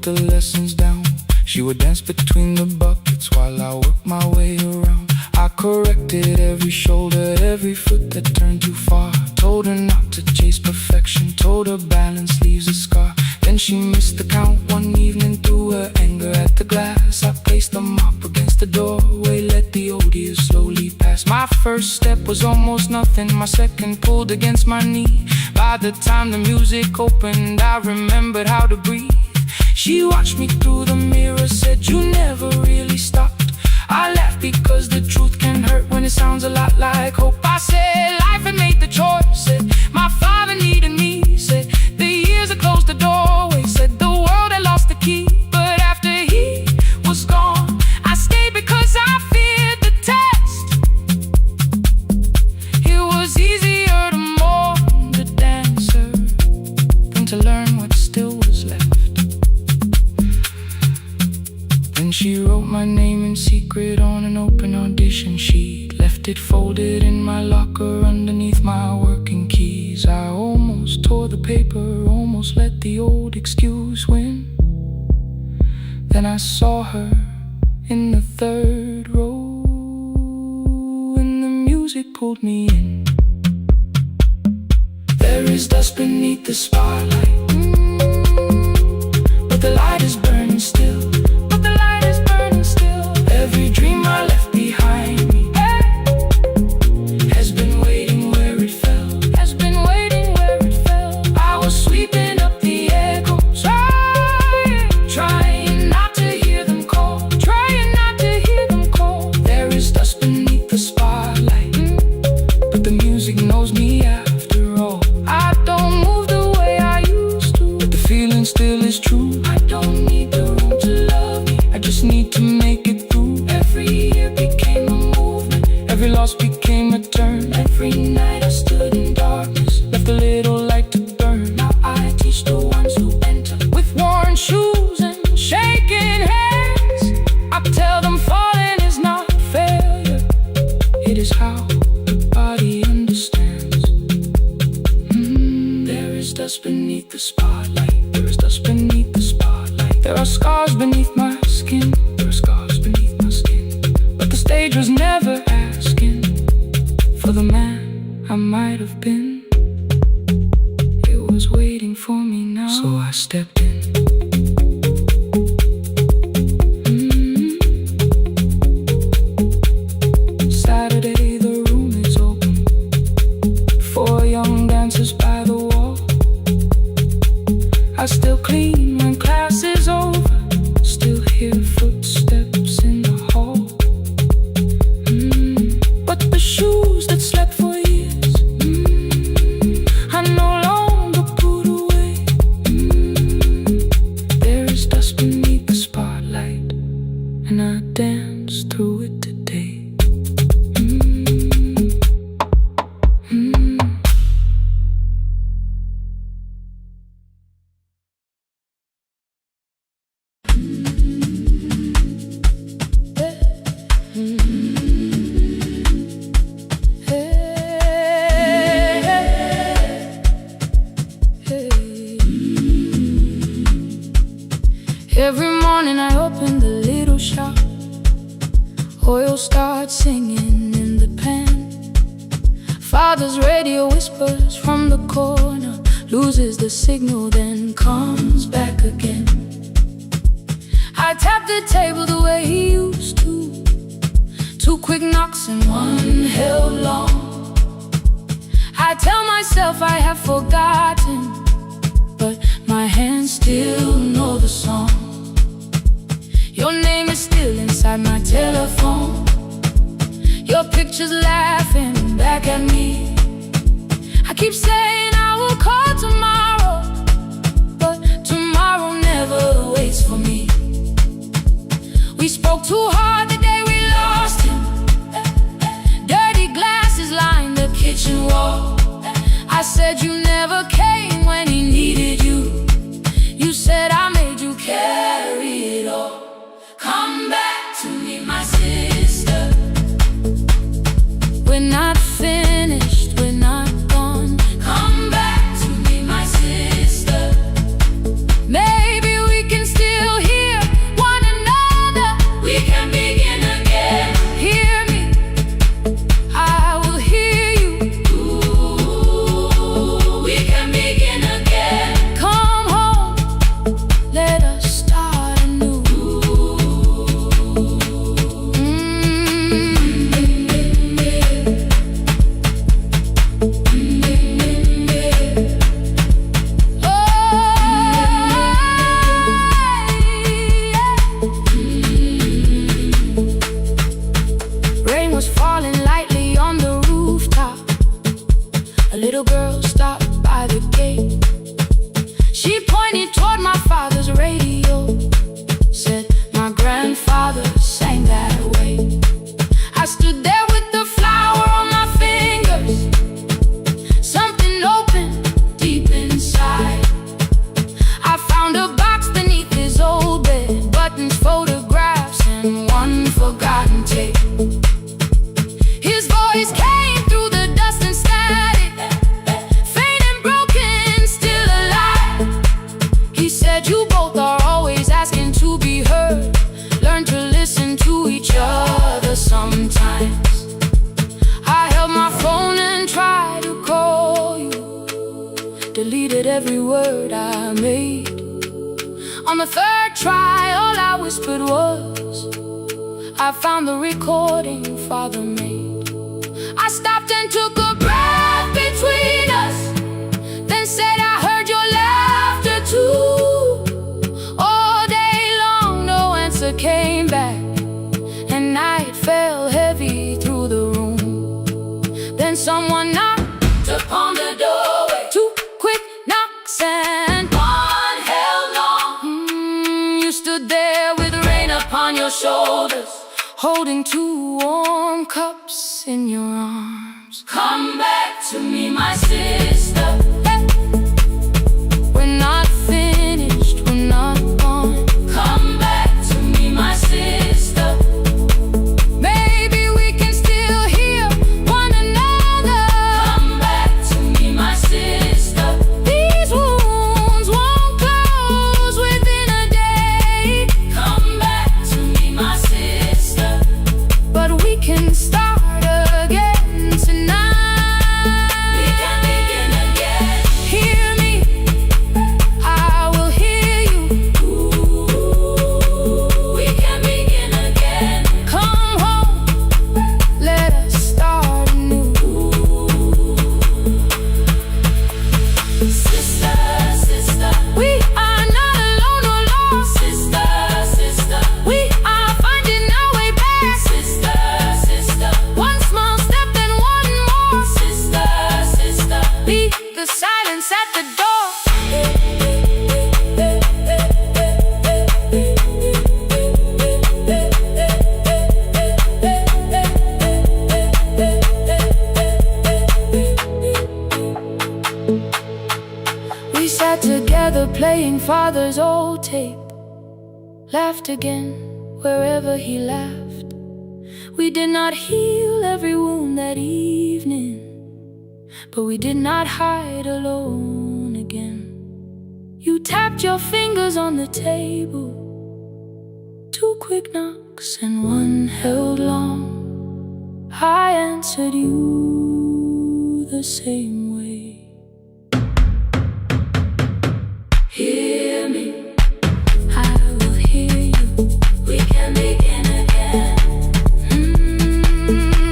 the lessons down. She would dance between the buckets while I worked my way around. I corrected every shoulder, every foot that turned too far. Told her not to chase perfection, told her balance leaves a scar. Then she missed the count one evening, threw her anger at the glass. I placed the mop against the doorway, let the odious slowly pass. My first step was almost nothing, my second pulled against my knee. By the time the music opened, I remembered how to breathe. She watched me through the mirror, said, "You never really stopped." I laughed because the truth can hurt when it sounds a lot like hope. I said life had made the choice, said my father needed me, said the years had closed the doorway, said the world had lost the key. But after he was gone, I stayed because I feared the test. It was easier to mourn the dancer than to learn what still was left. Then she wrote my name in secret on an open audition sheet, left it folded in my locker underneath my working keys. I almost tore the paper, almost let the old excuse win. Then I saw her in the third row, and the music pulled me in. There is dust beneath the spotlight, but the light is burning still. Every dream I left behind me has been waiting where it fell, has been waiting where it fell. I was sweeping up the echoes, trying not to hear them call, trying not to hear them call. There is dust beneath the spotlight, but the music knows me after all. I don't move the way I used to, but the feeling still is true. I don't need the room to love me, I just need to make it through. Every year became a movement, every loss became a turn. Every night I stood in darkness, left a little light to burn. Now I teach the ones who enter with worn shoes and shaking hands. I tell them falling is not failure, it is how the body understands. There is dust beneath the spotlight, there is dust beneath the spotlight. There are scars beneath my skin, there are scars beneath my skin. But the stage was never asking for the man I might have been. It was waiting for me now, so I stepped in. Saturday, the room is open, 4 young dancers by the wall. I still clean when class is over, still hear footsteps in the hall. But the shoes that slept for years, I no longer put away. There is dust beneath the spotlight, and I dance through it today. Every morning I open the little shop, oil starts singing in the pan. Father's radio whispers from the corner, loses the signal, then comes back again. I tap the table the way he used to, 2 quick knocks and 1 held long. I tell myself I have forgotten, but my hands still know the song. Your name is still inside my telephone, your picture's laughing back at me. I keep saying I will call tomorrow, but tomorrow never waits for me. We spoke too hard the day we lost him, dirty glasses line the kitchen wall. I said you never came when he needed you, you said I made you carry it all. Come back to me, my sister. We're not finished, we're not gone. Come back to me, my sister. Maybe we can still third try, all I whispered was, I found the recording Father made. I stopped and took a breath between us, then said I heard your laughter too. All day long no answer came back, and night fell heavy through the room. Then someone knocked upon the doorway, 2 quick knocks and one held long. You stood there with rain upon your shoulders, holding 2 warm cups in your arms. Come back to me, my sister. Hey. We're not finished, we're not gone. Come back to me, my sister. Maybe we can still hear one another. Come back to me, my sister. These wounds won't close within a day. Come back to me, my sister. But we can start again tonight. We can begin again. Hear me, I will hear you. We can begin again. Come home, let us start anew. Sister, sister, we are not alone or lost. Sister, sister, we are finding our way back. Sister, sister, one small step and one more. Sister, sister, beat the silence at the door. We sat together playing Father's old tape, laughed again wherever he laughed. We did not heal every wound that evening, but we did not hide alone again. You tapped your fingers on the table, 2 quick knocks and one held long. I answered you the same way. Hear me, I will hear you. We can begin again.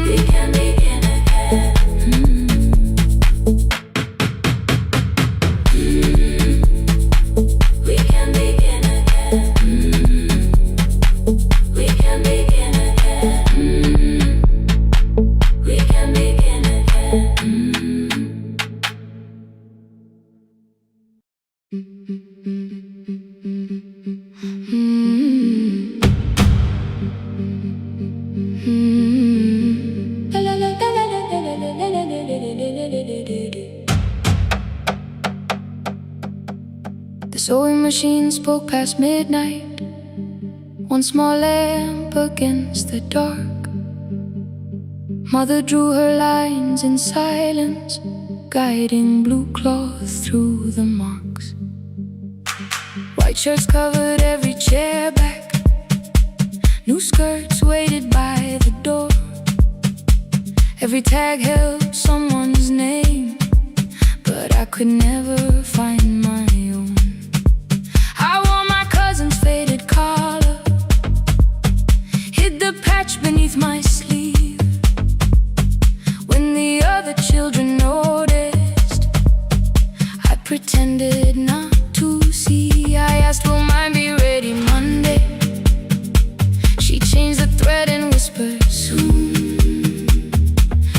We can begin again. We can begin again. We can begin again. We can begin The sewing machine spoke past midnight, one small lamp against the dark. Mother drew her lines in silence, guiding blue cloth through the marks. White shirts covered every chair back, new skirts waited by the door. Every tag held someone's name, but I could never find my own. I wore my cousin's faded collar, hid the patch beneath my sleeve. When the other children noticed, I pretended not to see. I asked, will mine be ready Monday? She changed the thread and whispered, soon.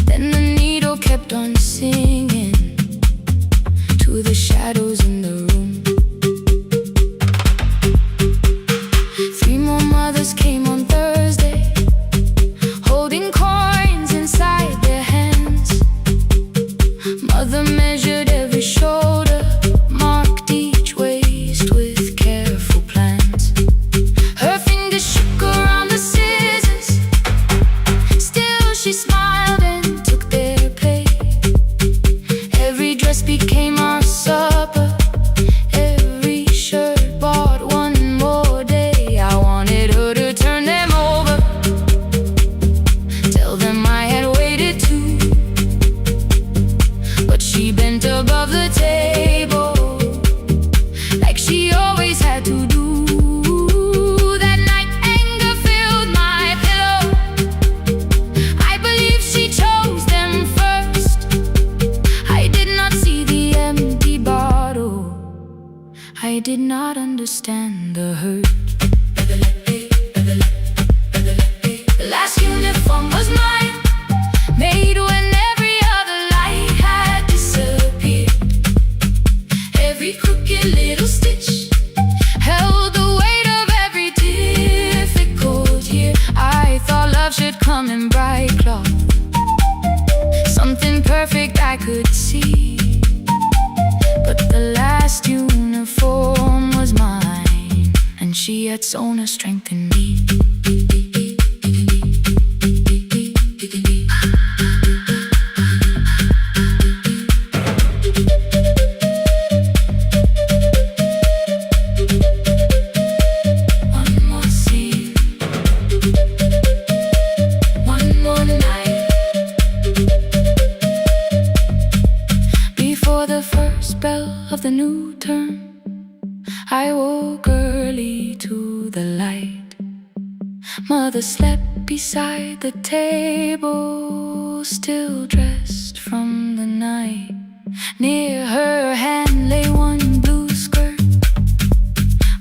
Then the needle kept on singing to the shadows in the and she had sown her strength in me. The new term, I woke early to the light. Mother slept beside the table, still dressed from the night. Near her hand lay one blue skirt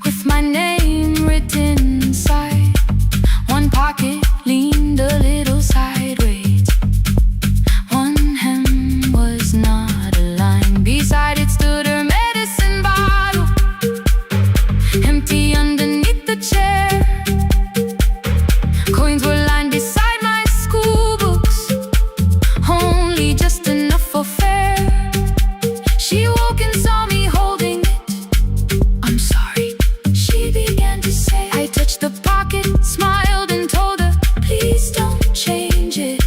with my name written inside. One pocket leaned a little sideways, one hem was not aligned. Beside it stood her medicine bottle, empty underneath the chair. Coins were lined beside my school books, only just enough for fare. She woke and saw me holding it. I'm sorry, she began to say. I touched the pocket, smiled and told her, please don't change it,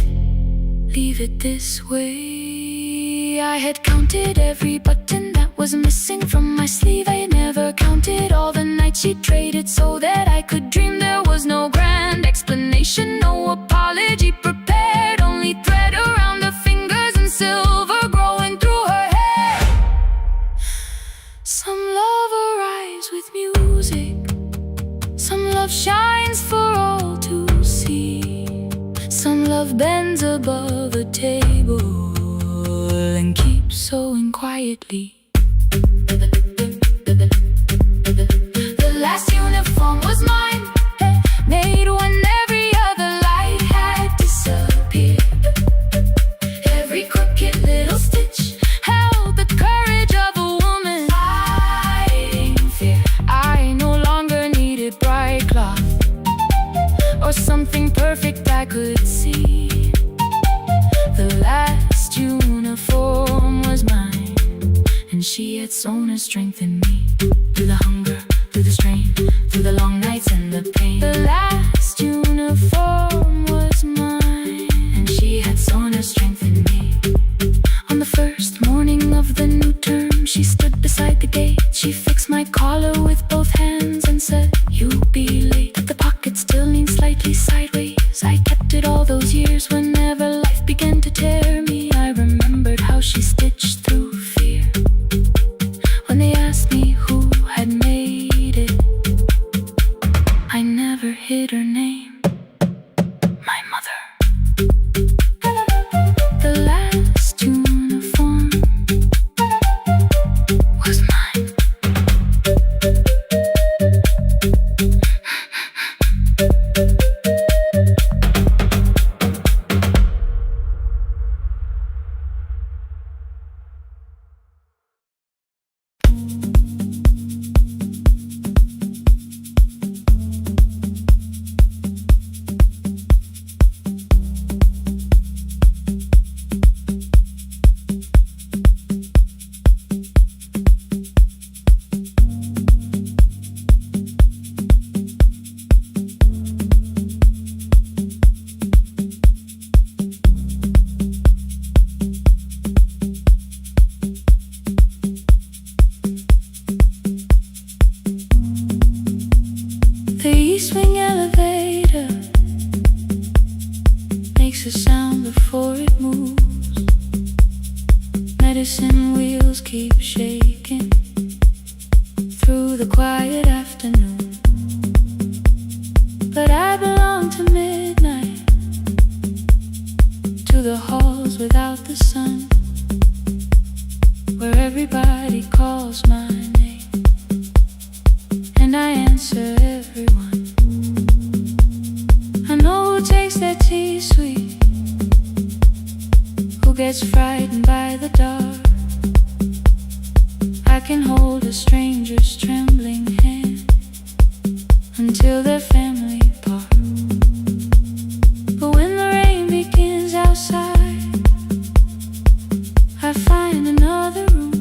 leave it this way. I had counted every button that was missing from my sleeve. I had never counted all the nights she traded so that I could dream. There was no grand explanation, no apology prepared, only thread around her fingers and silver growing through her hair. Some love arrives with music, some love shines for all to see. Some love bends above a table and keeps sewing quietly. The last uniform was mine, made when every other light had disappeared. Every crooked little stitch held the courage of a woman fighting fear. I no longer needed bright cloth or something perfect I could see. The last uniform was mine, and she had sown her strength in me. Through the hunger, through the strain, through the long nights and the pain. The last uniform was mine, and she had sown her strength in me. On the first morning of the new term, she stood beside the gate. She fixed my collar with both hands and said, you'll be late. But the pocket still leaned slightly sideways. I kept it all those years. Whenever life began to tear me, I remembered how she stitched through fear. When they asked me who had made it, I never hid her name, my mother. The last uniform was mine. The E-swing elevator makes a sound before it moves. Medicine wheels keep shaking through the quiet afternoon. But I belong to midnight, to the halls without the sun, where everybody calls my name and I answer everyone. I know who takes their tea sweet, who gets frightened by the dark. I can hold a stranger's trembling hand until their family part. But when the rain begins outside, I find another room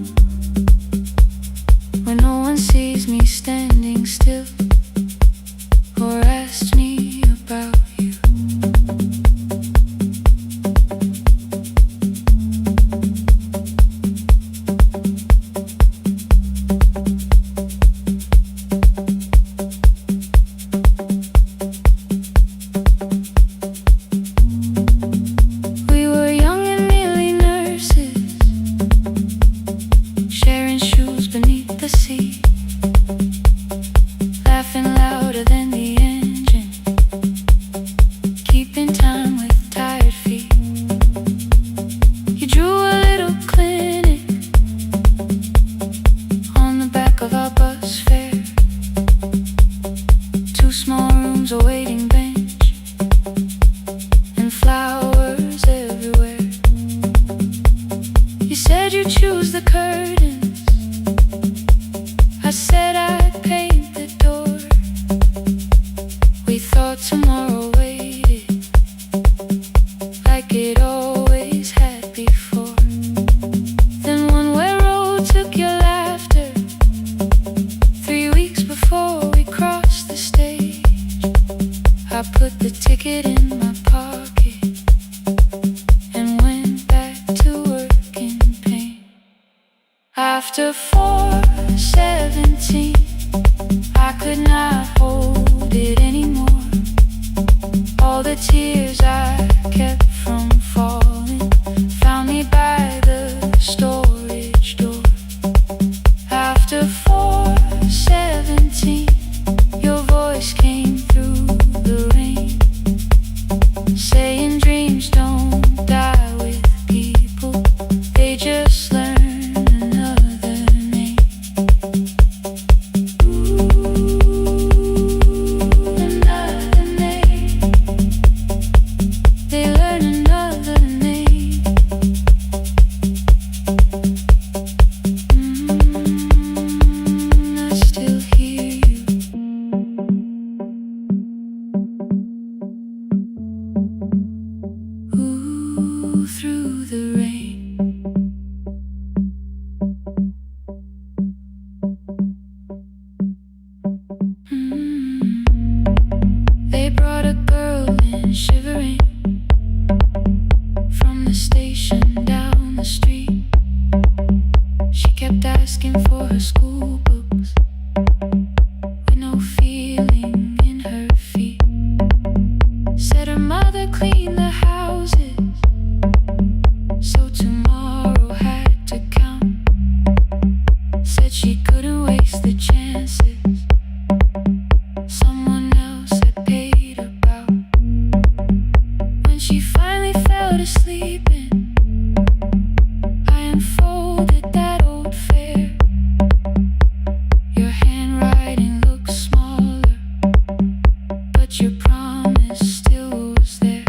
where no one sees me standing still, becomes a waiting bench and flowers everywhere. You said you'd choose the curtains, I said I'd paint the door. We thought tomorrow waited like it always had before. Then one way road took your laughter 3 weeks before we crossed the stage. I put the ticket in my pocket and went back to work in pain. After 4:17, I could not hold it anymore. All the tears I kept from falling found me by the storage door. After 4:17, your voice came through the rain, saying dreams don't die with people, they just learn another name. Ooh, another name. They learn another name. I still hear you. Ooh, through the rain. They brought a girl in shivering from the station down the street. She kept asking for her school books with no feeling in her feet. Said her mother cleaned the houses, so tomorrow had to count. Said she couldn't waste the chances someone else had paid about. When she finally fell to sleeping, I unfolded that old fare. Your handwriting looks smaller, but your promise still was there.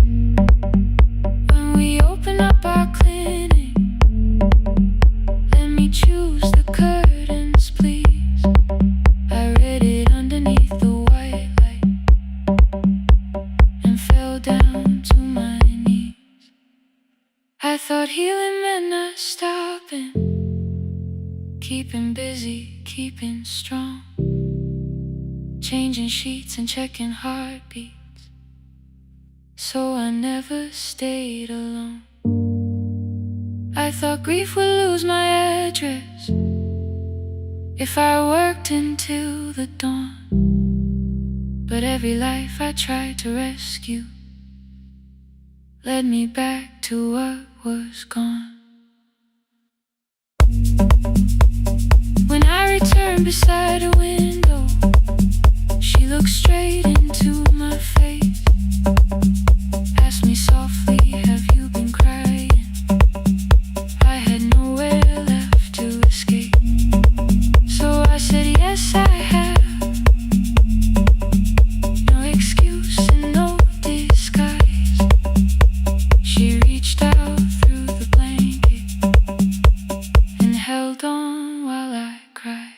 When we open up our clinic, let me choose the curtains, please. I read it underneath the white light and fell down to my knees. I thought healing meant not stopping, keeping busy, keeping strong, changing sheets and checking heartbeats, so I never stayed alone. I thought grief would lose my address if I worked until the dawn. But every life I tried to rescue led me back to what was gone. When I returned beside a window, she looked straight into my face, asked me softly, have you been crying? I had nowhere left to escape, so I said yes I have. No excuse and no disguise. She reached out through the blanket and held on while I cried.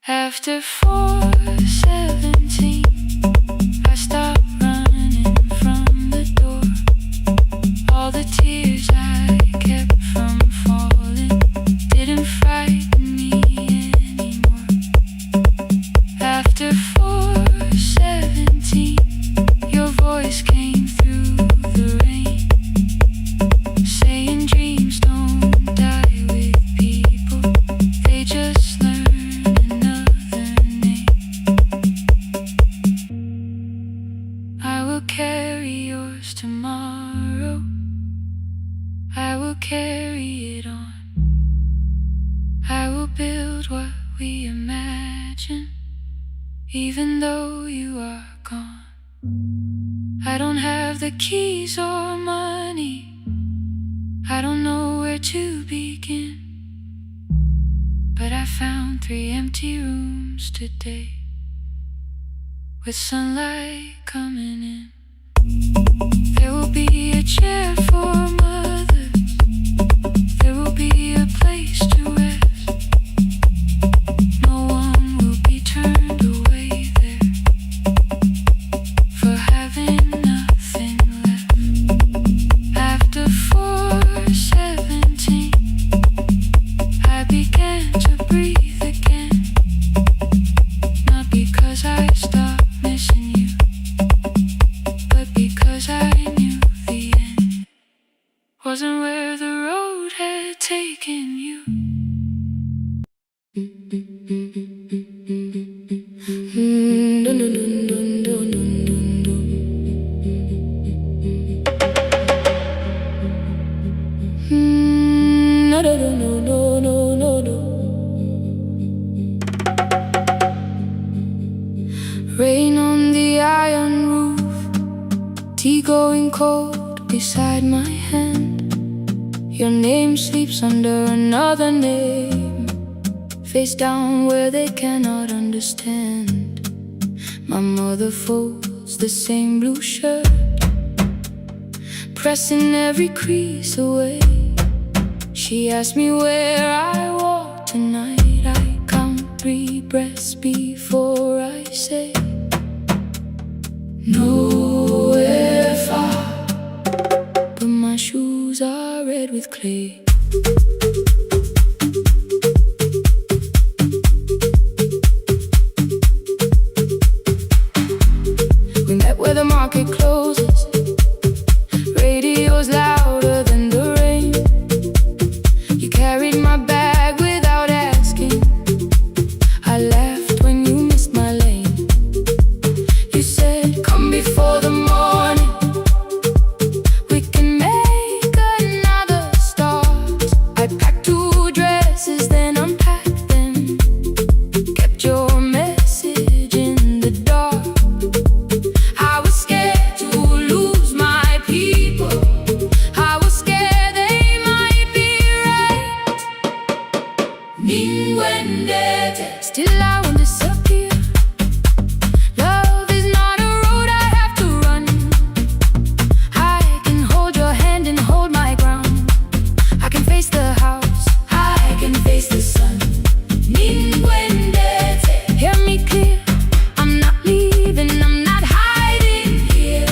After 4:17, I stopped running from the door. All the tears I kept from falling didn't frighten me anymore. After 4:17, your voice came through the rain, saying dreams don't die with people, they just learn another name. I will carry yours tomorrow, I will carry it on. I will build what we imagine, even though you are gone. I don't have the keys or money, I don't know where to begin, but I found 3 empty rooms today with sunlight coming in. There will be a chair for mothers, there will be a place to rest. No one will be turned away there for having nothing left. After 4:17, I began to breathe again. Not because I stopped missing you, but because I knew the end wasn't where the road had taken you. Rain on the iron roof, tea going cold beside my hand. Your name sleeps under another name, face down where they cannot understand. My mother folds the same blue shirt, pressing every crease away. She asked me where I walk tonight. I count 3 breaths before I say nowhere far, but my shoes are red with clay. We met where the market closes, radio's louder than the rain. You carried my bag without asking, I laughed when you missed my lane. You said, come before the morning, we can make another start. I packed 2 dresses, then unpacked them, kept your message in the dark. I was scared to lose my people, I was scared they might be right. Still I won't disappear. Love is not a road I have to run. I can hold your hand and hold my ground. I can face the house, I can face the sun. Hear me clear, I'm not leaving, I'm not hiding here.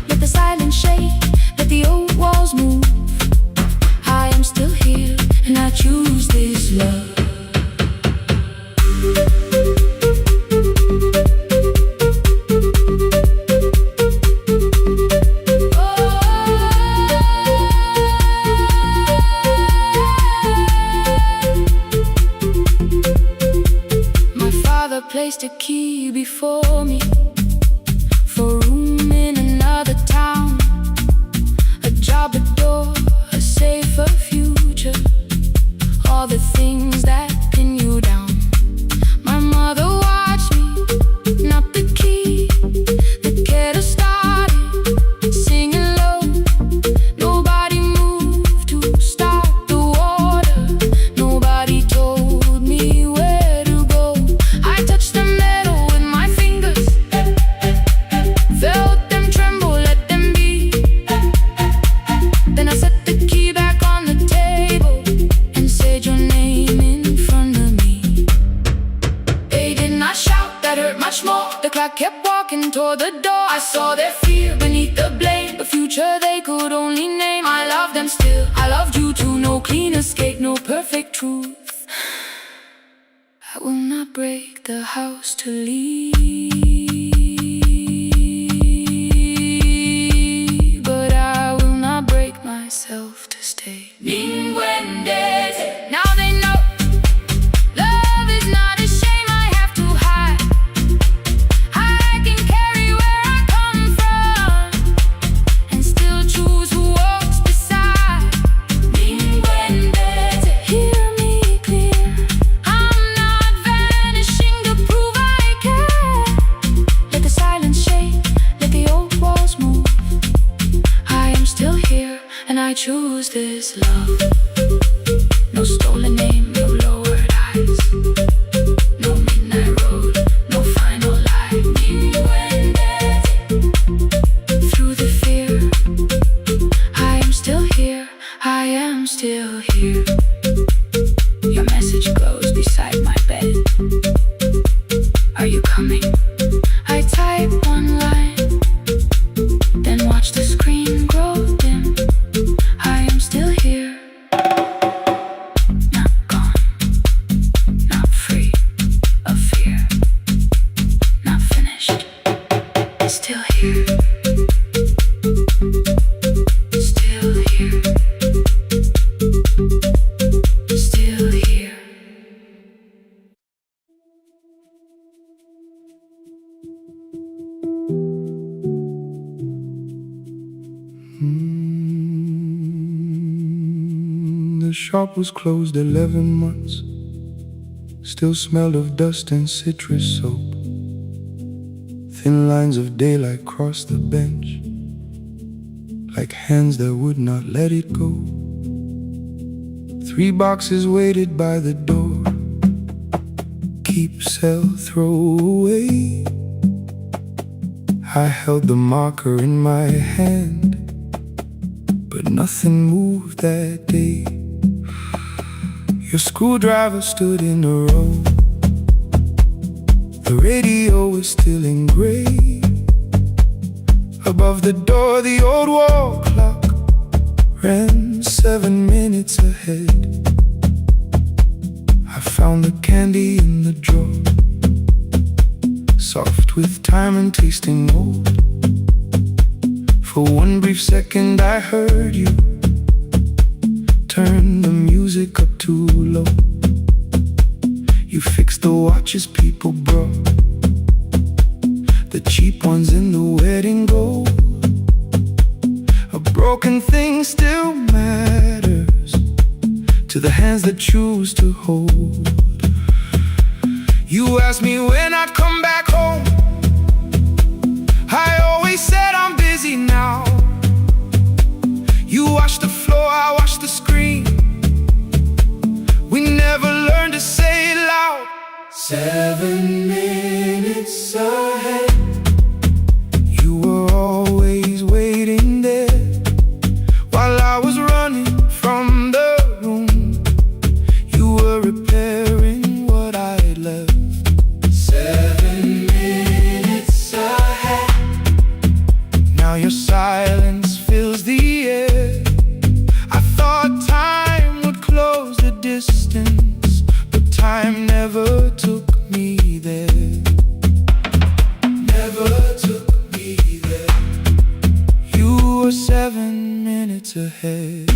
Let the silence shake, let the old walls move. I am still here, and I choose this love. My father placed a key before me for room in another town, a job, a door, a safer future, all the things that pin you down. My mother watched me, not the key, the kettle started singing low. Nobody moved to stop the water, nobody told me where to go. I touched the metal with my fingers, felt them tremble, let them be. Then I set the key back on the table and said your name in front of me. They did not shout, that hurt much more. The clock kept walking toward the door. I saw their fear beneath the blame, a future they could only name. I loved them still, I loved you too. No clean escape, no perfect truth. I will not break the house to leave, but I will not break myself to stay. Now they know love is not a shame I have to hide. I can carry where I come from and still choose who walks beside. Hear me clear, I'm not vanishing to prove I care. Let the silence shake, let the old walls move. I am still here, and I choose this love. No stolen name, no lowered eyes, no midnight road, no final lie. The shop was closed 11 months. Still smelled of dust and citrus soap. Thin lines of daylight crossed the bench, like hands that would not let it go. 3 boxes waited by the door. Keep, sell, throw away. I held the marker in my hand, but nothing moved that day. Your screwdriver stood in a row. The radio was still in gray. Above the door, the old wall clock ran 7 minutes ahead. I found the candy in the drawer, soft with time and tasting old. For one brief second I heard you turn the music up too low. You fixed the watches people brought, the cheap ones in the wedding gold. A broken thing still matters to the hands that choose to hold. You asked me when I'd come back home. I always said I'm busy now. You washed the floor, I washed the screen. We never learned to say it loud. 7 minutes ahead. You were always waiting there while I was running from the room. You were repairing what I'd left. 7 minutes ahead. Now your silence fills the air. I thought time would close the distance, but time never took me there. Never took me there. You were 7 minutes ahead.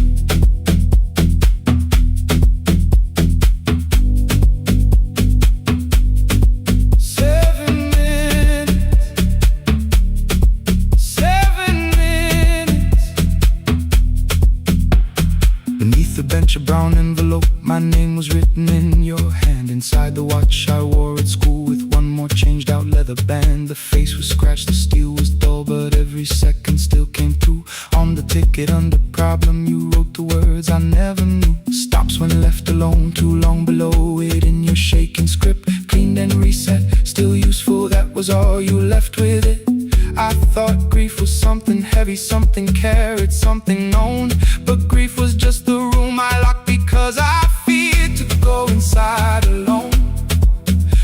A brown envelope, my name was written in your hand. Inside the watch I wore at school with one more changed out leather band. The face was scratched, the steel was dull, but every second still came through. On the ticket under problem you wrote the words I never knew. Stops when left alone, too long below it in your shaking script. Cleaned and reset, still useful, that was all you left with it. I thought grief was something heavy, something carried, something known. But grief was just the room I locked because I feared to go inside alone.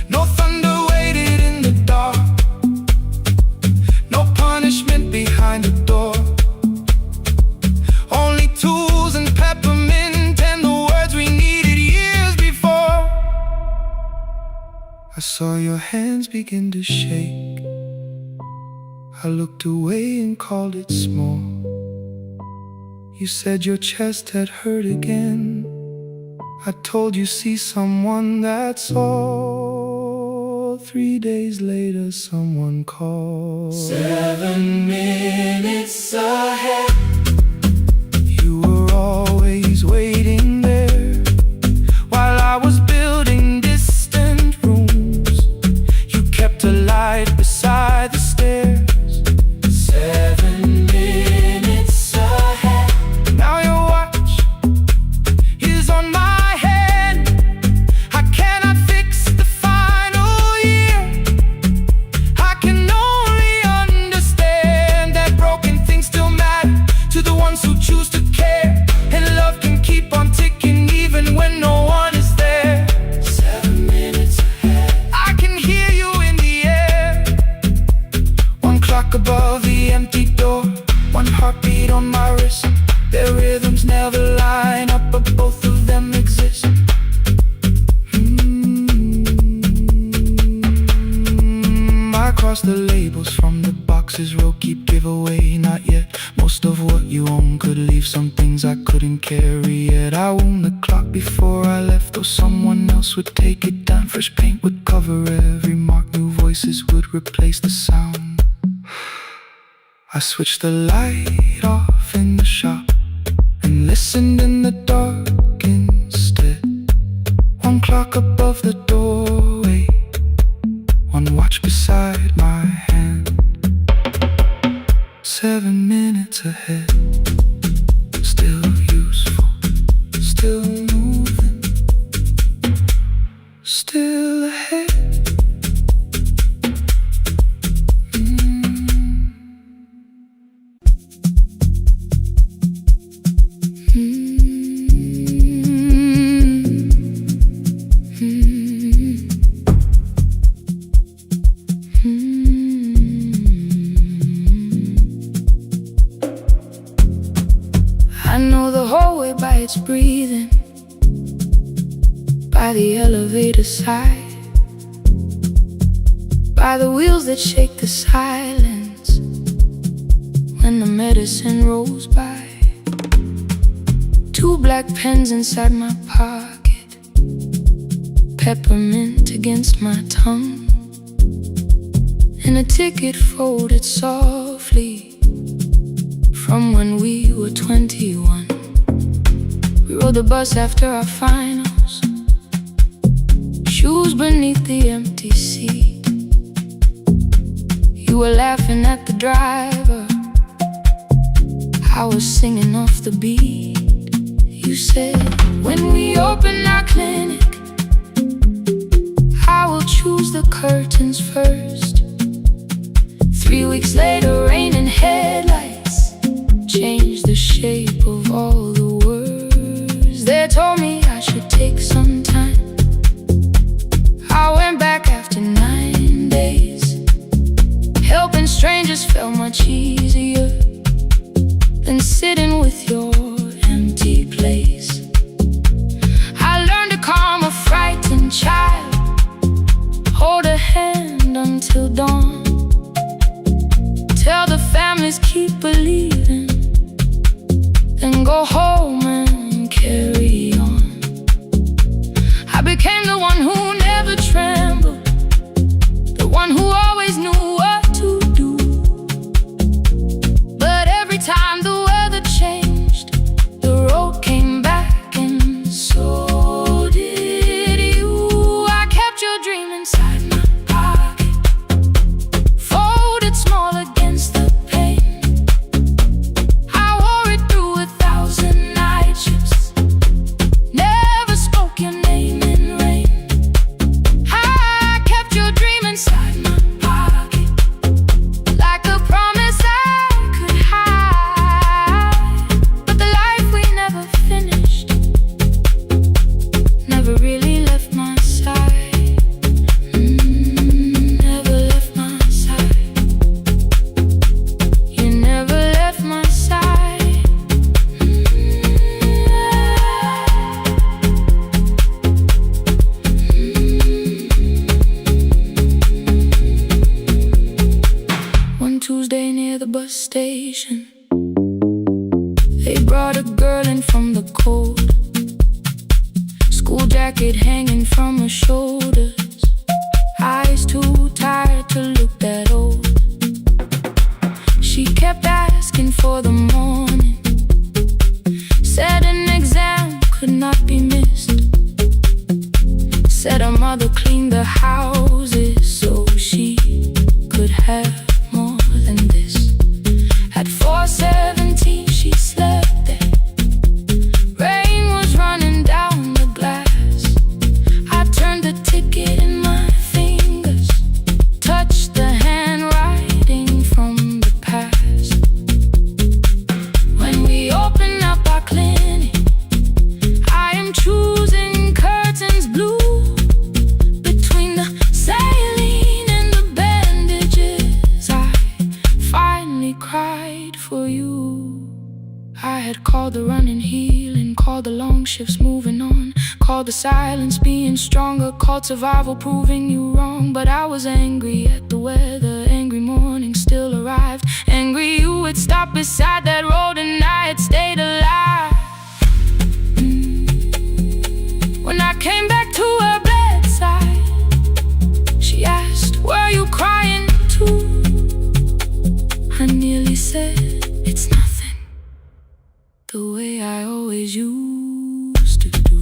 No thunder waited in the dark, no punishment behind the door. Only tools and peppermint and the words we needed years before. I saw your hands begin to shake. I looked away and called it small. You said your chest had hurt again. I told you see someone, that's all. 3 days later someone called. 7 minutes ahead. You were always waiting there while I was building distant rooms. You kept a light beside the stairs. 7 minutes ahead. Now your watch is on my head. I cannot fix the final year. I can only understand that broken things still matter to the ones who choose to care. And love can keep on ticking even when no one is there. 7 minutes ahead. I can hear you in the air. One clock above the empty door, one heartbeat on my wrist. Their rhythms never line up, but both of them exist. I cross the labels from the boxes, row keep giveaway, not yet. Most of what you own could leave some things I couldn't carry yet. I wound the clock before I left, though someone else would take it down. Fresh paint would cover every mark, new voices would replace the sound. I switched the light off in the shop and listened in the dark clock above the doorway, one watch beside my hand. 7 minutes ahead, still useful, still moving, still ahead. I know the hallway by its breathing, by the elevator sigh, by the wheels that shake the silence when the medicine rolls by. 2 black pens inside my pocket, peppermint against my tongue, and a ticket folded softly from when we were 21. We rode the bus after our finals, shoes beneath the empty seat. You were laughing at the driver, I was singing off the beat. You said, when we open our clinic, I will choose the curtains first. 3 weeks later, rain and headlights changed the shape of all the words. They told me I should take some time. I went back after 9 days. Helping strangers felt much easier than sitting with your empty place. I learned to calm a frightened child, hold a hand until dawn, tell the families keep believing, then go home and carry on. I became the one who never trembled, the one who always knew what to do. But every time the weather changed, the road came back, and so did you. I kept your dream inside my pocket, folded small against the pain. I wore it through 1,000 night shifts, never spoke your name in rain. I kept your dream inside my pocket, like a promise I could hide. But the life we never finished never really left my side. Never left my side. You never left my side. One Tuesday near the bus station, they brought a girl in from the cold, school jacket hanging from her shoulders, eyes too tired to look that old. She kept asking for the morning, said an exam could not be missed, said her mother cleaned the houses so she could have more than this. At 4:17 she slept there, rain was running down the glass. I turned the ticket in my fingers, touched the handwriting from the past. When we open up our clinic, I am choosing curtains blue, between the saline and the bandages. I finally cried for you. I had called the running healing, called the long shifts moving on, called the silence being stronger, called survival proving you wrong. But I was angry at the weather, angry morning still arrived, angry you had stopped beside that road and I had stayed alive. When I came back to her bedside, she asked, were you crying too? I nearly said, it's nothing, the way I always used to do.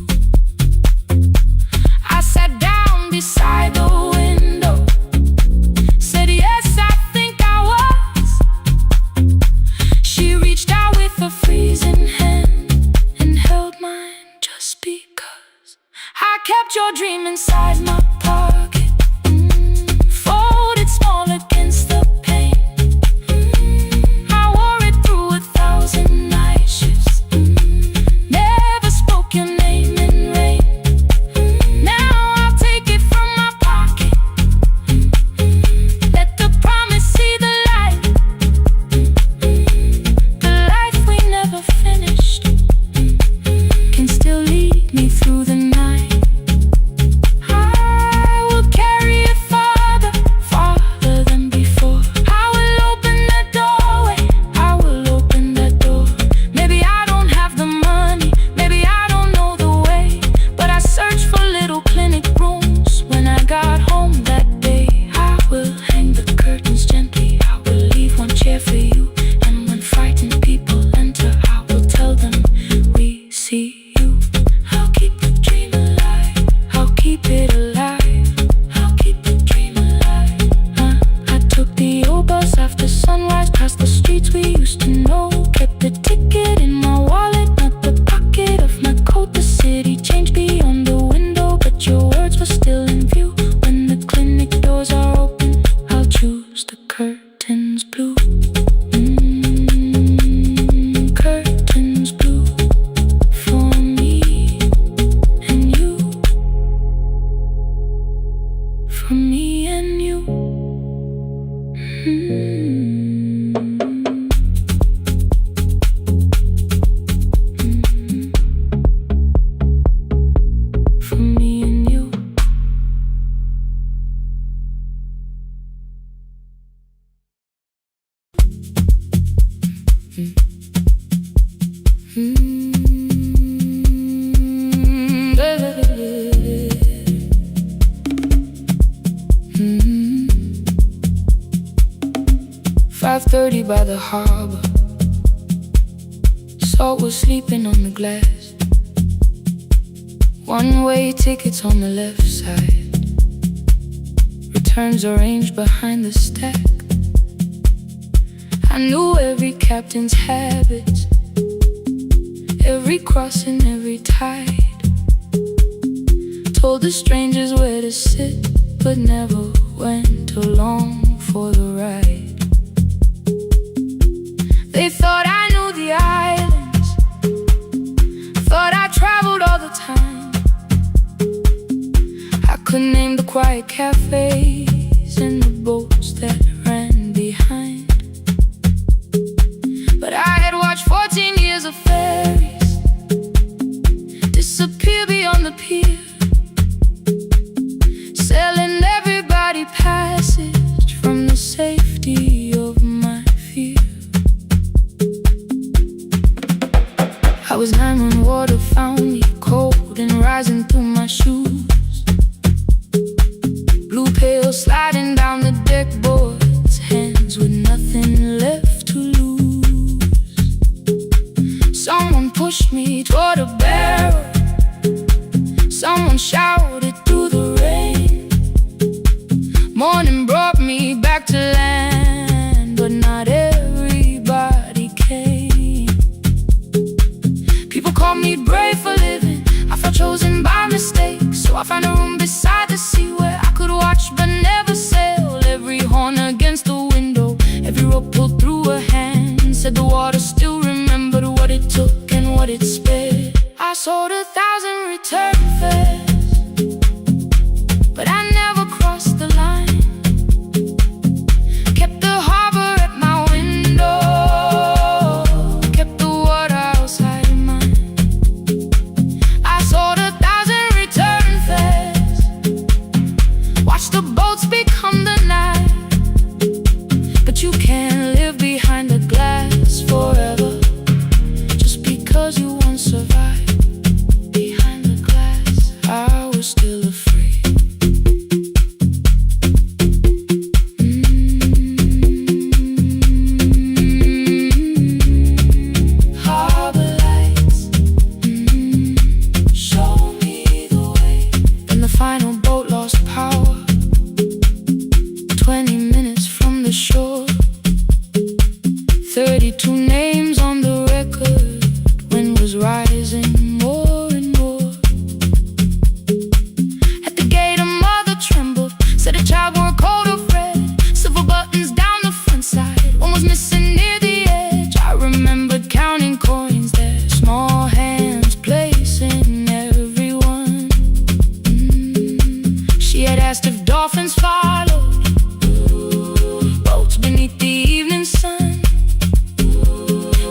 Curtains blue. Curtains blue for me and you. For me and you. For me and you. Mm-hmm. 5:30 by the harbor. Salt was sleeping on the glass. One-way tickets on the left side. Returns arranged behind the stack. I knew every captain's habits, every crossing, every tide. Told the strangers where to sit, but never went along for the ride. They thought I knew the islands, thought I traveled all the time. I could name the quiet cafes and the boats that ran behind. But I had watched 14 years of ferries disappear beyond the pier, selling everybody passage from the safety of my fear. I was 9 when water found me, cold and rising through my shoes. Blue pail sliding down the deck boards, hands with nothing left to lose. Someone pushed me toward a barrel, someone shouted through the rain. Morning brought me back to land, but not everybody came. People called me brave for living, I felt chosen by mistake. So I found a room beside the sea where I could watch but never sail. Every horn against the window, every rope pulled through a hand, said the water still remembered what it took and what it spared. I sold 1,000 return fares, but I never crossed the line. Kept the harbor at my window, kept the water outside of mine. I sold 1,000 return fares, watched the boats become the night. But you can't live behind the glass forever, just because you once survived. Behind the glass, I was still afraid. Harbor lights, show me the way. Then the final boat lost power, 20 minutes from the shore. 32 names on the record, wind was rising more and more. At the gate a mother trembled, said a child wore a coat of red, silver buttons down the front side, one was missing near the edge. I remembered counting coins there, small hands placing everyone. She had asked if dolphins followed, boats beneath the evening sun.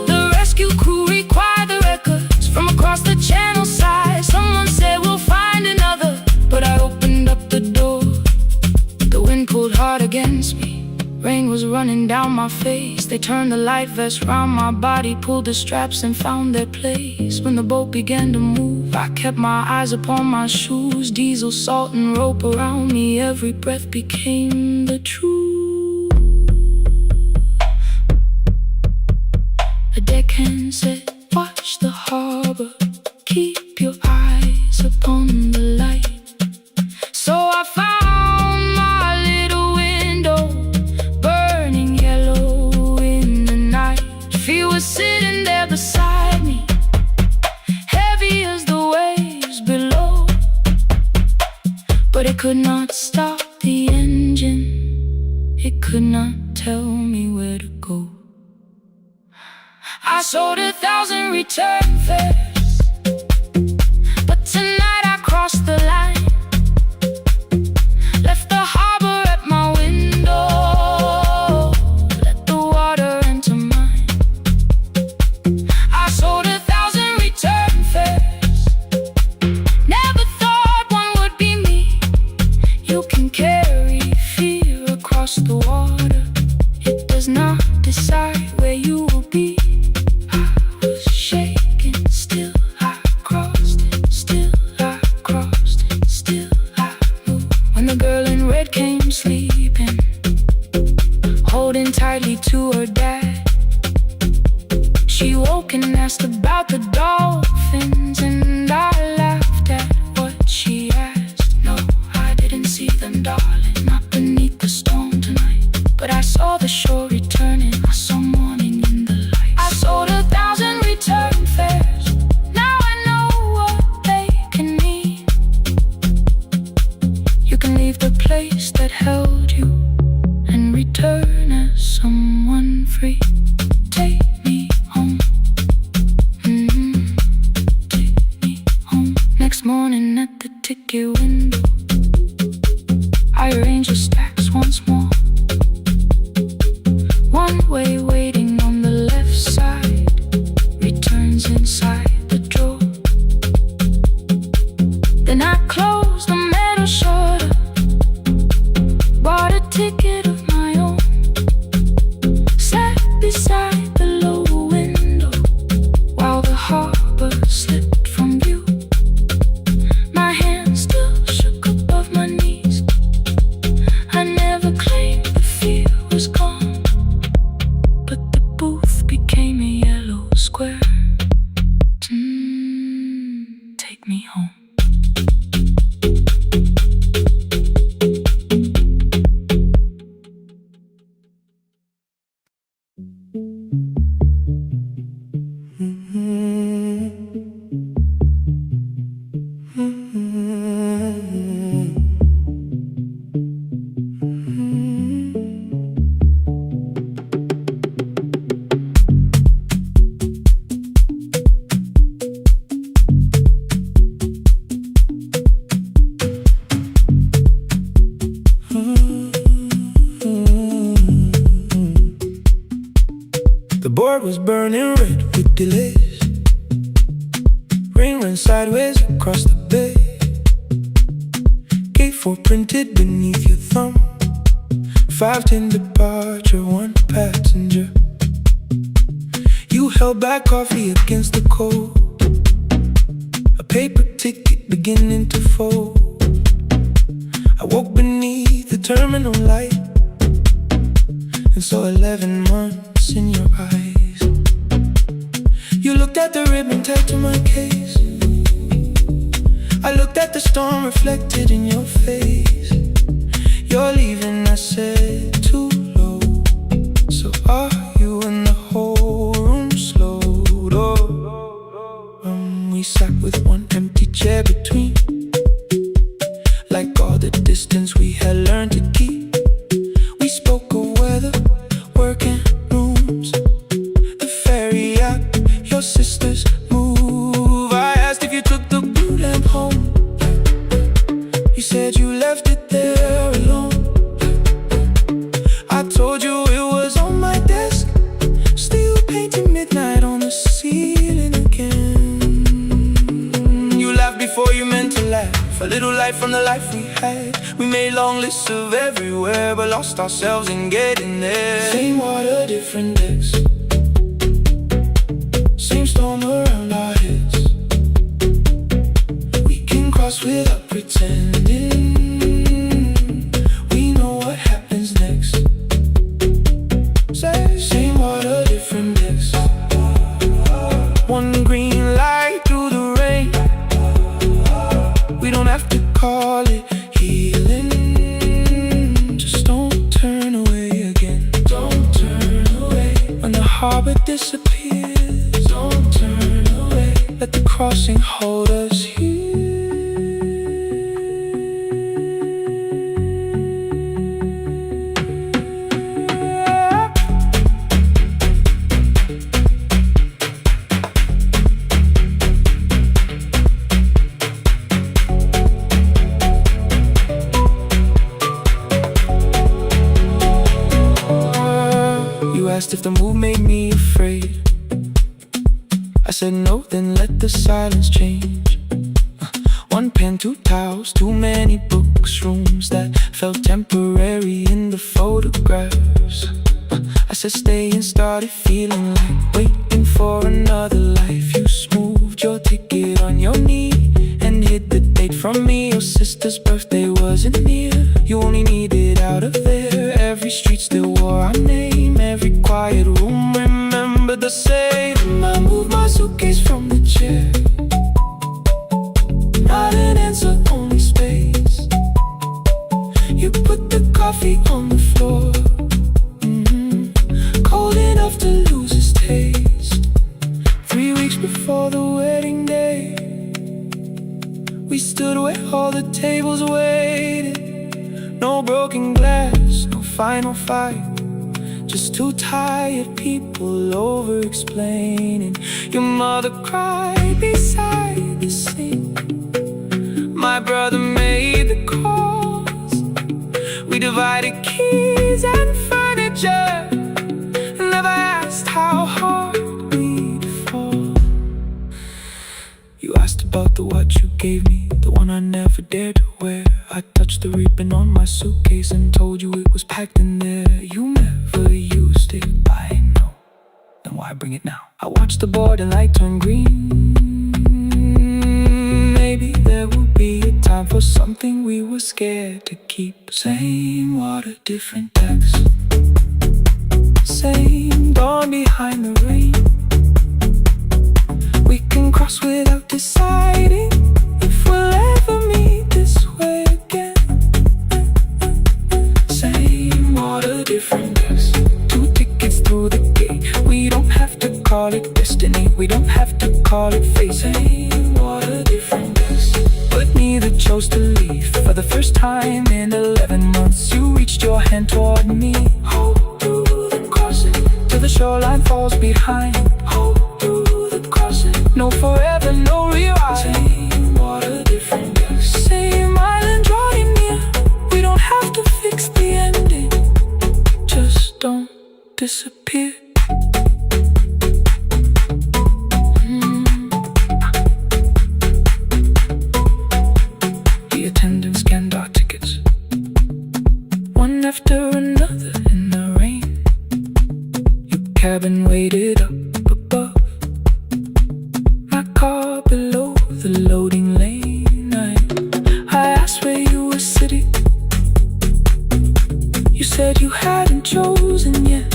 The rescue crew required the records from across the channel side. Someone said we'll find another, but I opened up the door. The wind pulled hard against me, rain was running down my face. They turned the light vest round my body, pulled the straps and found their place. When the boat began to move, I kept my eyes upon my shoes. Diesel, salt and rope around me, every breath became the truth. A deckhand said, watch the harbor, keep your eyes upon the light. So I found my little window, burning yellow in the night. Fear was sitting there beside me, heavy as the waves below, but it could not stop the engine. tell me where to go. I sold 1,000 return fares, but tonight I crossed the line. Left the harbor at my window, let the water enter mine. I sold 1,000 return fares, never thought one would be me. You can carry fear across the water, it does not decide where you will be. Still I crossed it, still I crossed it, still I moved. When the girl in red came sleeping, holding tightly to her dad, she woke and asked about the dolphins, and I laughed at what she asked. No, I didn't see them, darling, not beneath the storm tonight, but I saw the shore returning, I saw morning in the light. I sold 1,000 return fares, leave the place that held you and return as someone free. Take me home, take me home. Next morning at the ticket window, I arrange the stacks once more. One way waiting on the left side, returns inside the drawer. Then I close the metal shutter, bought a ticket of my own, sat beside the low window while the harbor slipped from view. My hands still shook above my knees, I never claimed the fear was gone, but the booth became a yellow square. Take me home. The board was burning red with delays. Rain ran sideways across the bay. Gate 4 printed beneath your thumb. 5:10 departure, 1 passenger. You held back coffee against the cold, a paper ticket beginning to fold. I woke beneath the terminal light and saw 11 months in your eyes. You looked at the ribbon tagged to my case. I looked at the storm reflected in your face. You're leaving, I said, too low. So are you? And the whole room slowed. We sat with one empty chair between, like all the distance we had learned to keep. We spoke of weather, work and rooms, the ferry app, your sister's move. I asked if you took the blue lamp home. You said you left it there alone. I told you it was on my desk, still painting midnight on the ceiling again. You laughed before you meant to laugh, a little light from the life we had. We made long lists of everywhere, but lost ourselves in getting there. Same water, different decks, same storm around our heads. We can cross without pretending. We know what happens next. Same water, different decks. One green light through the rain. We don't have to call it healing. Just don't turn away again. Don't turn away. When the harbor disappears, don't turn away. Let the crossing hold us here. asked if the move made me afraid. I said no, then let the silence change. One pen, two towels, too many books, rooms that felt temporary in the photographs. I said stay and started feeling like waiting for another life. You smoothed your ticket on your knee and hid the date from me. Your sister's birthday wasn't near. You only needed out of there. Every street still wore our name. Every quiet room remembered the same. I moved my suitcase from the chair. Not an answer, only space. You put the coffee on the floor, cold enough to lose its taste. 3 weeks before the wedding day, we stood where all the tables waited. No broken glass, no final fight, just two tired people over-explaining. Your mother cried beside the sink. My brother made the calls. We divided keys and furniture. Never asked how hard we'd fall. You asked about the watch you gave me, the one I never dared to wear. I touched the ribbon on my suitcase and told you it was packed in there. You never used it, I know. Then why bring it now? I watched the border light turn green. Maybe there will be a time for something we were scared to keep. Same water, different text. Same dawn behind the rain. We can cross without deciding if we'll ever meet this way again. Same water, different text. 2 tickets through the gate. We don't have to call it destiny. We don't have to call it fate. Same water, different text. But neither chose to leave. For the first time in 11 months, you reached your hand toward me. Hold through the crossing till the shoreline falls behind. Hold through the crossing. No forever, no rewrite. Same water, different text. Same island drawing near. We don't have to fix the ending. Just don't disappear. The attendant scanned our tickets, one after another in the rain. Your cabin waited up above, my car below the loading lane. I asked where you were sitting. You said you hadn't chosen yet.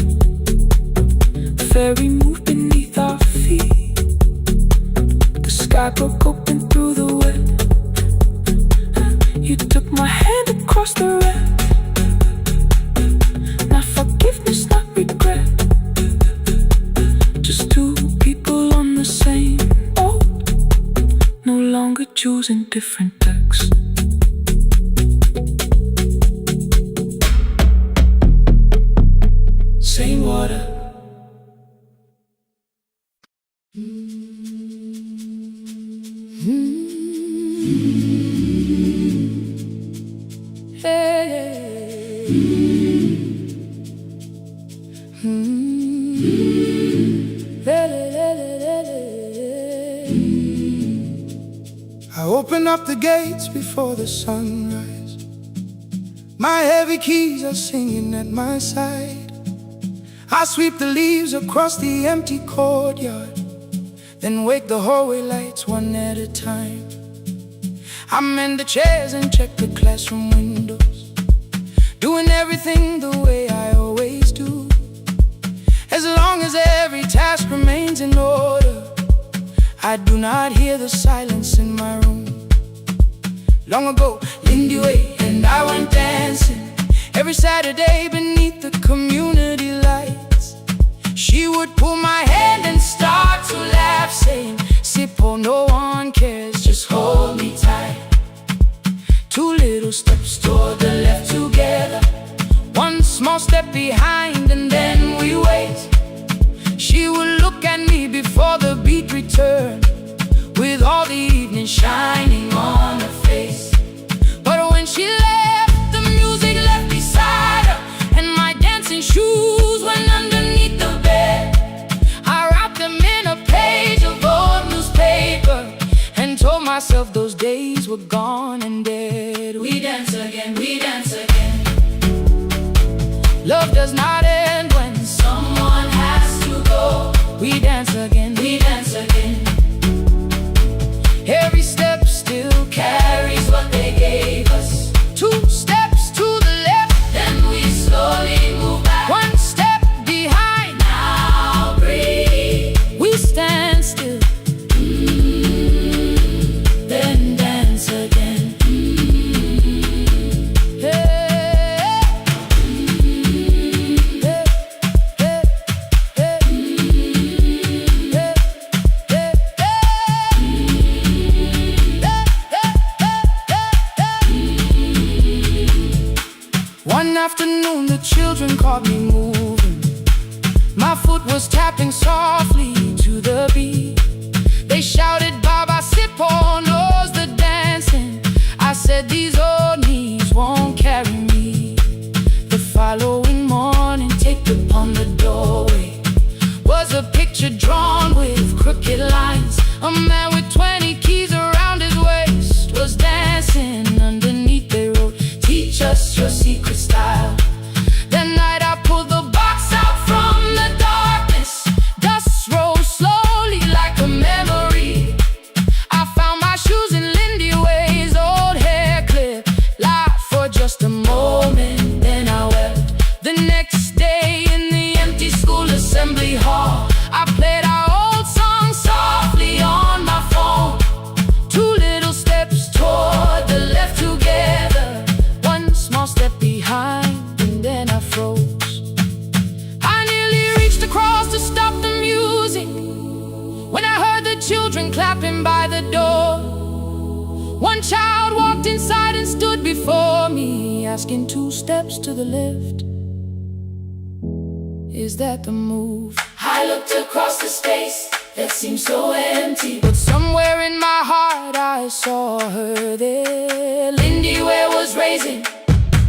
The ferry moved beneath our feet. The sky broke open through the wet. You took my hand across the red. Not forgiveness, not regret. Just 2 people on the same boat, no longer choosing different texts. Same water. I open up the gates before the sunrise. My heavy keys are singing at my side. I sweep the leaves across the empty courtyard, then wake the hallway lights one at a time. I mend the chairs and check the classroom windows, doing everything the way I always do. As long as every task remains in order, I do not hear the silence in my room. Long ago, Lindy Way and I went dancing every Saturday beneath the community lights. She would pull my hand and start to laugh, saying, "Sippo, no one cares, just hold me tight." 2 little steps toward the left together, 1 small step behind, and then we wait. She would look at me before the beat returned, with all the evening shining on her face. But when she left, the music left beside her, and my dancing shoes end when someone has to go. We dance again, we dance again. Every step still carries what they gave us. 2 steps to the left, then we slowly move back. 1 step behind, now breathe. We stand still, then dance again. One afternoon the children caught me moving. My foot was tapping softly to the beat. They shouted, Baba, sit, Paul knows the dancing. I said, these old knees won't carry me. The following morning, taped upon the doorway was a picture drawn with crooked lines. A man with 20 keys around his waist was dancing. Underneath they wrote, teach us your secret style. That night I pulled the box out from the darkness. Dust rose slowly like a memory. I found my shoes in Lindy Way's old hair clip. Laughed for just a moment, then I wept. The next day in the empty school assembly hall, I played our old song softly on my phone. 2 little steps toward the left together, 1 small step behind, and then I froze. I nearly reached across to stop the music when I heard the children clapping by the door. 1 child walked inside and stood before me, asking 2 steps to the left, is that the move? I looked across the space that seemed so empty, but somewhere in my heart I saw her there. Lindy Ware was raising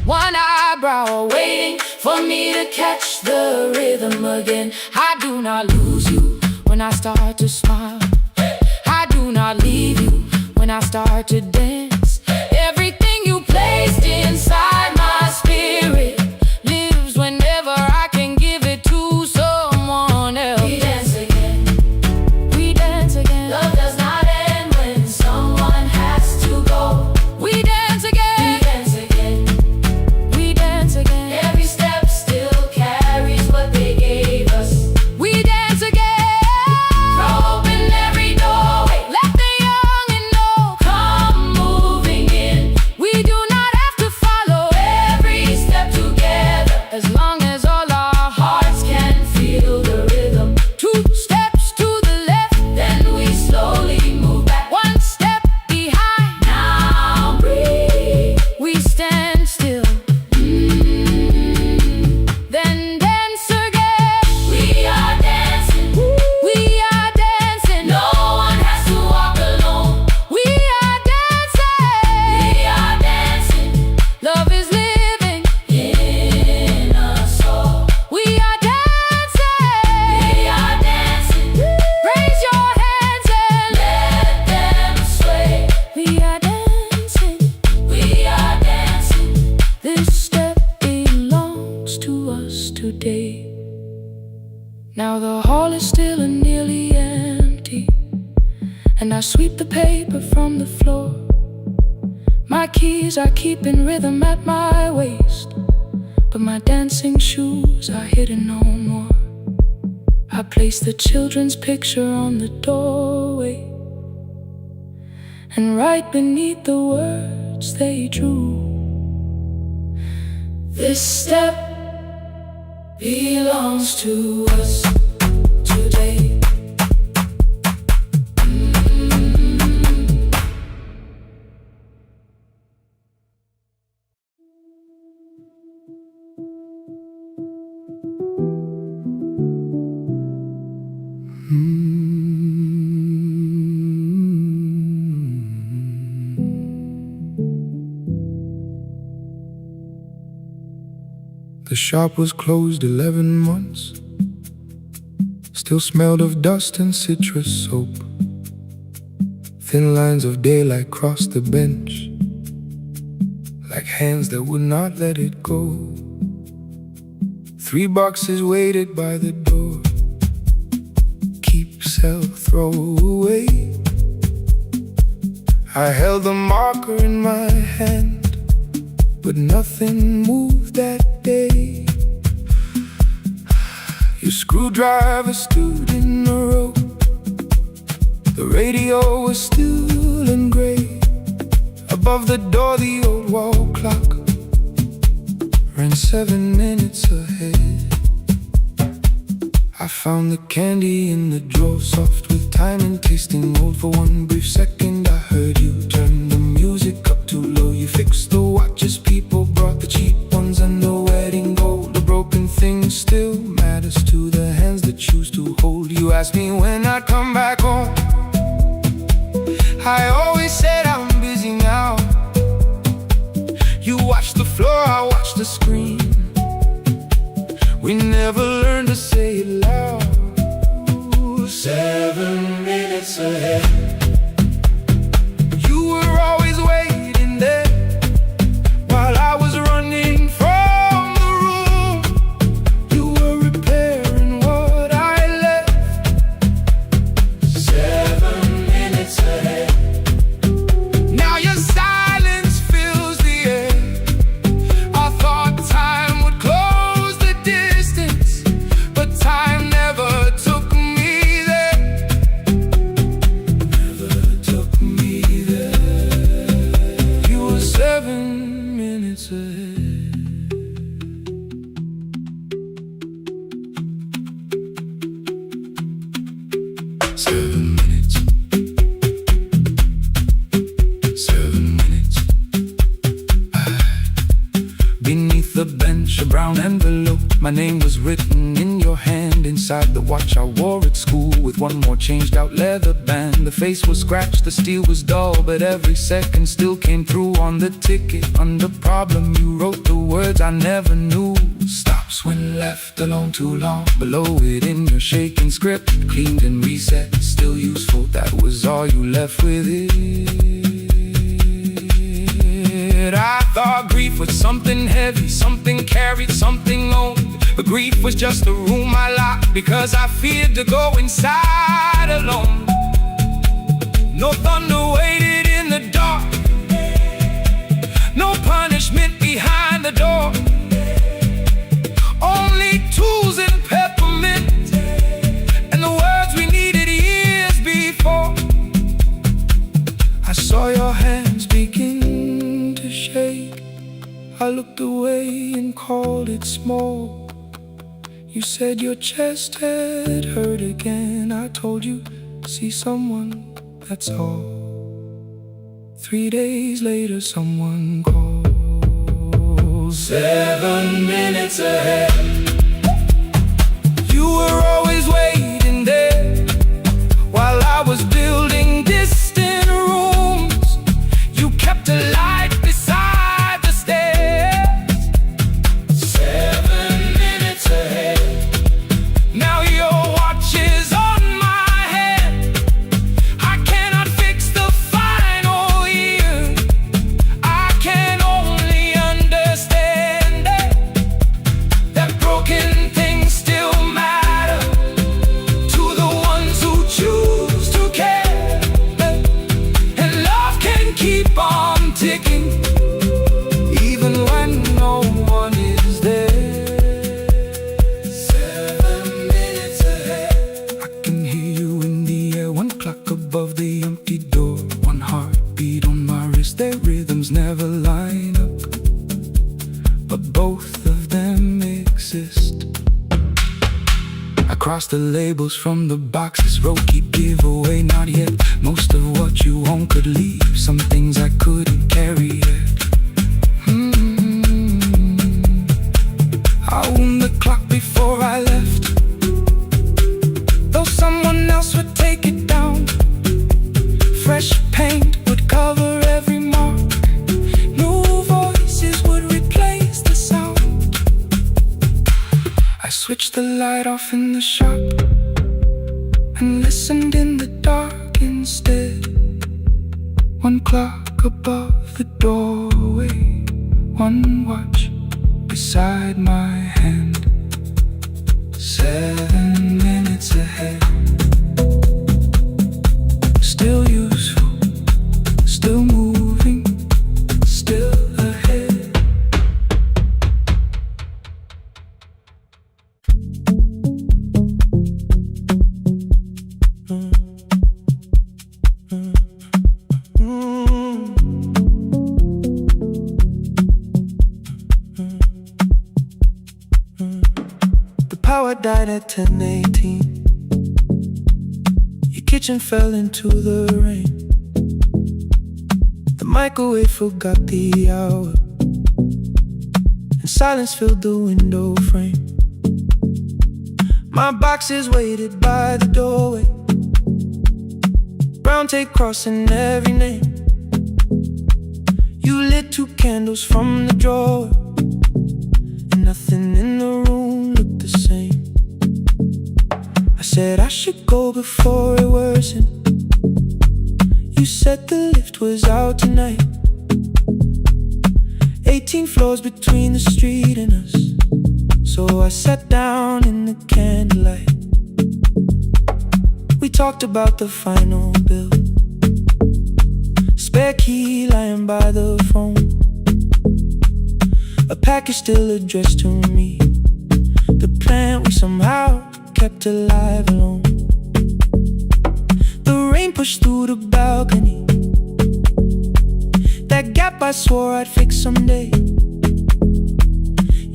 1 eyebrow, waiting for me to catch the rhythm again. I do not lose you when I start to smile. I do not leave you when I start to dance. Everything you placed inside my spirit lives whenever I can give it to someone else. We dance again, we dance again. Love does not end when someone has to go. We dance again, we dance again, we dance again. Every step still carries what they gave us. We dance again, throw open every doorway, let the young and old come moving in. We do not have to follow every step together, as long as all our hearts can feel the rhythm. 2 steps to the left, then we slowly move back. 1 step behind, now breathe. We stand still, then dance again. We are dancing, we are dancing. No one has to walk alone. We are dancing, we are dancing. Love is living in us all. We are dancing, we are dancing. Raise your hands and let them sway. We are dancing, we are dancing. This step belongs to us today. Now the hall is still and nearly empty, and I sweep the paper from the floor. My keys I keep in rhythm at my waist, but my dancing shoes are hidden no more. I place the children's picture on the doorway, and right beneath the words they drew, this step belongs to us today. The shop was closed 11 months. Still smelled of dust and citrus soap. Thin lines of daylight crossed the bench, like hands that would not let it go. 3 boxes waited by the door. Keep, sell, throw away. I held the marker in my hand, but nothing moved that day. Your screwdriver stood in the road. The radio was still and gray. Above the door, the old wall clock ran 7 minutes ahead. I found the candy in the drawer, soft with time and tasting old. For one brief second I heard you turn the music up too low. You fixed the watches, people brought the cheap ones and the wedding gold. The broken thing still matters to the hands that choose to hold. You asked me when I'd come back home. I always said I'm busy now. You watched the floor, I watched the screen. We never learned to say it loud. 7 minutes ahead. You were always waiting there while I was running from the room. You were repairing what I left. 7 minutes ahead. Now your silence fills the air. I thought time would close the distance, but time never took me there. Never took me there. You were 7 minutes ahead. Seven minutes. 7 minutes. Beneath the bench, a brown envelope. My name was written in your hand. Inside the watch I wore at school, with one more changed out leather band. The face was scratched, the steel was dull, but every second still came through on the ticket. Under problem you wrote the words I never knew. Stops when left alone too long. Below it in your shaking script, cleaned and reset, still useful. That was all you left with it. I thought grief was something heavy, something carried, something owned. But grief was just a room I locked because I feared to go inside alone. No thunder waited in the dark, no punishment behind the door. Only tools and peppermint, and the words we needed years before. I saw your hands begin to shake. I looked away and called it small. You said your chest had hurt again. I told you, see someone, that's all. 3 days later someone called. 7 minutes ahead. You were always waiting there while I was building distant rooms. You kept a light beside the stairs. 7 minutes ahead. Now your watch is on my head. I cannot fix the final year. I can only understand that broken things still matter to the ones who choose to care. And love can keep on ticking even when no one is there. 7 minutes ahead. I can hear you in the air, 1 clock above the empty door. 1 heartbeat on my wrist, their rhythms never line up, but both of them exist. I crossed the labels from the boxes, wrote keep, give away, not yet. Most of what you own could leave, some things I couldn't carry yet. I wound the clock before I left, though someone else would take it down. Fresh paint would cover every mark, new voices would replace the sound. I switched the light off in the shop and listened in the dark instead. 1 clock above the doorway, 1 watch beside my hand. 7 minutes ahead. Still useful, still moving, still ahead. The power died at 10:18. Your kitchen fell into the rain. The microwave forgot the hour, and silence filled the window frame. My boxes waited by the doorway, brown tape crossing every name. You lit 2 candles from the drawer, and nothing in the room looked the same. I said I should go before it worsened. You said the lift was out tonight. 18 floors between the street and us, so I sat down in the candlelight. We talked about the final bill, spare key lying by the phone, a package still addressed to me, the plant we somehow kept alive alone. The rain pushed through the balcony, that gap I swore I'd fix someday.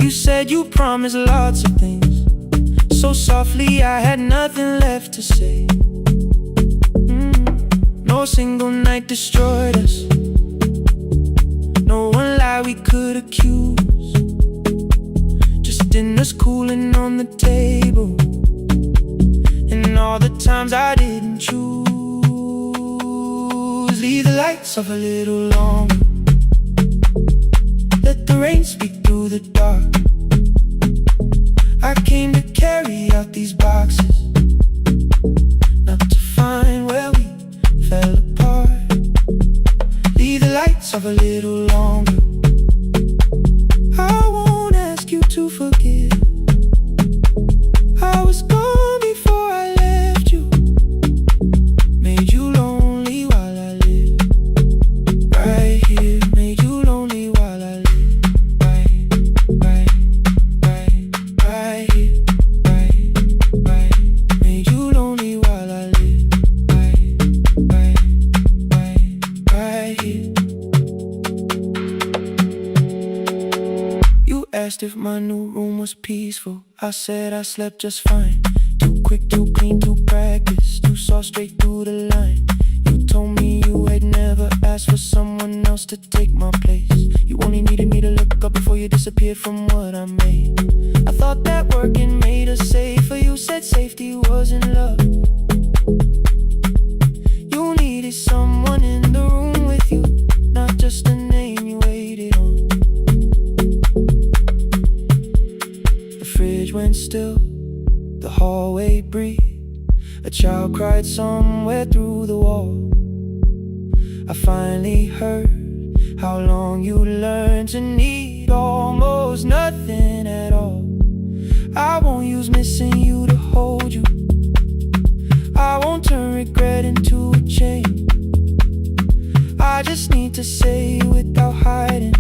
You said you promised lots of things, so softly I had nothing left to say. No single night destroyed us, no one lie we could accuse, just dinners cooling on the table, and all the times I didn't choose. Leave the lights off a little longer, let the rain speak through the dark. I came to carry out these boxes, not to find where we fell apart. Leave the lights off a little longer. I won't ask you to forgive. I was gone before I left you, made you lonely while I lived right here, made you lonely while I lived right here, right here, made you lonely while I lived right here. You asked if my new room was peaceful. I said I slept just fine. Too quick, too clean, too practiced, too saw straight through the line. You told me you had never asked for someone else to take my place. You only needed me to look up before you disappeared from what I made. I thought that working made us safer. You said safety wasn't love. You needed someone in the room with you, not just a name you waited on. The fridge went still, the hallway breathed, a child cried somewhere through the wall. I finally heard how long you learned to need almost nothing at all. I won't use missing you to hold you, I won't turn regret into a chain. I just need to say without hiding,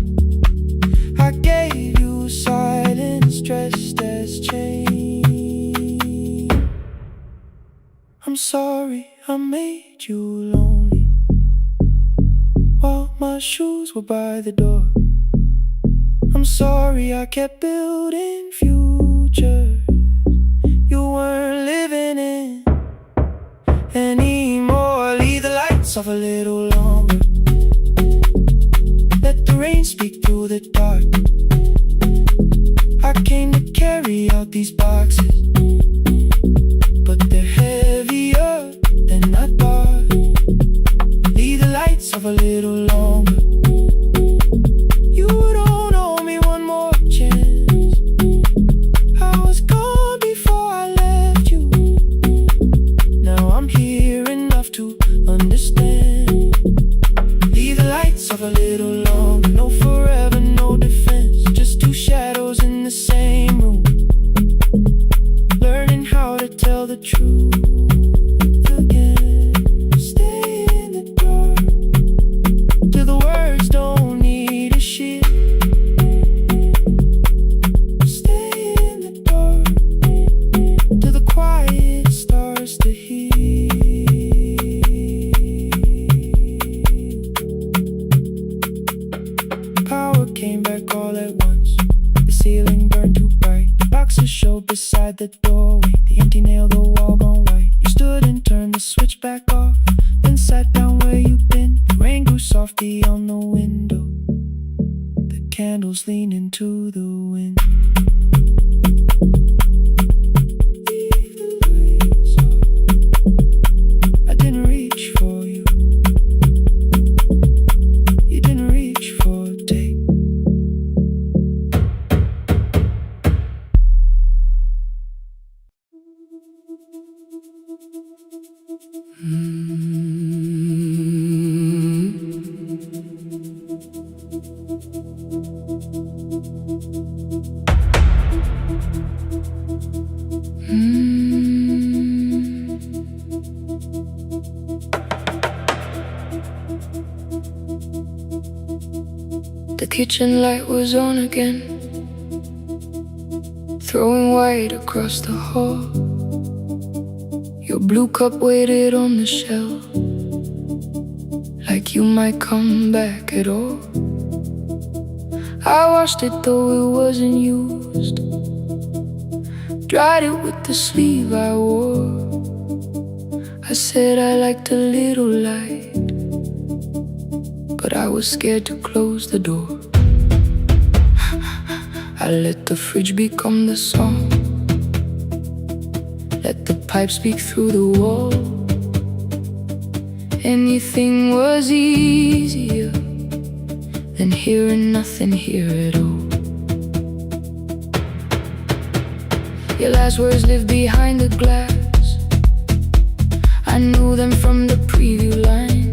I gave you silence dressed as change. I'm sorry I made you lonely while my shoes were by the door. I'm sorry I kept building futures you weren't living in anymore. Leave the lights off a little longer, let the rain speak through the dark. I came to carry out these boxes, but they're heavier than I thought. Leave the lights off a little longer. You don't owe me one more chance. I was the empty nail, the wall gone white. You stood and turned the switch back off, then sat down where you've been. The rain grew softly on the window, the candles leaned into the wind. I didn't reach for you, you didn't reach for a take. The kitchen light was on again, throwing white across the hall. Your blue cup waited on the shelf, like you might come back at all. I washed it though it wasn't used, dried it with the sleeve I wore. I said I liked a little light, but I was scared to close the door. I let the fridge become the song, let the pipe speak through the wall. Anything was easier than hearing nothing here at all. Your last words lived behind the glass, I knew them from the preview line.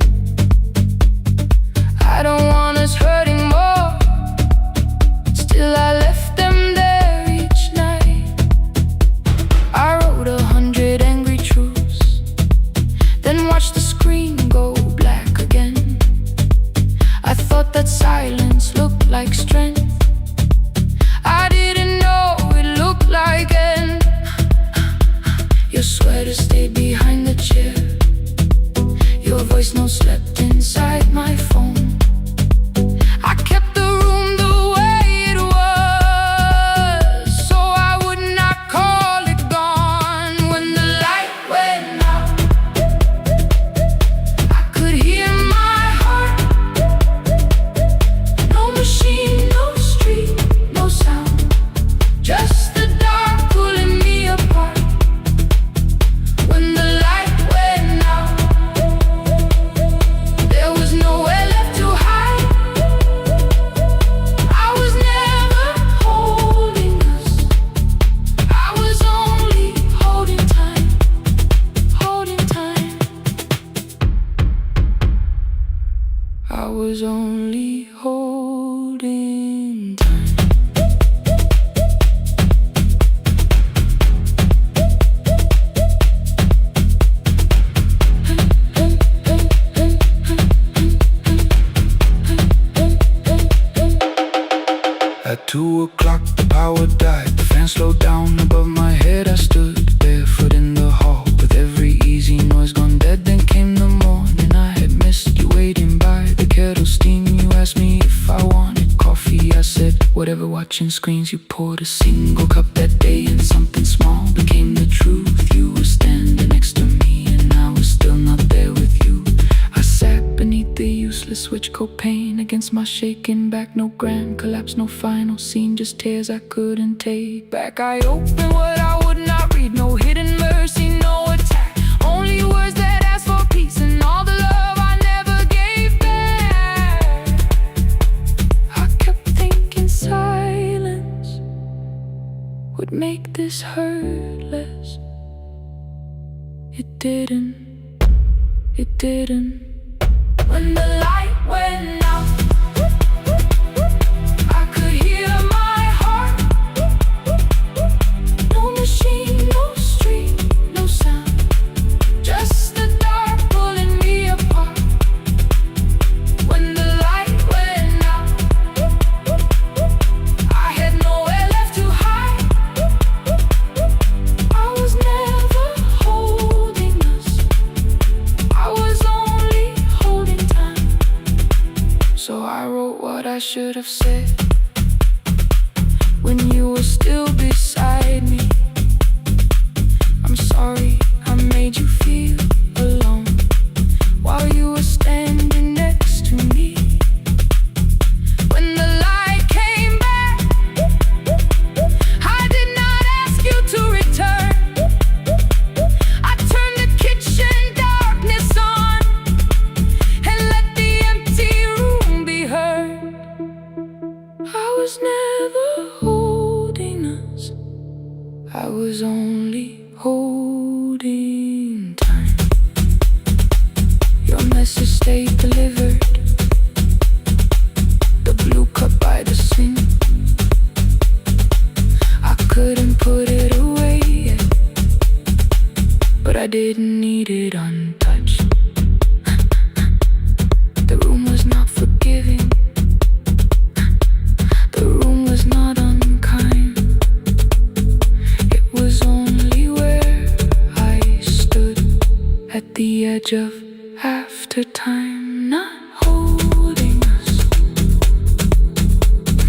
I don't want us hurting more, still I left them there each night. I wrote 100 angry truths, then watched the screen go black again. I thought that silence looked like strength, I didn't know it looked like end. Your sweater stayed behind the chair, your voice no slept inside my phone. I kept the room the way it was, so I would not call it gone. When the light went out, I could hear my heart. No machine, no street, no sound, just the dark pulling me apart. When the light went out, there was nowhere left to hide. I was never holding us, I was only holding time, holding time. I was only holding time. At 2 o'clock the power died, the fan slowed down above my head. I stood barefoot in the hall with every easy noise gone dead. Then came the morning, I had missed you waiting by the kettle steam. You asked me if I wanted coffee, I said whatever. Watching screens, you poured a single cup that day, and something small became the truth. You were standing next to me and I was still not there with you. I sat beneath the useless switch, copain against my shaking back. No grand collapse, no final scene, just tears I couldn't take back. I opened what I would not read, no hidden mercy, no attack, only words that asked for peace and all the love I never gave back. I kept thinking silence would make this hurt less. It didn't, it didn't. When the light went out, I could hear my heart. No machine, no street, no sound, just the dark pulling me apart. When the light went out, I had nowhere left to hide. I was never holding us, I was only holding time. only holding time. Your message stayed delivered. The blue cup by the sink. I couldn't put it away yet, but I didn't need it untouched. The room was not forgiving. The room was not unkind. It was only where I stood at the edge of after time, not holding us,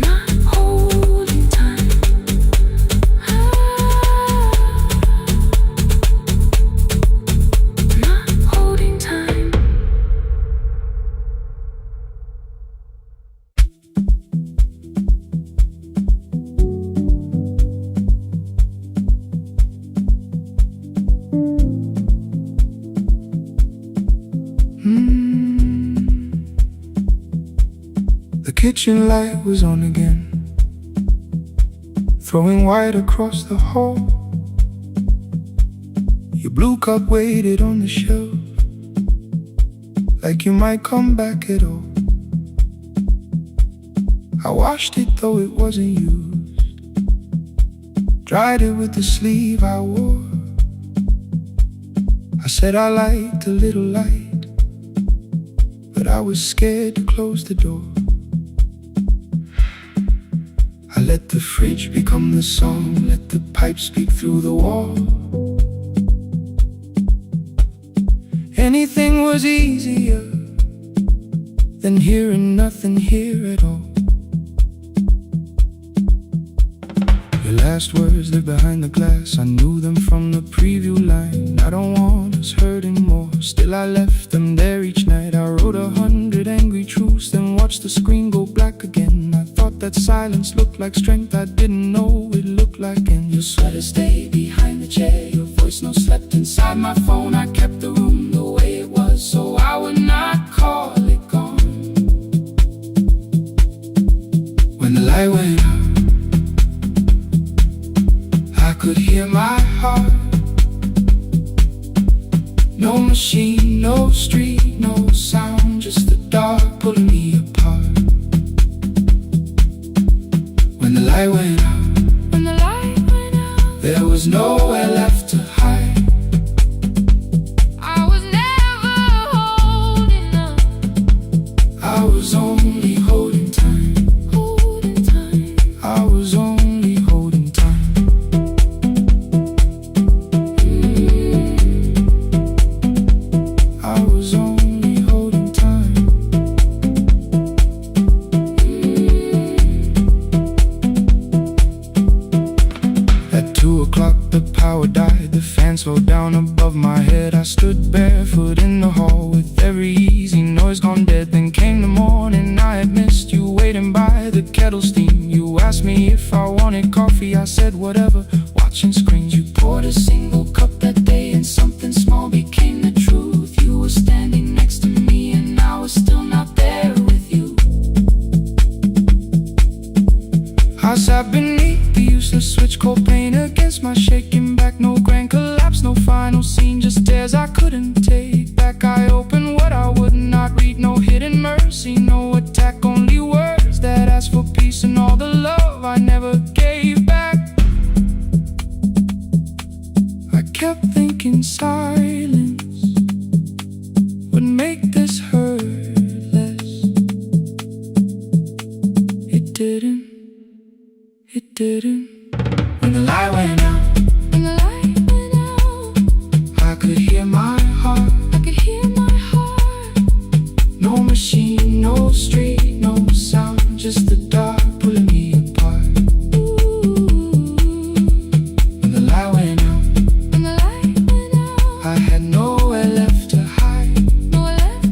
not holding time. Not holding time. The kitchen light was on again, throwing white across the hall. Your blue cup waited on the shelf, like you might come back at all. I washed it though it wasn't used, dried it with the sleeve I wore. I said I liked a little light, but I was scared to close the door. I let the fridge become the song, let the pipe speak through the wall. Anything was easier than hearing nothing here at all. Your last words lived behind the glass, I knew them from the preview line. I don't want us hurting more, still I left them there each night. I wrote 100 angry truths, then watched the screen go black again. I thought that silence looked like strength, I didn't know it looked like end. Your sweater stayed behind the chair, your voice no slept inside my phone. I kept the room the way it was, so I would not call it gone. When the light went out, I could hear my heart. No machine, no street, no sound, just the dark pulling me apart. When the light went out, When the light went out, there was nowhere left to hide. I was never holding up, I was only holding time. holding time. I was only holding time. I was only holding time. At 2 o'clock the power died, the fan slowed down above my head. I stood barefoot in the hall with every easy noise gone dead. Then came the morning, I had missed you waiting by the kettle steam. You asked me if I wanted coffee, I said whatever, watching screens. You poured a single cup that day and something small became the truth. You were standing next to me and I was still not there with you. I sat beneath the useless switch, cold pain against my shaking back. No grand collapse, no final scene, just tears I couldn't take back. I opened what I would not read, no hidden mercy, no attack, only words that asked for peace and all the love I never gave back. I kept thinking silence would make this hurt less. It didn't. It didn't. When the light went out, When the light went out, I could hear my heart. I could hear my heart. No machine, no street, no sound, just the dark pulling me apart. When the light went out, When the light went out, I had nowhere left to hide. nowhere left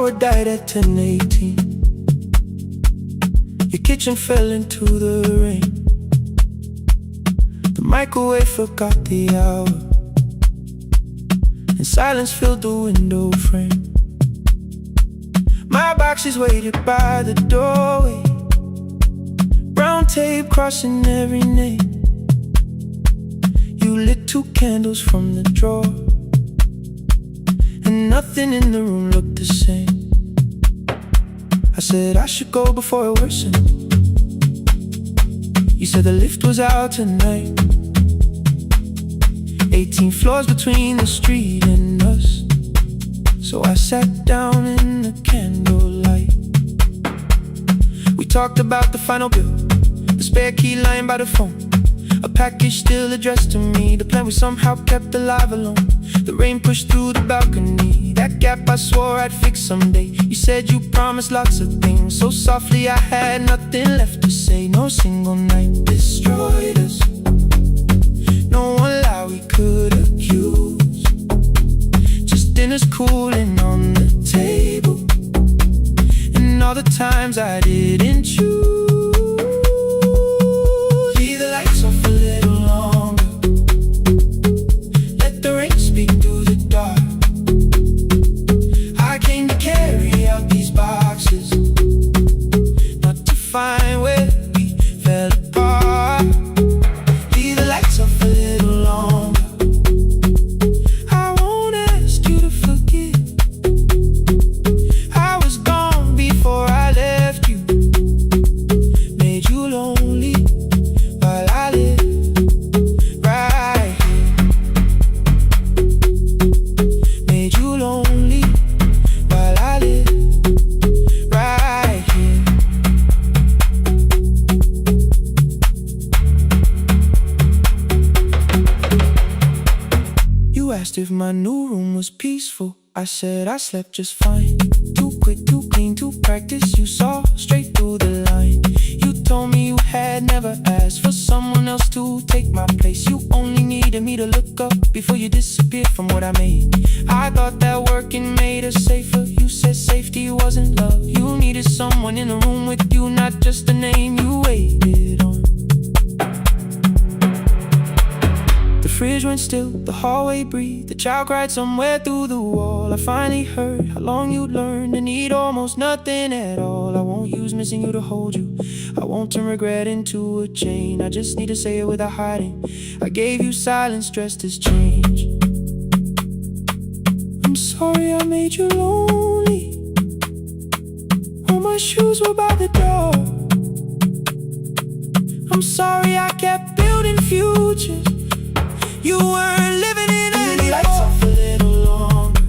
power died at 10:18. Your kitchen fell into the rain. The microwave forgot the hour, and silence filled the window frame. My boxes waited by the doorway, brown tape crossing every name. You lit 2 candles from the drawer, and nothing in the room looked the same. I said I should go before it worsened. You said the lift was out tonight. 18 floors between the street and us. So I sat down in the candlelight. We talked about the final bill, the spare key lying by the phone, a package still addressed to me, the plan we somehow kept alive alone. The rain pushed through the balcony, that gap I swore I'd fix someday. You said you promised lots of things, so softly I had nothing left to say. No single night destroyed us, no one lie we could accuse. Just dinner's cooling on the table, and all the times I didn't choose. Leave the lights off a little longer, let the rain speak through the dark. I came to carry out these boxes, not to find where we fell apart. Leave the lights off a little longer, I won't ask you to forget. I was gone before I left you, made you lonely while I live right here. Made you lonely while I live right here. You asked if my new room was peaceful. I said I slept just fine. Too quick, too clean, too practiced. You saw straight through the line. You told me you had never asked for someone else to take my place. You only needed me to look up before you disappeared from what I made. I thought that working made us safer. You said safety wasn't love. You needed someone in the room with you, not just the name you waited on. The fridge went still, the hallway breathed, the child cried somewhere through the wall. I finally heard how long you'd learned to need almost nothing at all. I won't use missing you to hold you, I won't turn regret into a chain. I just need to say it without hiding. I gave you silence dressed as change. I'm sorry I made you lonely, all my shoes were by the door. I'm sorry I kept building futures you weren't living in anymore. Leave the lights off a little longer,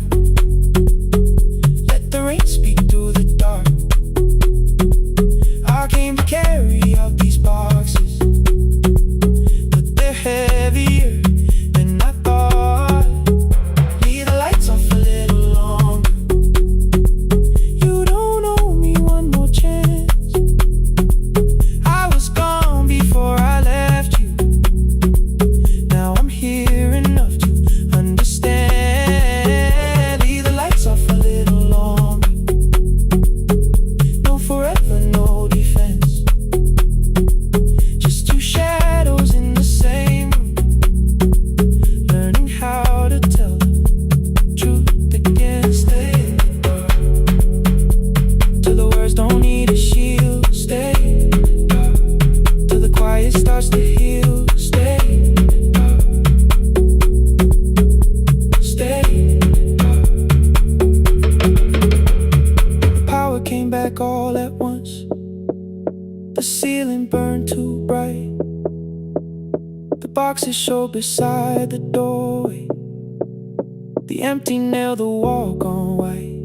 let the rain speak through the dark. I came to carry out these boxes, but they're heavier than I thought. Leave the lights off a little longer, you don't owe me one more chance. I was gone before I left you, now I'm here enough to understand. Leave the lights off a little longer, no forever, no defense. Just 2 shadows in the same room, learning how to tell the truth again. Stay in the dark, till the words don't need a shield. Stay in the dark, till the quiet starts to heal. Stay in the dark, stay in the dark. The power came back all at once, the ceiling burned too bright, the boxes showed beside the doorway, the empty nail, the wall gone white.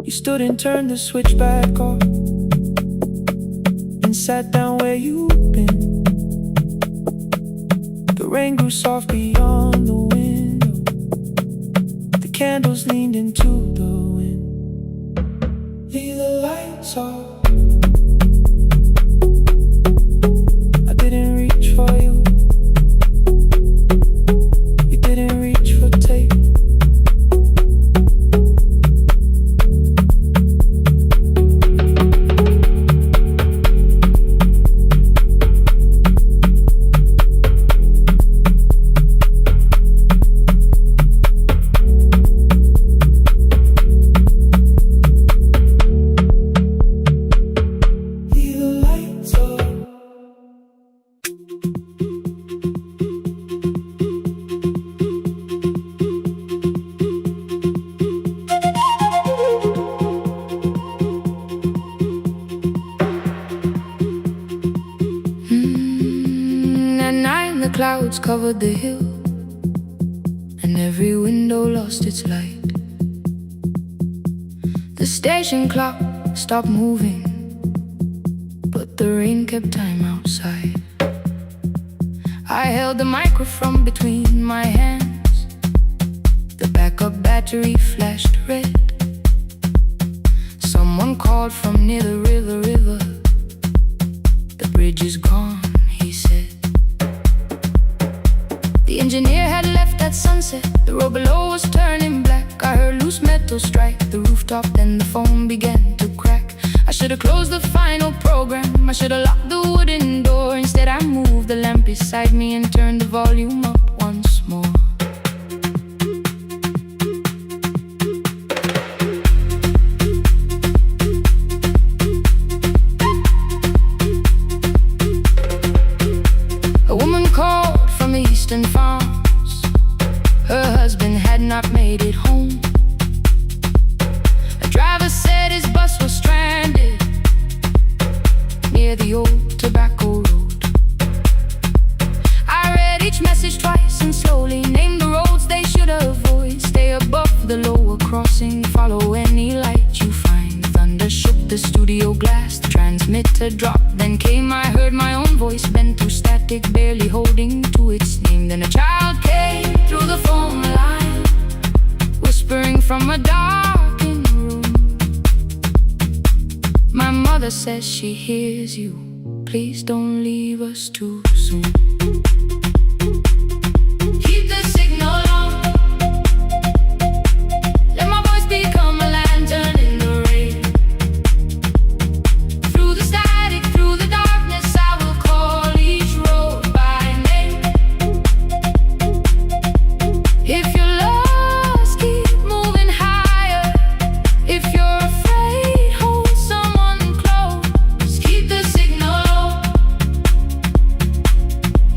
You stood and turned the switch back off, and sat down where you'd been. The rain grew soft beyond the window, the candles leaned into the wind. Leave the lights off, I didn't reach for you, you didn't reach for tape. clouds covered the hill, and every window lost its light. The station clock stopped moving, but the rain kept time outside. I held the microphone between my hands. The backup battery flashed red. Someone called from near the river. The bridge is gone, he said. The engineer had left at sunset. The road below was turning black. I heard loose metal strike the rooftop, then the phone began to crack. I should have closed the final program. I should have locked the wooden door. Instead I moved the lamp beside me and turned the volume up once more. A woman called from the eastern farms. Her husband had not made it home. A driver said his bus was stranded near the old tobacco road. I read each message twice and slowly named the roads they should avoid. Stay above the lower crossing, follow any light you find. Thunder shook the studio glass, the transmitter dropped. Then came, I heard my own voice bent through static, barely holding to its name. Then a child came through the phone line, whispering from a darkened room. My mother says she hears you. Please don't leave us too soon. Keep the signal on. Let my voice become a lantern in the rain. Through the static, through the darkness, I will call each road by name. If you're lost, keep moving higher. If you're afraid, hold someone close. Keep the signal on.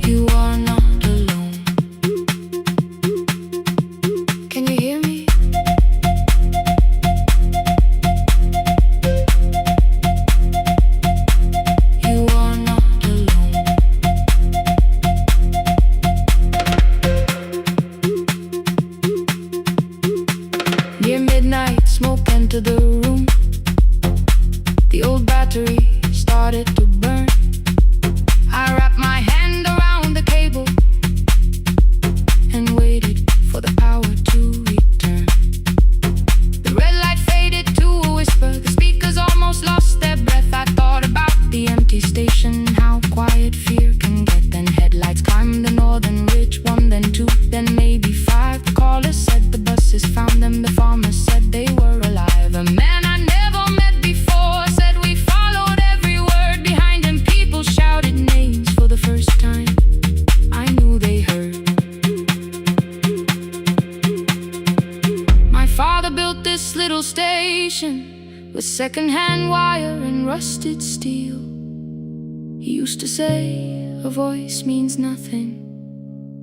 You are not alone. Can you hear me? You are not alone. Near midnight, smoke entered the room. The old battery started to burn. I wrapped my hand around the cable and waited for the power to return. The red light faded to a whisper. The speakers almost lost their breath. I thought about the empty station, how quiet fear can get. Then headlights climbed the northern ridge, one, then two, then maybe five. The caller said the buses found them. The farmer said they were alive. A man I never met before said we followed every word. Behind him people shouted names for the first time. I knew they heard. My father built this little station with second-hand wire and rusted steel. He used to say a voice means nothing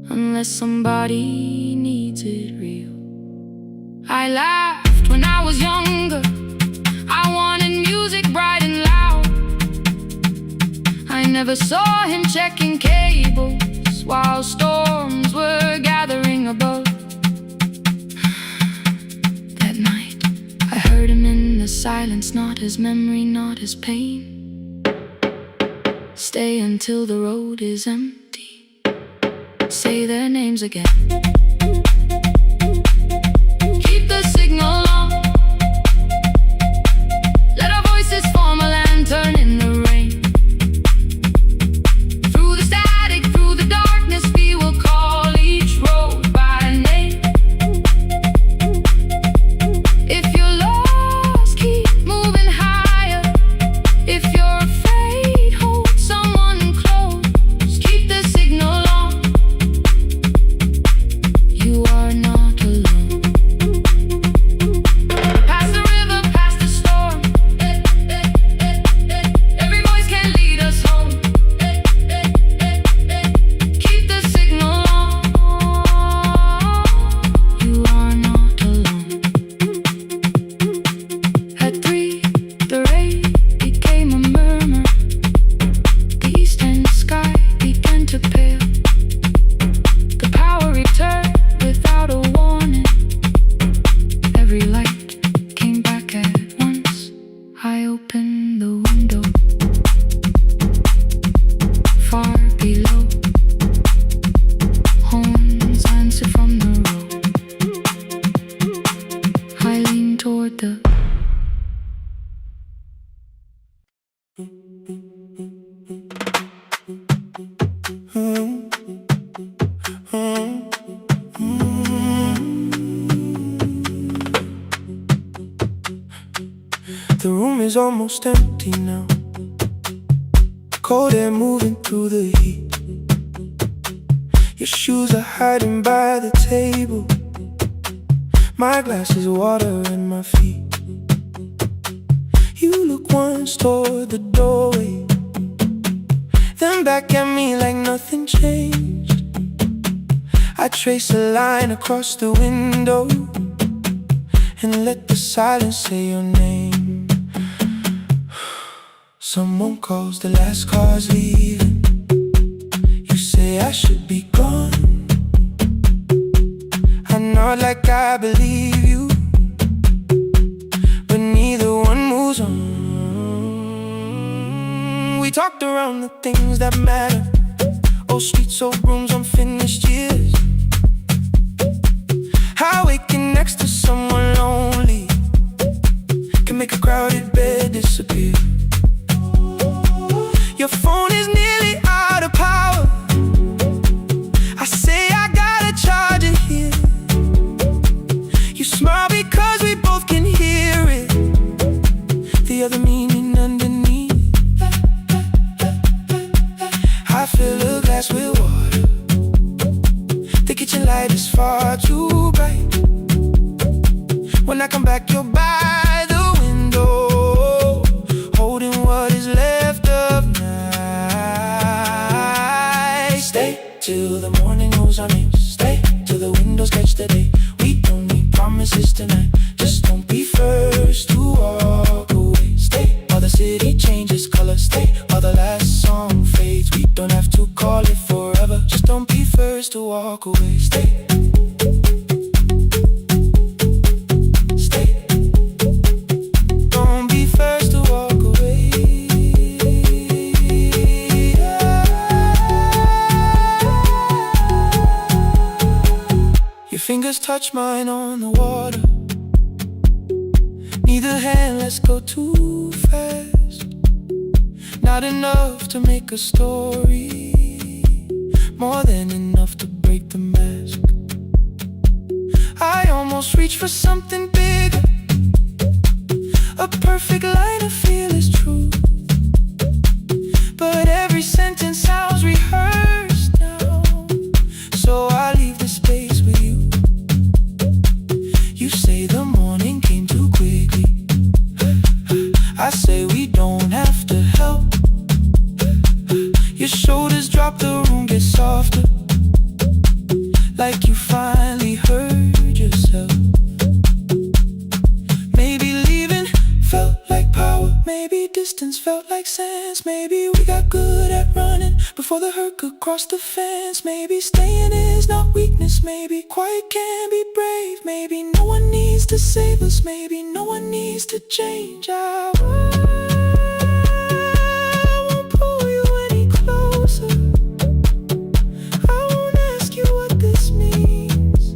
unless somebody needs it real. I laughed when I was younger. I wanted music bright and loud. I never saw him checking cables while storms were gathering above. That night, I heard him in the silence, not his memory, not his pain. Stay until the road is empty. Say their names again. Keep the signal on. Let our voices form a lantern in the rain. Through the static, through the darkness, we will call each road by name. If you're lost, keep moving higher. If you're afraid, hold someone close. Keep the signal on. The room is almost empty now. Cold air moving through the heat. Your shoes are hiding by the table. My glass is water in my feet. You look once toward the doorway, then back at me like nothing changed. I trace a line across the window and let the silence say your name. Someone calls, the last car's leaving. You say I should be gone. I nod like I believe you, but neither one moves on. We talked around the things that matter. Old streets, old rooms, unfinished years. How waking next to someone lonely can make a crowded bed disappear. Your phone is nearly out of power. I say I gotta charge it here. You smile because we both can hear it, the other meaning underneath. I fill a glass with water. The kitchen light is far too bright. When I come back, you're by the window, holding what is left of night. Stay till the morning knows our names. Stay till the windows catch the day. We don't need promises tonight. Just don't be first to walk away. Stay while the city changes color. Stay while the last song fades. We don't have to call it forever. Just don't be first to walk away. Stay. Fingers touch mine on the water. Neither hand lets go too fast. Not enough to make a story, more than enough to break the mask. I almost reach for something bigger, a perfect line of fearless truth. But every sentence sounds rehearsed now, so I leave the space with you. You say the morning came too quickly. I say we don't have to help. Your shoulders drop, the room gets softer, like you finally heard yourself. Maybe leaving felt like power. Maybe distance felt like sense. Maybe we got good at running before the hurt could cross the fence. Maybe staying is not weakness. Maybe quiet can be brave. Maybe no one needs to save us. Maybe no one needs to change. I won't pull you any closer. I won't ask you what this means.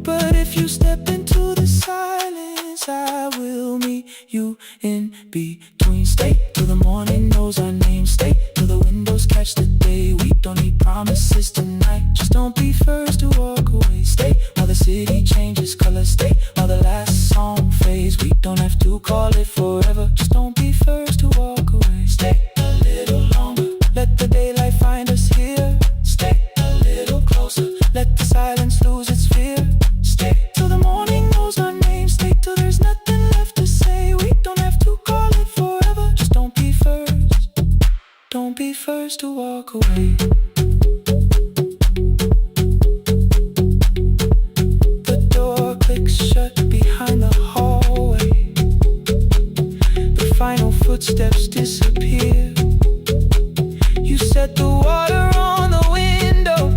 But if you step into the silence, I will meet you in between. Stay till the morning knows our name. Stay till the windows catch the day. We don't need promises tonight. Just don't be first to walk away. Stay while the city changes color. Stay while the last song fades. We don't have to call it forever. Just don't be first to walk away. Stay a little longer. Let the daylight find us here. Stay a little closer. Let the silence lose its fear. Stay till the morning knows our name. Stay till there's nothing left to say. We don't have to call it forever. Just don't be first. Don't be first to walk away. The door clicks shut behind the hallway. The final footsteps disappear. You set the water on the window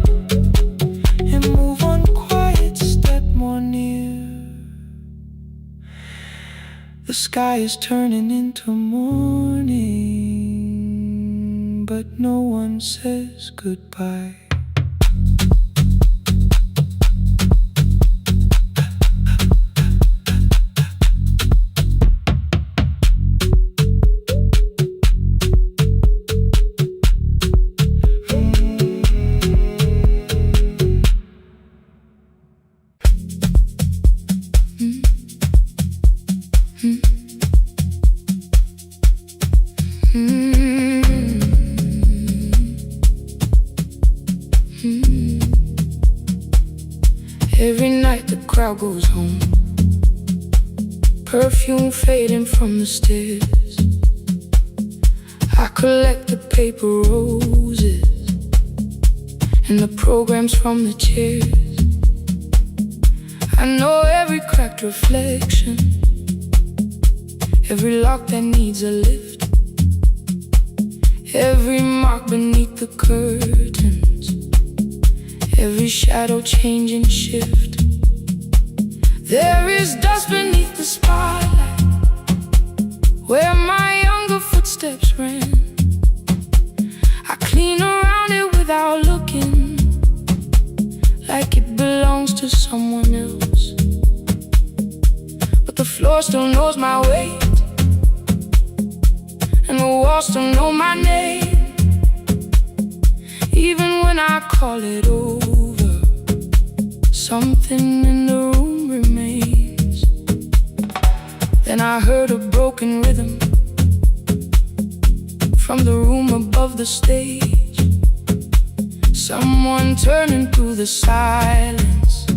and move one quiet step more near. The sky is turning into morning, but no one says goodbye. crowd goes home, perfume fading from the stairs. I collect the paper roses and the programs from the chairs. I know every cracked reflection, every lock that needs a lift, every mark beneath the curtains, every shadow change and shift. There is dust beneath the spotlight where my younger footsteps ran. I clean around it without looking, like it belongs to someone else. But the floor still knows my weight, and the walls still know my name. Even when I call it over, something in the room remains. Then I heard a broken rhythm from the room above the stage, someone turning through the silence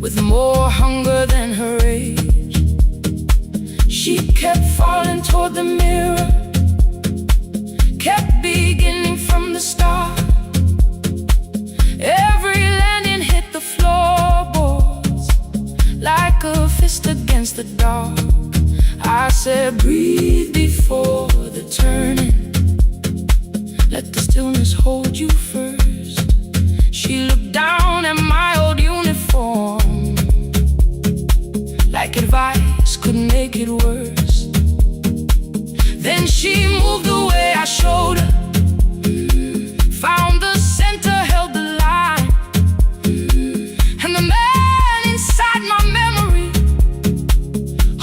with more hunger than her age. She kept falling toward the mirror, kept beginning from the start. Every landing hit the floorboards like a fist against the dark. I said, breathe before the turning, let the stillness hold you first. She looked down at my old uniform, like advice could make it worse. Then she moved the way I showed her, found the center, held the line, and the man inside my memory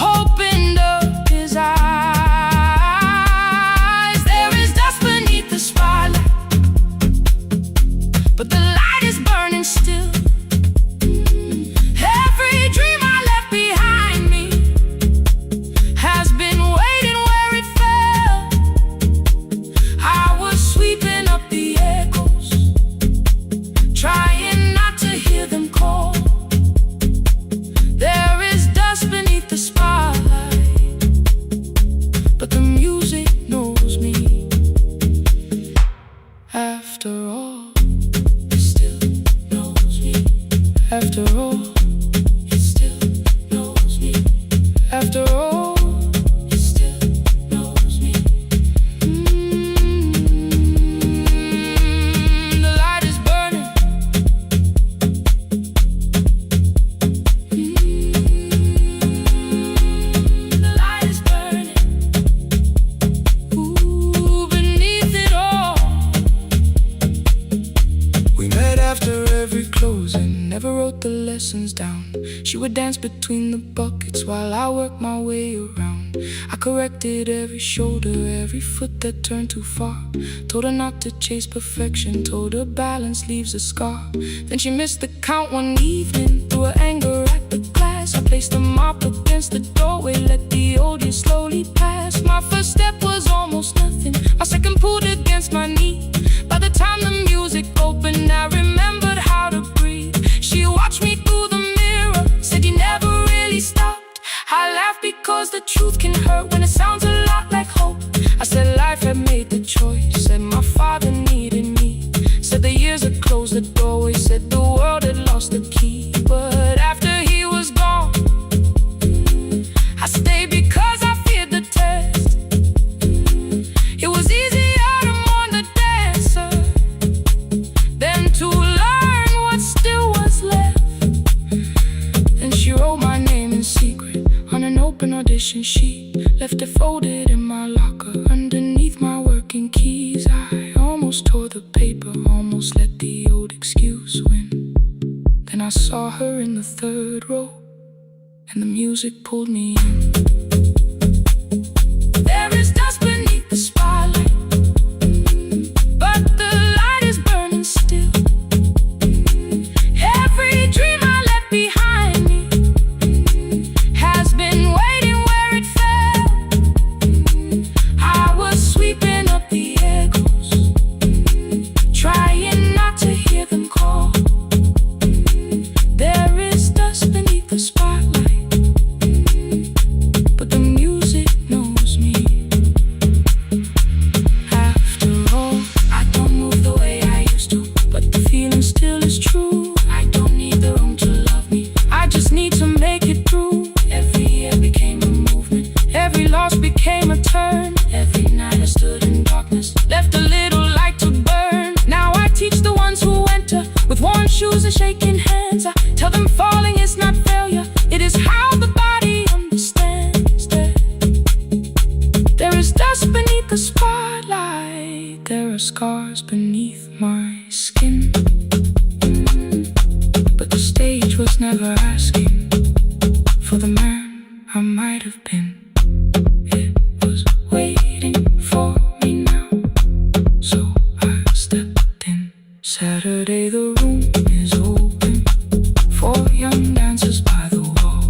opened up his eyes. There is dust beneath the spotlight, but the light is burning still. Every dream I left behind me has been waiting where it fell. I was sweeping up the echoes, trying not to hear them call. There is dust beneath the spotlight, but the music knows me. After all, it still knows me. After all, it still knows me. After all, it still knows me. The light is burning. The light is burning. Ooh, beneath it all. We met after every closing, never wrote the lessons down. She would dance between the buckets while I worked my way around. I corrected every shoulder, every foot that turned too far. Told her not to chase perfection, told her balance leaves a scar. Then she missed the count one evening, threw her anger at the glass. I placed a mop against the doorway, let the old year slowly pass. My first step was almost nothing, my second pulled against my knee. By the time the music opened, I remembered how to breathe. She watched me through the mirror, said you never really stopped. I laughed because the truth can hurt when it sounds a lot like hope. I said life had made the choice, said my father needed me, said the years had closed the doorway, said the world had lost the key. But after he was gone, I stayed because I feared the test. It was easier to mourn the dancer than to learn what still was left. And she wrote my name in secret on an open audition sheet, left it folded in my locker underneath my working keys. I almost tore the paper, almost let the old excuse win. Then I saw her in the third row, and the music pulled me in. There is dust beneath the spotlight, but the light is burning still. Every dream I left behind me has been waiting where it fell. I was sweeping up the echoes, trying not to hear them call. There is dust beneath house became a turn. Every night I stood in darkness, left a little light to burn. Now I teach the ones who enter with worn shoes and shaking hands. I tell them falling is not failure, it is how the body understands. There is dust beneath the spotlight, there are scars beneath my skin. But the stage was never asking for the man I might have been. It was waiting for me now, so I stepped in. Saturday the room is open for young dancers by the wall.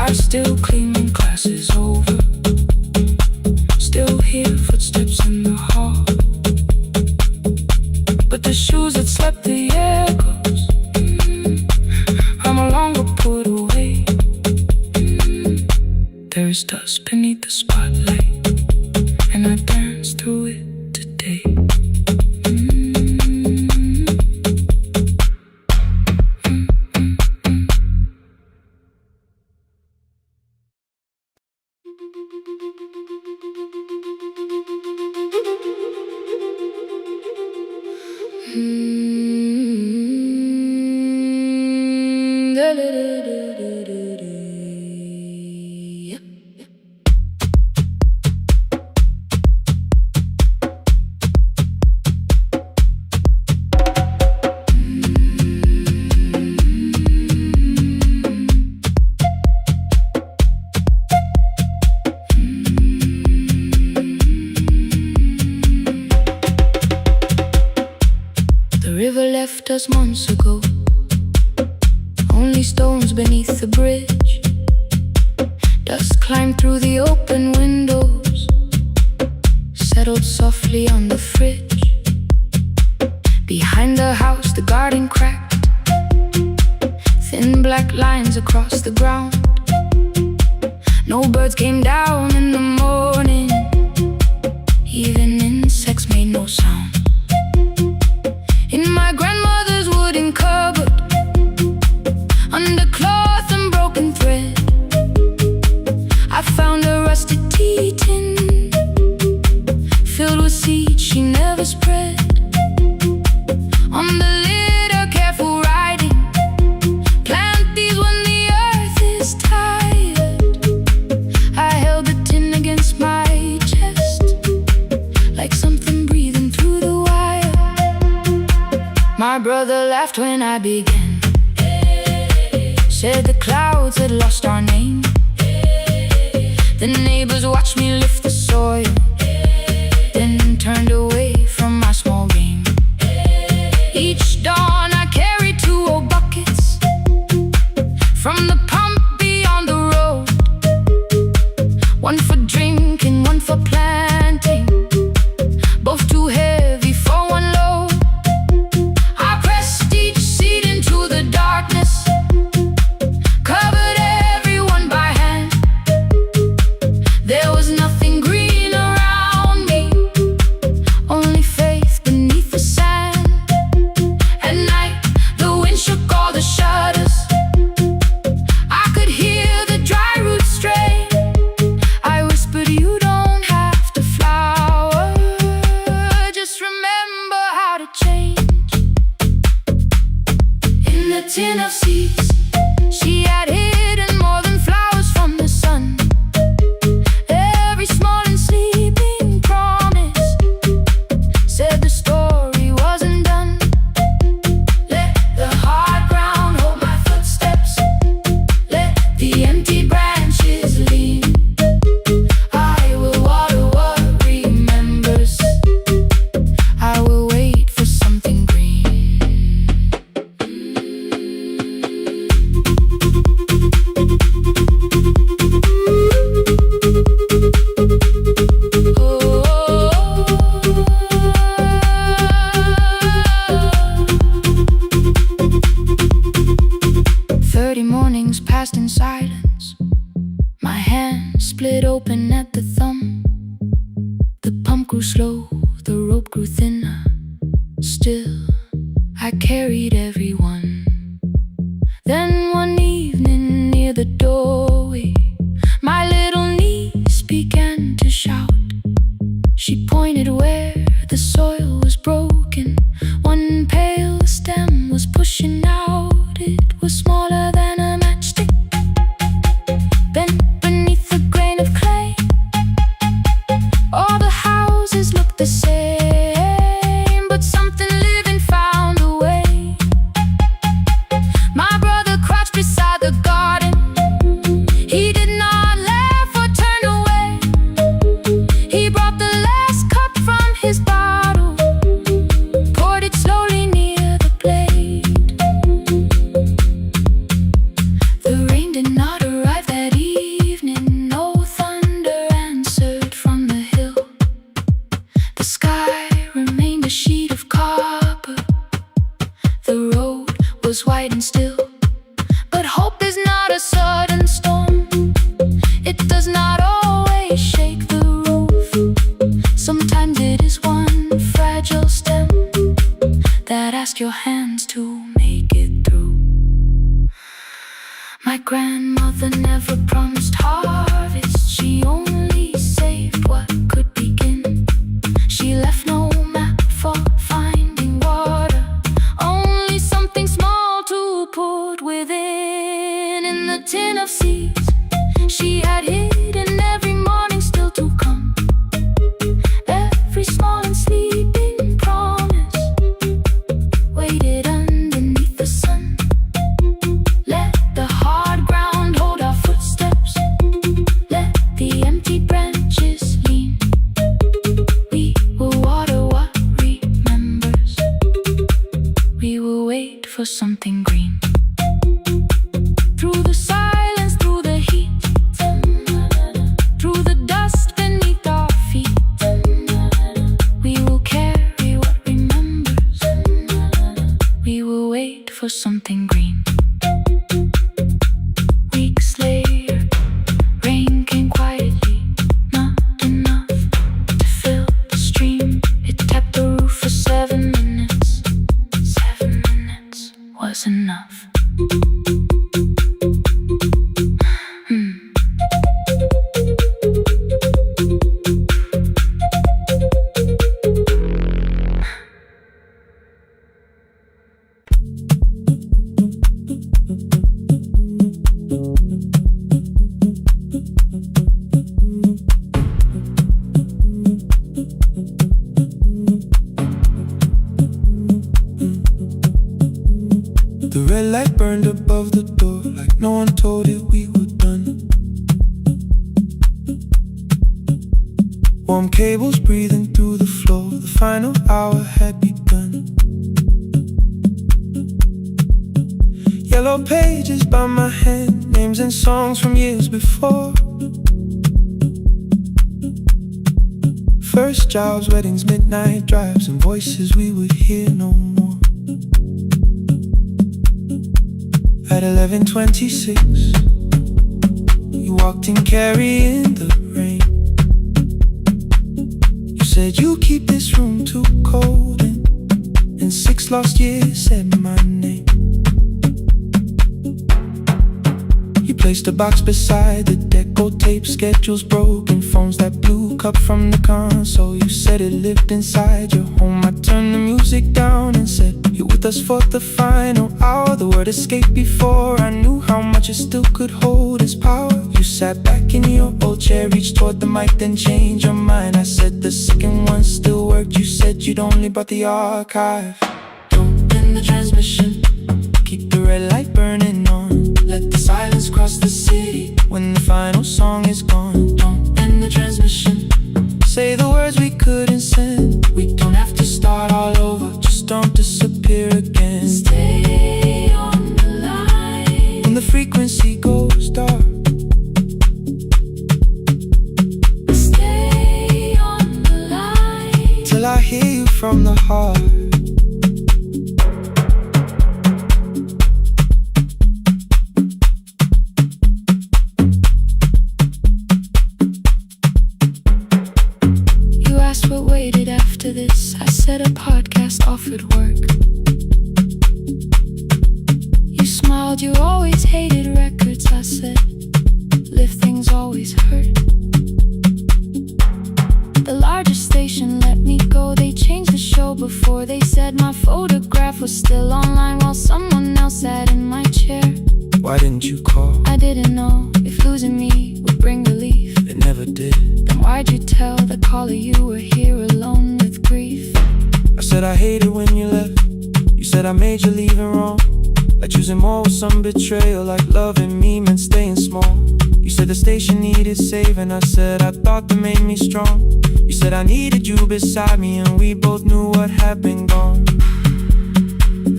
I still clean when class is over, still hear footsteps in the hall. But the shoes that slept the echoes, are no longer put away. There's dust beneath the spotlight, and I dance through it today. Left us months ago, only stones beneath the bridge. Dust climbed through the open windows, settled softly on the fridge. Behind the house the garden cracked, thin black lines across the ground. No birds came down in the morning, even insects made no sound. In my grandmother's wooden cupboard, under cloth and broken thread, I found a rusted tea tin filled with seeds she never spread. On the lid a careful writing, plant these when the earth is tired. I held the tin against my chest, like something breathing through the wire. My brother laughed when I began, said the clouds had lost our name. The neighbors watched me lift the soil, then turned away from my small game. Each dawn I carried 2 old buckets from the pump beyond the road, one for drinking, one for planting, both too heavy for one load. I pressed each seed into the darkness, covered everyone by hand. There was nothing green around me, only faith beneath the sand. At night the wind shook all the shutters, I could hear the dry roots stray. I whispered, you don't have to flower, just remember how to change. In the tin of seeds she had hidden more than flowers from the sun. Every small and sleeping promise said the story wasn't done. Let the hard ground hold my footsteps, let the empty branches lean. I will water what remembers, I will wait for something green. Mornings passed in silence, my hand split open at the thumb. The pump grew slow, the rope grew thinner. Still, I carried everyone. Then one evening near the doorway, my little The red light burned above the door, like no one told it we were done. Warm cables breathing through the floor, the final hour had begun. Yellow pages by my hand, names and songs from years before. First jobs, weddings, midnight drives, and voices we would hear no more. At 11:26, you walked in carrying the rain. You said you keep this room too cold, and in 6 lost years said my name. You placed a box beside the deco tape, schedules broken, phones that blew, cup from the console. You said it lived inside your home. I turned the music down and said, you're with us for the final hour. The word escaped before I knew how much it still could hold its power. You sat back in your old chair, reached toward the mic, then changed your mind. I said the second one still worked. You said you'd only brought the archive. Don't end the transmission, keep the red light burning on. Let the silence cross the city when the final song is gone. Don't end the transmission, say the words we couldn't send. We don't have to start all over, just don't disappear again. Stay on the line when the frequency goes dark. Stay on the line till I hear you from the heart. What waited after this? I said a podcast offered work. You smiled, you always hated records. I said, lifting's always hurt. The largest station let me go. They changed the show before they said my photograph was still online while someone else sat in my chair. Why didn't you call? I didn't know if losing me would bring relief. It never did. Then why'd you tell the caller you were here alone with grief? I said I hated when you left. You said I made you leaving wrong, like choosing more with some betrayal, like loving me meant staying small. You said the station needed saving. I said I thought that made me strong. You said I needed you beside me, and we both knew what had been gone.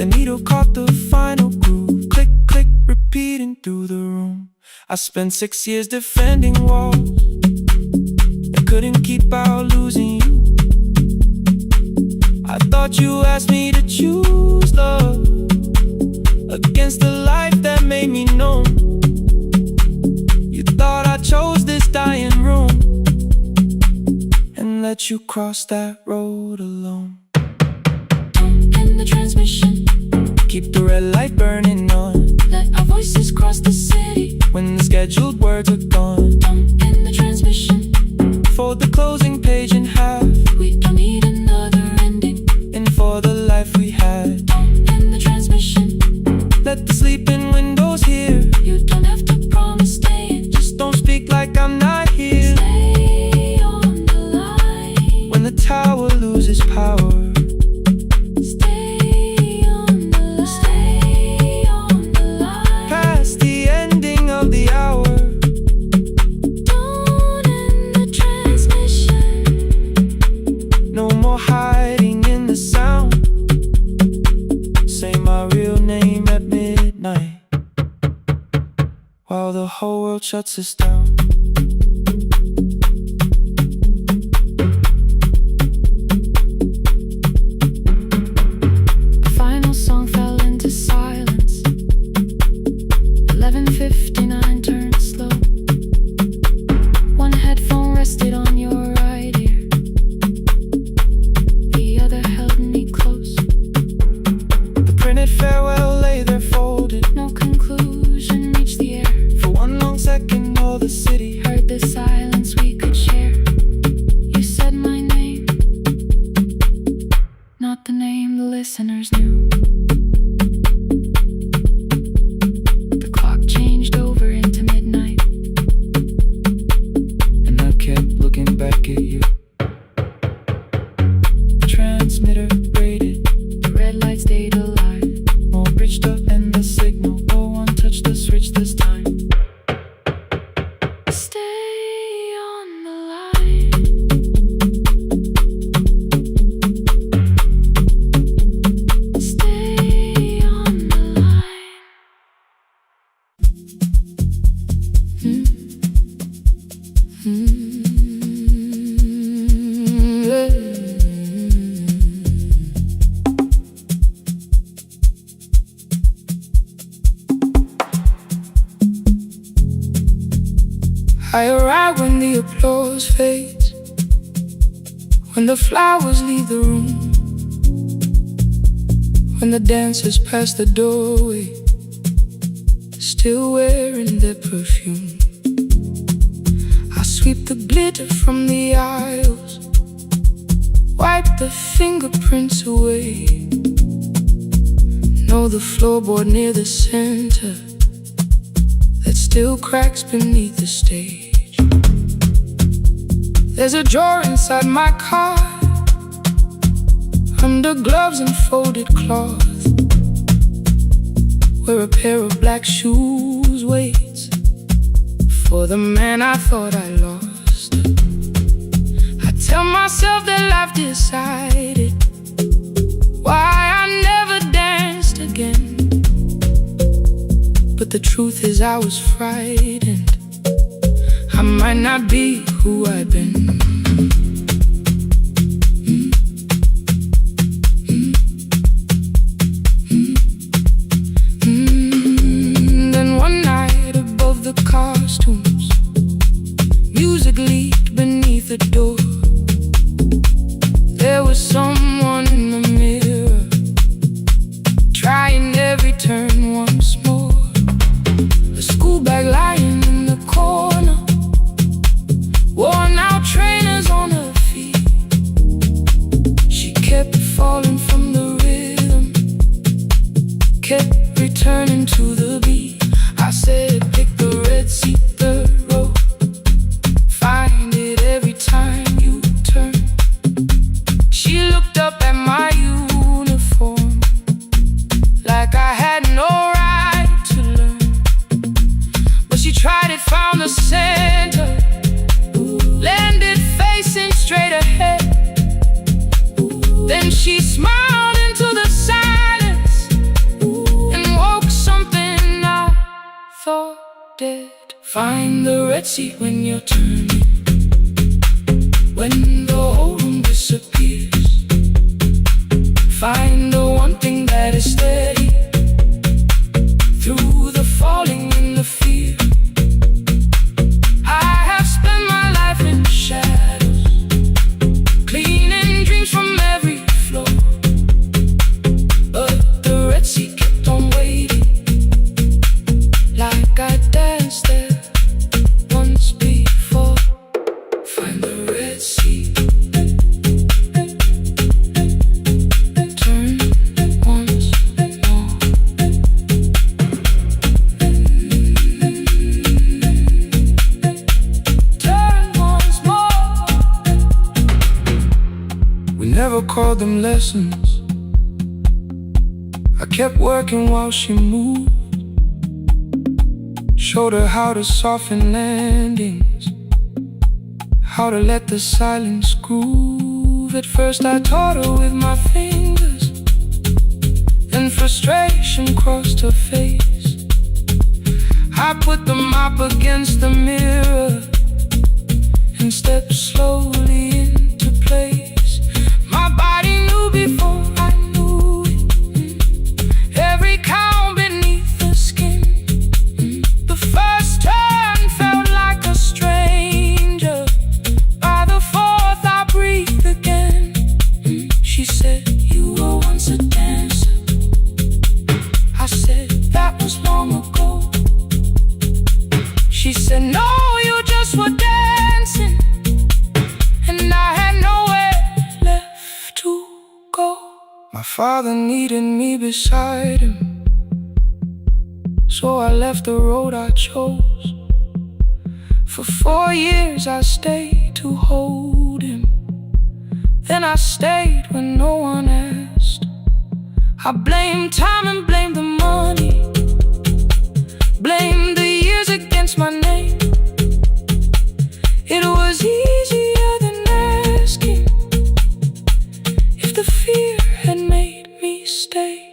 The needle caught the final groove, click, click, repeating through the room. I spent 6 years defending walls and couldn't keep out losing you. I thought you asked me to choose love against the life that made me known. You thought I chose this dying room and let you cross that road alone. Don't end the transmission, keep the red light burning on. let our voices cross the city when the scheduled words are gone. Don't end the transmission, fold the closing page in half. we don't need another ending. And for the life we had, Don't end the transmission, let the sleeping windows hear. you don't have to promise staying. Just don't speak like I'm not here. Stay on the line When the tower loses power, stay on the line, stay on the line. past the ending of the hour. Don't end the transmission, No more hiding in the sound. Say my real name at midnight while the whole world shuts us down. the final song fell into silence. 11:59 turned slow. One headphone rested on your right ear, the other held me close. The printed farewell lay there folded. No conclusion reached the air. For one long second all the city get you. Transmitter braided, red light stayed alive. More bridged up and the signal. No one touched the switch this time. Stay on the line. Stay on the line. I arrive when the applause fades, when the flowers leave the room, when the dancers pass the doorway, still wearing their perfume. I sweep the glitter from the aisles, wipe the fingerprints away. Know the floorboard near the center that still cracks beneath the stage. There's a drawer inside my car, under gloves and folded cloth, where a pair of black shoes waits for the man I thought I lost. I tell myself that life decided why I never danced again, but the truth is I was frightened. I might not be who I've been. Then one night above the costumes, music leaked beneath the door. There was someone in the mirror, trying every turn once more. A school bag lying in the corner, worn out trainers on her feet. She kept falling from the rhythm, kept returning to the beat. I said, pick the red seat, third row, find it every time you turn. She looked up at my uniform like I had no right to learn, but she tried it, found the center, landed facing straight ahead. Then she smiled into the silence and woke something I thought dead. Find the red seat when you're turning, when the whole room disappears. Find the one thing that is steady through the falling and the fear. I have spent my life in shadows, cleaning dreams from every floor, but the red seat kept on waiting, like I danced there once before. Find the red seat, turn once more. Turn once more. We never called them lessons. I kept working while she moved, showed her how to soften landings, how to let the silence groove. At first I taught her with my fingers, then frustration crossed her face. I put the mop against the mirror and stepped slowly into place. My body knew before I knew it, every count beneath the skin. The first turn felt like a stranger, by the fourth I breathed again. She said, you were once a dancer. I said, that was long ago. She said, no, you just were dancing, and I had nowhere left to go. My father needed me beside him, so I left the road I chose. For 4 years I stayed to hold him. Then I stayed when no one asked. I blamed time and blamed the money, blamed the years against my name. It was easier than asking if the fear had made me stay.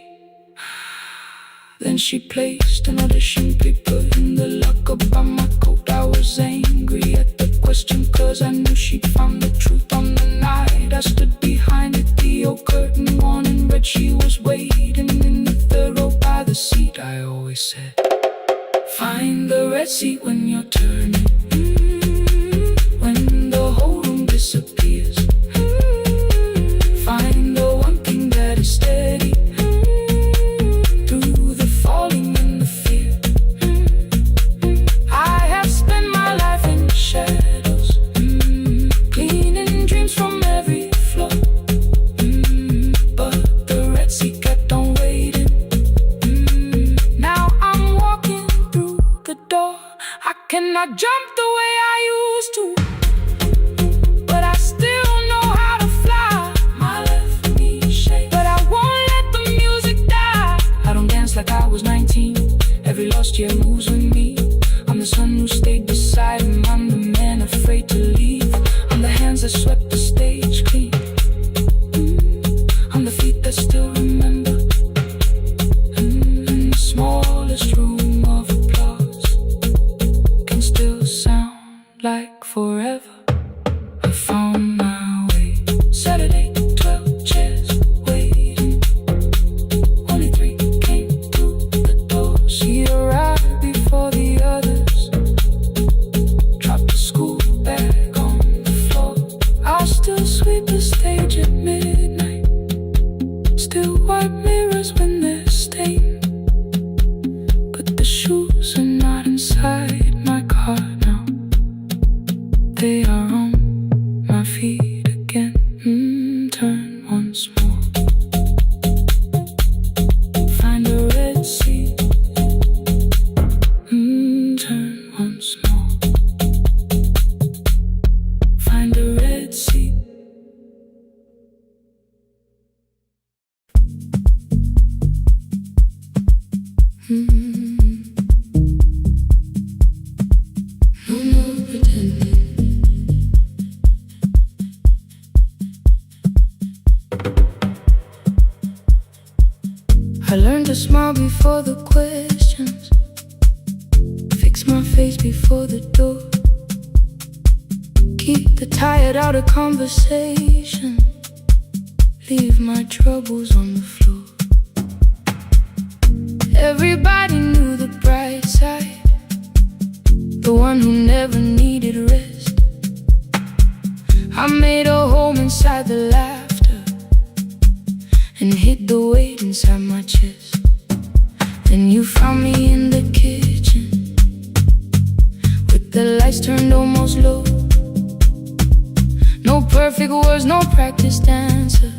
Then she placed an audition paper in the locker by my coat. I was angry at the question, cause I knew she'd found the truth on the night I stood behind it. The old curtain worn in red, she was waiting in the third row by the seat. I always said, find the red seat when you're turning. When the whole room disappears, find the one thing that is steady through the falling and the fear. I have spent my life in shadows, cleaning dreams from every floor, but the red seat kept on waiting. Now I'm walking through the door. I cannot jump the way I used to, but I still know how to fly. My left knee shakes, but I won't let the music die. I don't dance like I was 19. Every lost year moves with me. I'm the son who stayed beside him. I'm the man afraid to leave. I'm the hands that swept the stage clean. I'm the feet that still remember. In the smallest room of applause can still sound like forever. I found my way. Saturday, 12 chairs waiting. Only 3 came through the door. She arrived before the others, dropped the school bag on the floor. I'll still sweep the stage at midnight, still wipe mirrors when they're stained. But the shoes are not inside my car now. They are on my feet again. Turn once more. Find a red seat. Turn once more. Find a red seat. No more pretending. I learned to smile before the questions, fix my face before the door, keep the tired out of conversation, leave my troubles on the floor. Everybody knew the bright side, the one who never needed rest. I made a home inside the laughter and hid the weight inside my chest. Then you found me in the kitchen with the lights turned almost low. No perfect words, no practiced answer,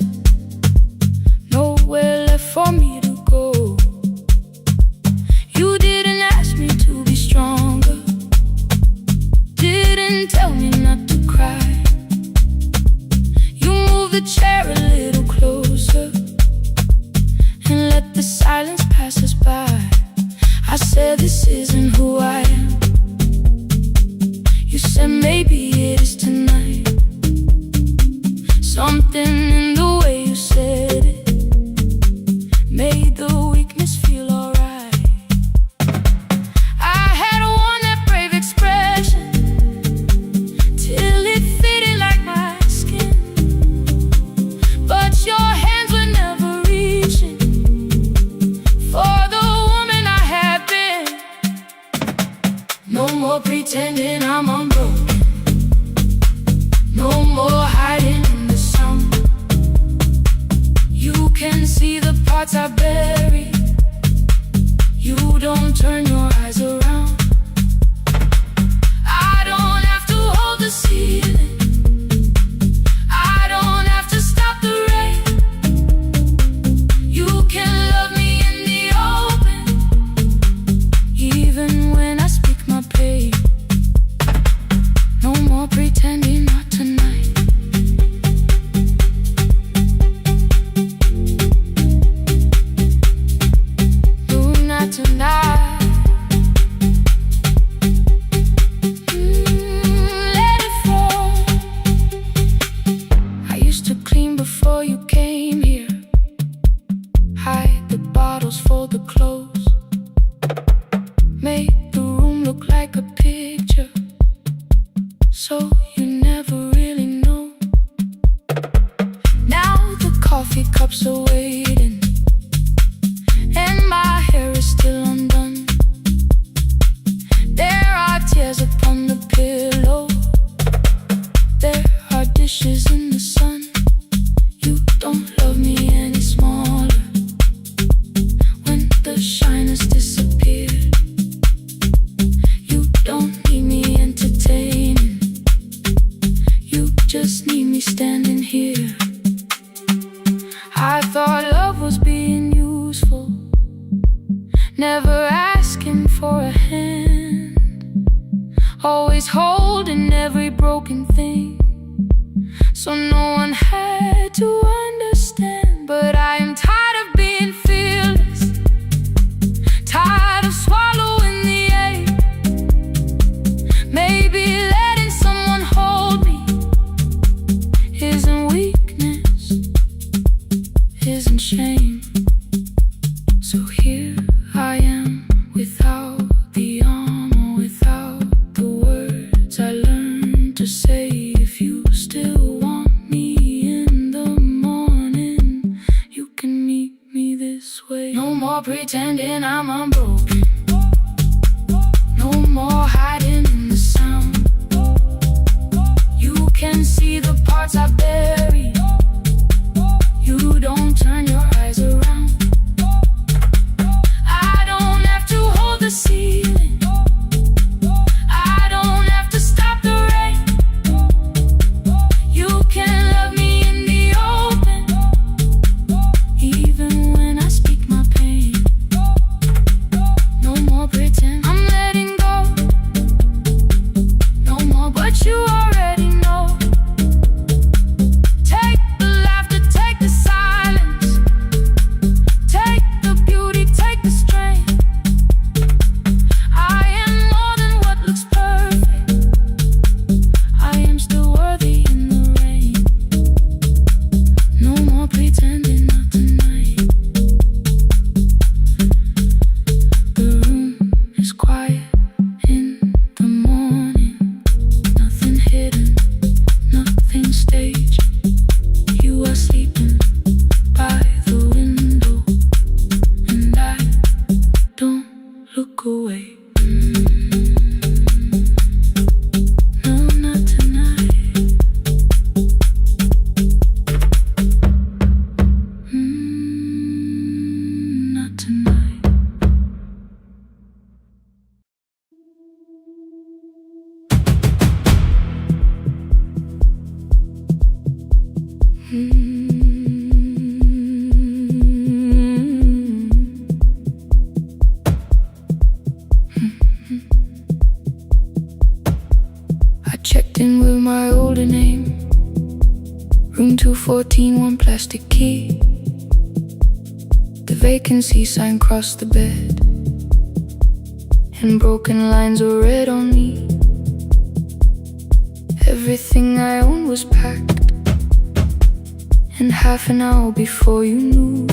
nowhere left for me to go. You didn't ask me to be stronger, didn't tell me not to cry. You moved the chair a little closer and let the silence pass us by. I said, this isn't who I am. You said, maybe it is tonight. Something in the way you said it made the weakness feel alright. I had worn that brave expression till it fitted like my skin, but your hands were never reaching for the woman I had been. No more pretending I'm unbroken, no more hiding in the sound. You can see the parts I bury, you don't turn your eyes around. I don't have to hold the ceiling, I don't have to stop the rain. You can love me in the open, even when I speak my pain. more pretending, not tonight. No, not tonight. Let it fall. I used to clean before you came here. Hide the bottles, fold the clothes. Make the room look like a picture, so you never really know. Now the coffee cups are waiting, and my hair is still undone. There are tears upon the pillow. There are dishes in the sun. You don't love me any smaller when the shine has disappeared. You don't need me entertaining. You just need me standing here. I thought love was being useful, never asking for a hand, always holding every broken thing, so no one had to understand. But I am tired of being fearless, tired of swallowing the ache. Maybe letting someone hold me isn't weakness, isn't shame. So here I am, without the armor, without the words I learned to say. If you still want me in the morning, you can meet me this way. No more pretending I'm unbroken. No more hiding in the sound. You can see the parts I buried. You don't turn your eyes around. I don't have to hold the ceiling. I don't have to stop the rain. You can love me in the open, even when I speak my pain. No more pretend, I'm letting go. No more, but you already know. Take the laughter, take the silence, take the beauty, take the strength. I am more than what looks perfect. I am still worthy in the rain. No more pretending, not tonight. The room is quiet in the morning. Nothing hidden, nothing staged. You are sleeping by the window, and I don't look away. No, not tonight. Not tonight. I checked in with my older name. Room 214, one plastic key. The vacancy sign crossed the bed, and broken lines were read on me. Everything I owned was packed, and half an hour before you knew,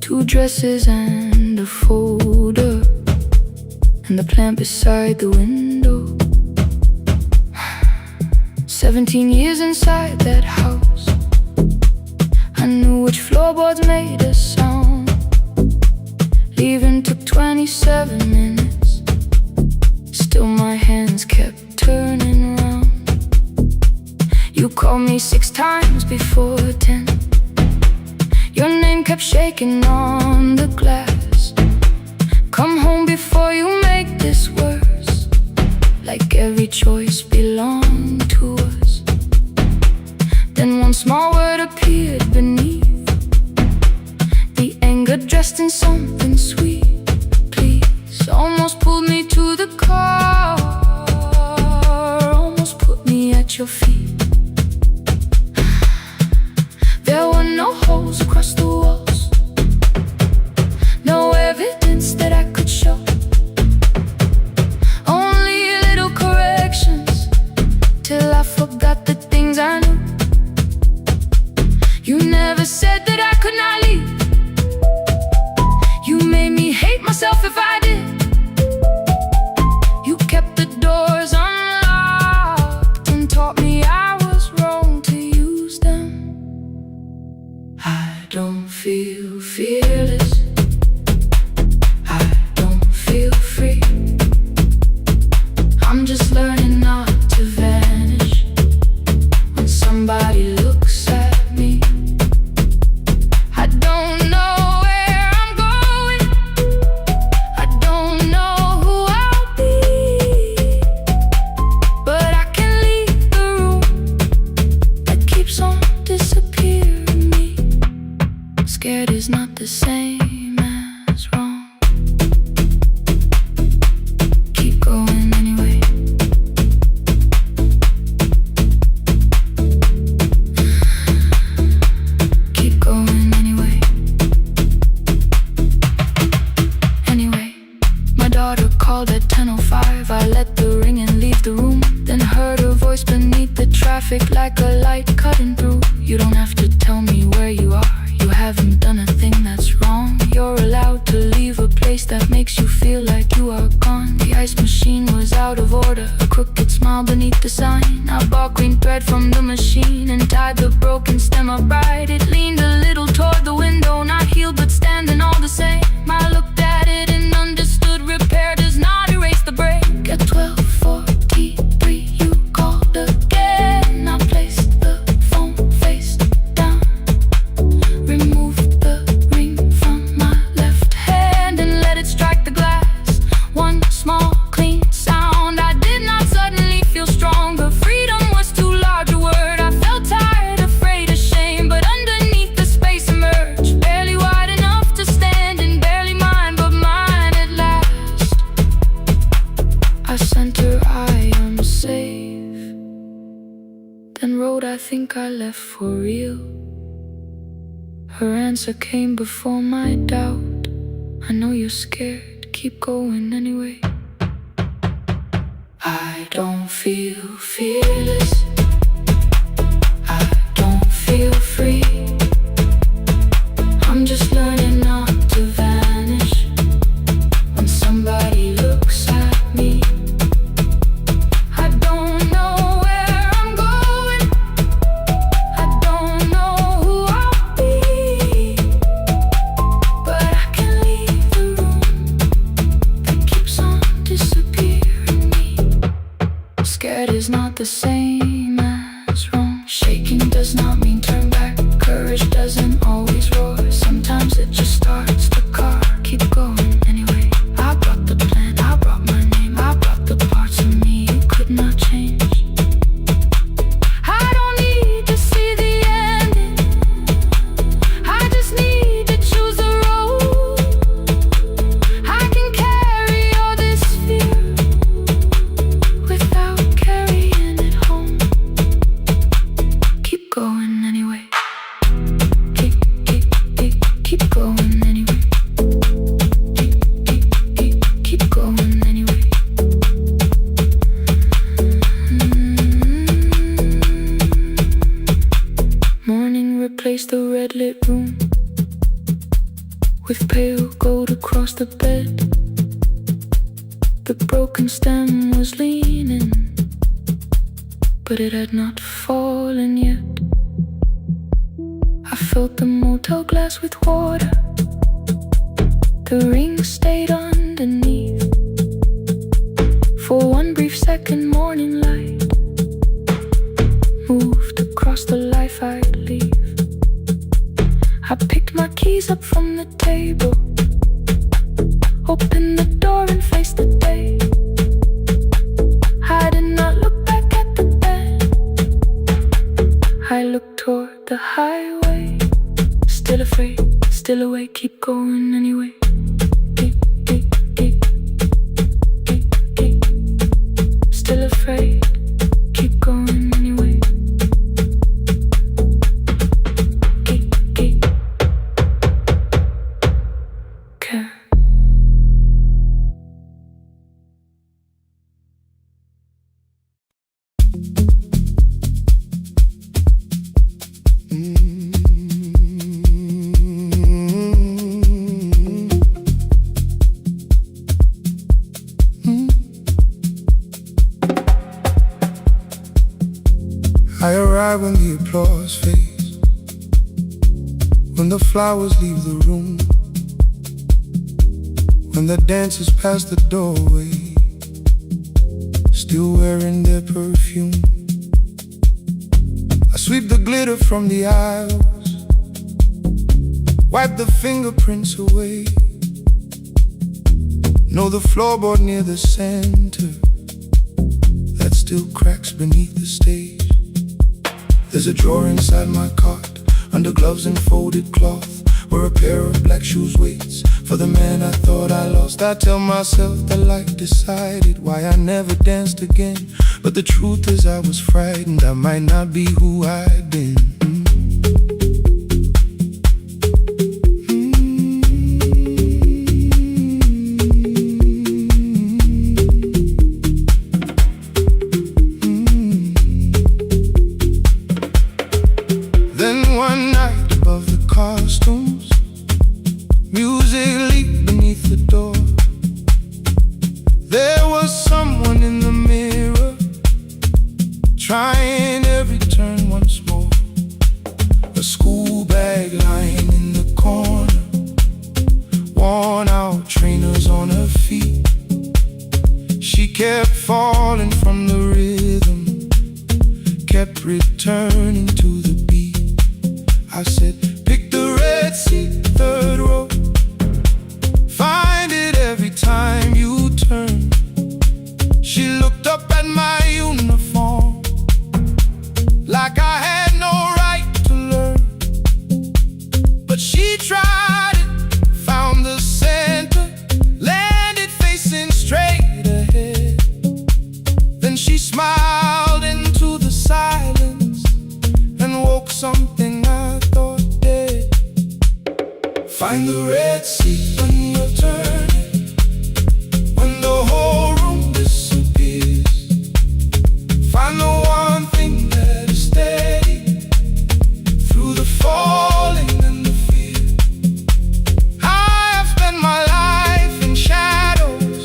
2 dresses and a folder, and the plant beside the window. 17 years inside that house, I knew which floorboards made a sound. Leaving took 27 minutes, still my hands kept turning round. You called me 6 times before 10. Your name kept shaking on the glass. Come home before you make this worse, like every choice belonged to us. Then one small word appeared beneath the anger, dressed in something sweet. Please, almost pulled me to the car. your feet. There were no holes across the walls, no evidence that I could show, only little corrections till I forgot the things I knew. You never said that I could not leave. You made me hate myself if I did. You kept the doors unlocked and taught me I was wrong to use them. I don't feel fearless, I don't feel free. I'm just learning not to vanish when somebody looks at me. I don't know where I'm going, I don't know who I'll be, but I can leave the room that keeps on disappearing me. Scared is not the same as wrong. Keep going anyway. Keep going anyway. Anyway, my daughter called at 10:05. I let the ring and leave the room, then heard her voice beneath the traffic like a light cutting through. You don't have to tell me where you are, you haven't done a thing that's wrong. You're allowed to leave a place that makes you feel like you are gone. The ice machine was out of order, a crooked smile beneath the sign. I bought green thread from the machine and tied the broken stem upright. It leaned a little toward the window, not healed but standing all the same. I looked at it and understood repair does not erase the break. At 12:43 you called again. I placed the phone face down, removed the ring from my left hand and let it strike the glass. One small clean sound. I did not suddenly feel stronger. Freedom was too large a word. I felt tired, afraid, ashamed, but underneath the space emerged, barely wide enough to stand and barely mine, but mine at last. I sent her, I am safe, then wrote, I think I left for real. Her answer came before my doubt. I know you're scared, keep going anyway. I don't feel fearless, I don't feel free. I'm just learning not to vanish when somebody looks at me. I don't know where I'm going, I don't know who I'll be, but I can leave the room that keeps on disappearing me. Scared is not the same as wrong. Shaking does not mean turn back. Courage doesn't always roar. Sometimes it just starts the car. Keep going anyway. I brought the plan, I brought my name, I brought the parts of me you could not change. I don't need to see the ending, I just need to choose a road. I can carry all this fear without carrying it home. Keep going anyway. Keep going anyway. Keep going anyway. Morning replaced the red lit room with pale gold across the bed. The broken stem was leaning, but it had not fallen yet. I filled the motel glass with water, the ring stayed underneath. For one brief second, morning light moved across the life I'd leave. I picked my keys up from the table, opened the door and faced the day. I did not look back at the bed, I looked toward the highway. Still afraid, still awake, keep going anyway. Still afraid, keep going anyway. I arrive when the applause fades, when the flowers leave the room, when the dancers pass the doorway, still wearing their perfume. I sweep the glitter from the aisles, wipe the fingerprints away. Know the floorboard near the center that still cracks beneath the stage. There's a drawer inside my cart, under gloves and folded cloth, where a pair of black shoes waits for the man I thought I lost. I tell myself that life decided why I never danced again, but the truth is I was frightened I might not be who I'd been. One night above the costumes, music leaked beneath the door. There was someone in the mirror, trying every turn once more. A school bag lying in the corner, worn out trainers on her feet. She kept falling from the rhythm, kept returning to the beat. I said, pick the red seat, third row. Find it every time you turn. She looked up at my uniform like I had no right to learn. But she tried it, found the center, landed facing straight ahead. Then she smiled into the silence and woke something I thought dead. Find the red seat when you're turning, when the whole room disappears. Find the one thing that is steady through the falling and the fear. I have spent my life in shadows,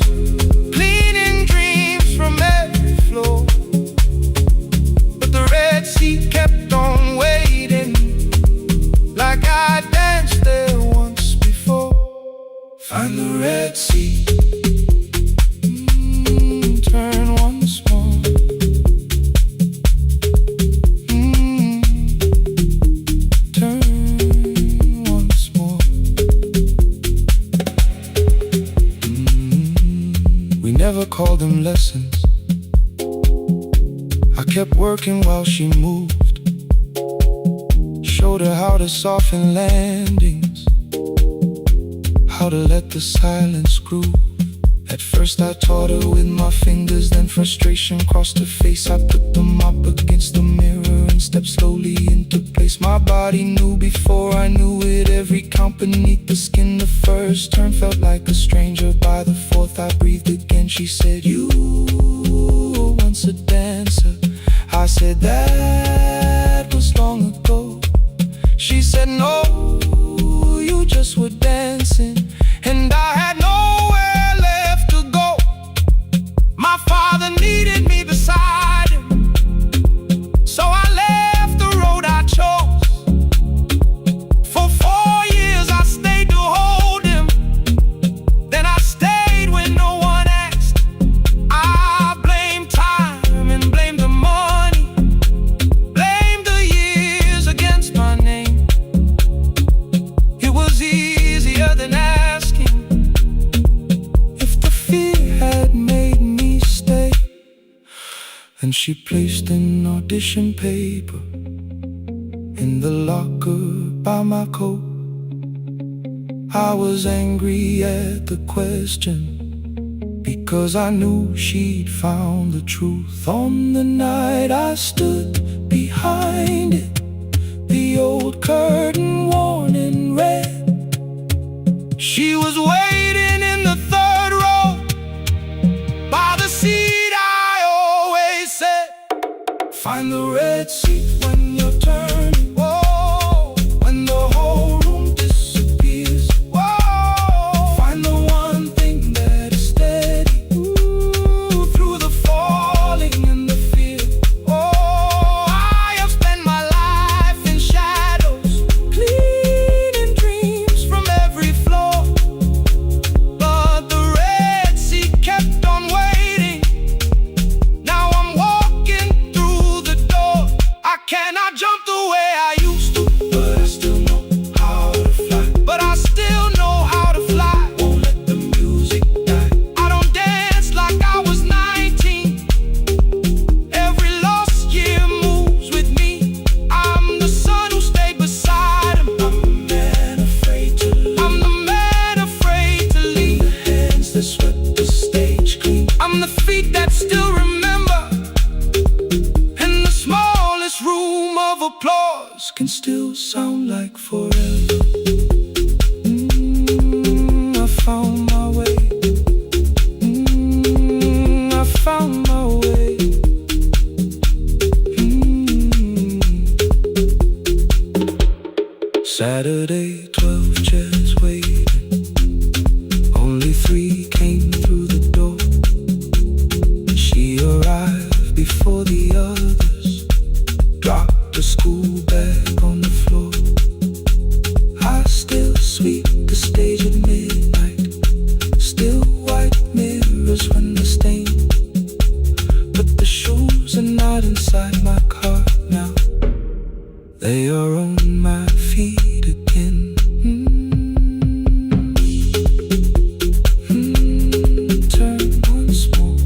cleaning dreams from every floor, but the red seat kept on waiting, like I danced there once before. Find the red seat, turn once more. Turn once more. We never called them lessons. I kept working while she moved, showed her how to soften landings, how to let the silence groove. At first I taught her with my fingers, then frustration crossed her face. I put them up against the mirror and stepped slowly into place. My body knew before I knew it, every count beneath the skin. The first turn felt like a stranger, by the fourth I breathed again. She said, you were once a dancer. I said, that was long ago. She said, no, you just were dancing, and I had nowhere left to go. My father needed me beside him, so I left the road I chose. For 4 years I stayed to hold him, then I stayed when no one asked. I blamed time and blamed the money, blamed the years against my name. It was easier than asking if the fear had made me stay. Then she placed an audition paper in the locker by my coat. I was angry at the question, because I knew she'd found the truth. On the night I stood behind it, the old curtain worn in red. She was waiting in the third row, by the seat I always said. Find the red seat when you're turning, whoa, when the whole room disappears. Whoa, find the one thing that is steady, through the falling and the fear. Oh, I applause can still sound like forever. I found my way. I found my way. Saturday, 12 chairs waiting. Only 3 came through the door. She arrived before the others. Dropped the school bag on the floor. I still sweep the stage at midnight. Still white mirrors when the stain. But the shoes are not inside my car now. They are on my feet again. Turn once more.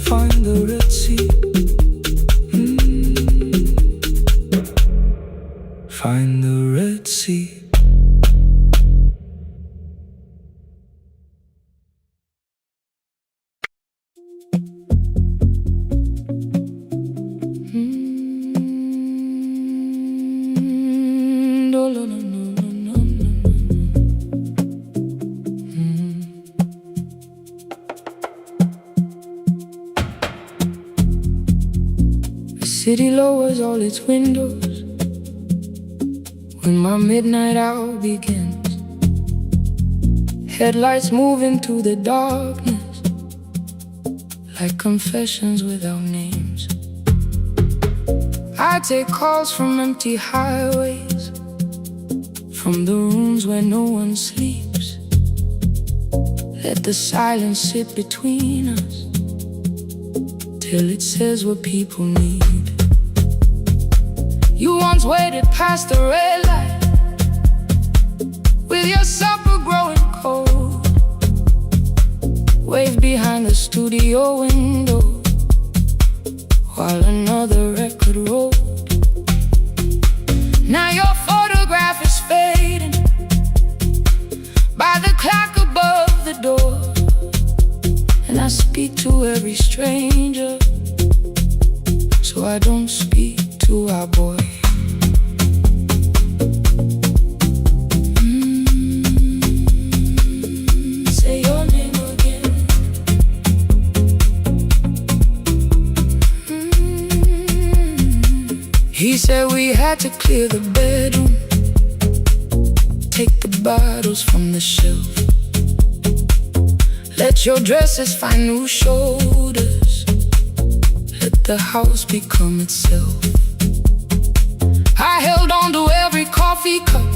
Find the Red Sea. Find the Red Sea. The city lowers all its windows when my midnight hour begins. Headlights move into the darkness like confessions without names. I take calls from empty highways, from the rooms where no one sleeps. Let the silence sit between us till it says what people need. You once waited past the red light with your supper growing cold. Waved behind the studio window while another record rolled. Now your photograph is fading by the clock above the door. And I speak to every stranger, so I don't speak to our boy. Say your name again. He said we had to clear the bedroom, take the bottles from the shelf. Let your dresses find new shoulders. Let the house become itself. I held on to every coffee cup,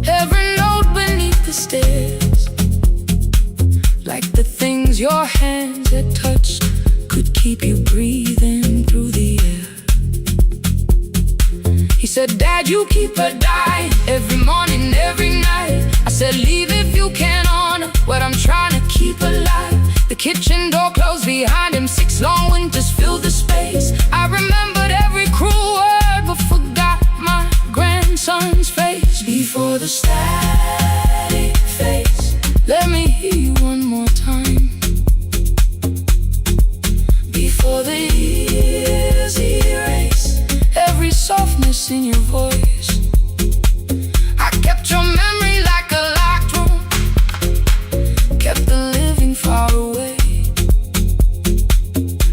every note beneath the stairs, like the things your hands had touched could keep you breathing through the air. He said, Dad, you keep her dying every morning, every night. I said, leave if you can honor what I'm trying to keep alive. The kitchen door closed behind him, 6 long winters filled the space. I remembered every cruel word but forgot my grandson's face. Before the static fades, let me hear you one more time. Before the years erase every softness in your voice. I kept your memory like a locked room, kept the living far away.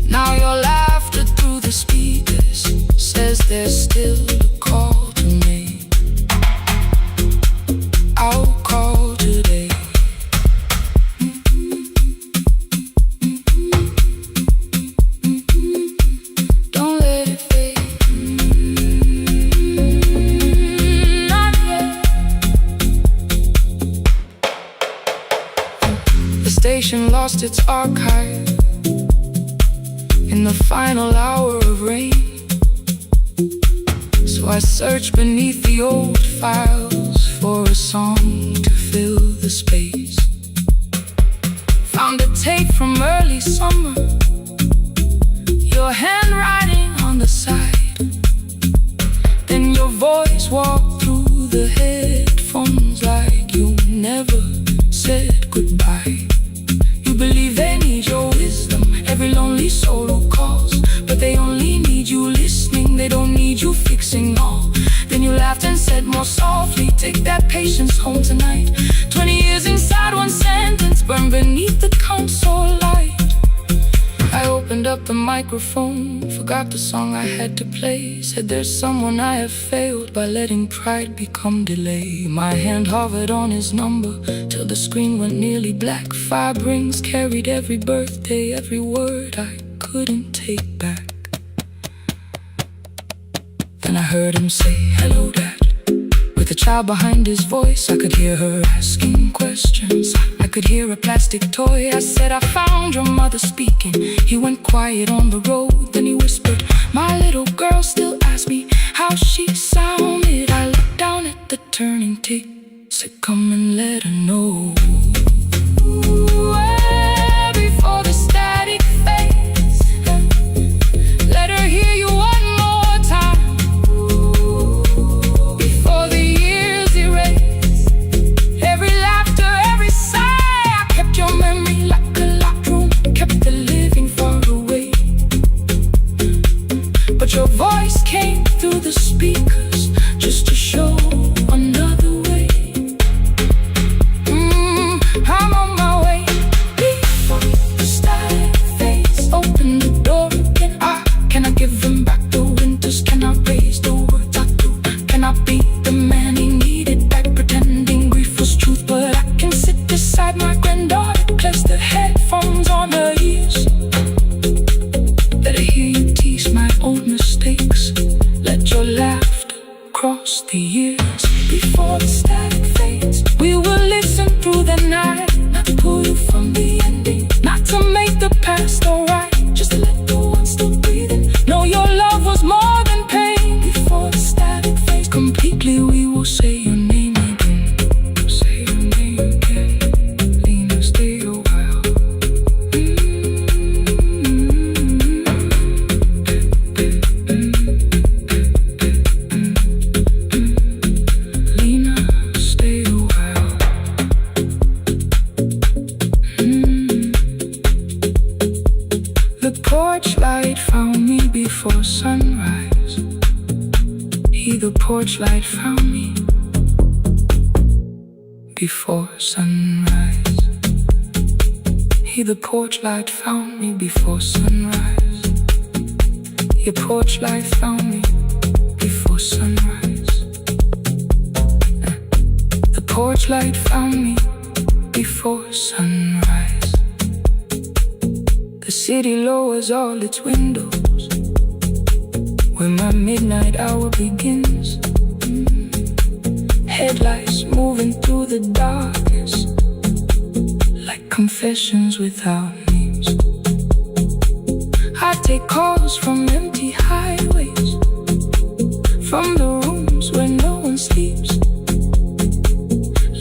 Now your laughter through the speakers says there's still a call to make. I'll call today. Don't let it fade. Not yet. The station lost its archive in the final hour of rain. So I searched beneath the old files for a song to fill the space. Found a tape from early summer, your handwriting on the side. Then your voice walked through the headphones like you never said goodbye. You believe they need your wisdom, every lonely soul who calls, but up the microphone, forgot the song I had to play. Said there's someone I have failed by letting pride become delay. My hand hovered on his number till the screen went nearly black. 5 rings carried every birthday, every word I couldn't take back. Then I heard him say, "Hello, Dad." With a child behind his voice, I could hear her asking questions. I could hear a plastic toy. I said, "I found your mother speaking." He went quiet on the road, then he whispered, "My little girl still asks me how she sounded." I looked down at the turning tape, said, "Come and let her know." Before the static fades, let her hear you one more time. Before the years erase every laughter, every sigh, I kept your memory like a locked room, kept the living far away. But your voice came through the speakers just to show another way. I'm on my way. Before the static fades, open the door again. Can I give him back the winters? Can I raise the words I do? Can I be the man he needed back, pretending grief was truth? But I can sit beside my granddaughter, place the headphones on her ears. Let her hear you tease my old mistakes. Let your laughter cross the years. Before the static fades, we will listen through the night, not to pull you from the ending, not to make the past alright, just to let the one still breathing know your love was more than pain. Before the static fades completely, we will say your name again. Say your name again. Lena, stay a while. Lena, stay a while. The porch light found me before sunrise. The porch light found me before sunrise. The porch light found me before sunrise. Your porch light found me before sunrise. The porch light found me before sunrise. The city lowers all its windows when my midnight hour begins. Headlights moving through the darkness like confessions without names. I take calls from empty highways, from the rooms where no one sleeps.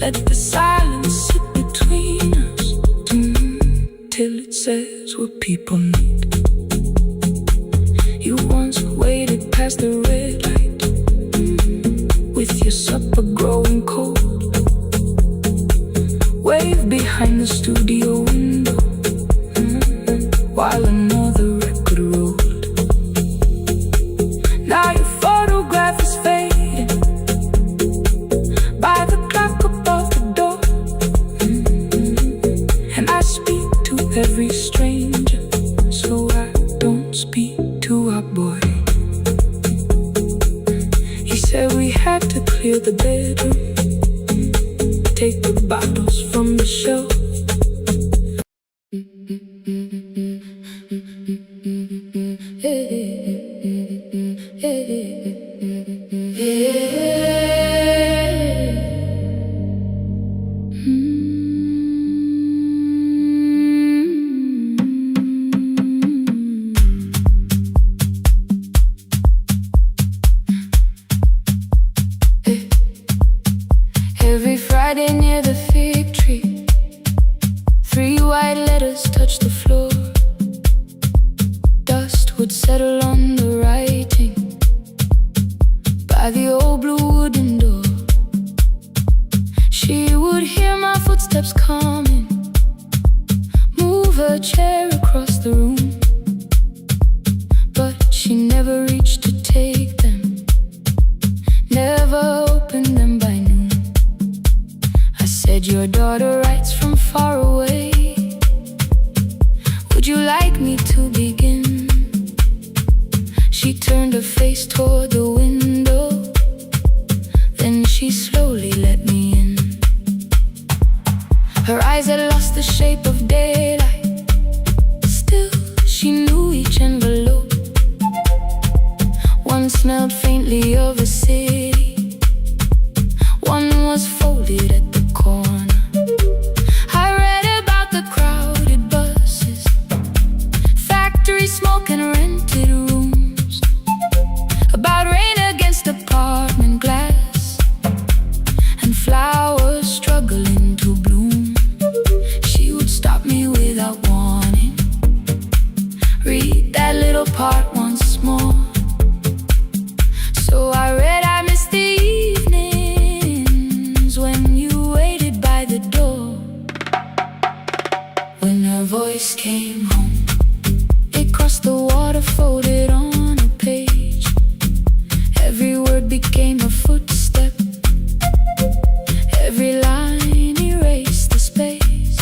Let the silence sit between us till it says what people need. You once waited past the red light with your supper growing cold. Wave behind the studio window while another record rolled. Now your photograph is fading by the clock above the door. And I speak to every stranger, so I don't speak to our boy. He said we had to clear the bedroom, take the bottles from the shelf. Every Friday near the fig tree, 3 white letters touched the floor. Dust would settle on the writing by the old blue wooden door. She would hear my footsteps coming, move her chair across the room, but she never reached to take them, never opened them by noon. I said, your daughter writes from far away. Would you like me to begin? She turned her face toward the window, then she slowly let me in. Her eyes had lost the shape of daylight, still she knew each envelope. One smelled faintly of a city, one was folded at the corner. I read about the crowded buses, factory smoke and rented rooms, about rain against apartment glass and flowers struggling to bloom. She would stop me without warning, read that little part once more. So I read, I missed the evenings when you waited by the door. When her voice came home, it crossed the water, folded on a page. Every word became a footstep, every line erased the space.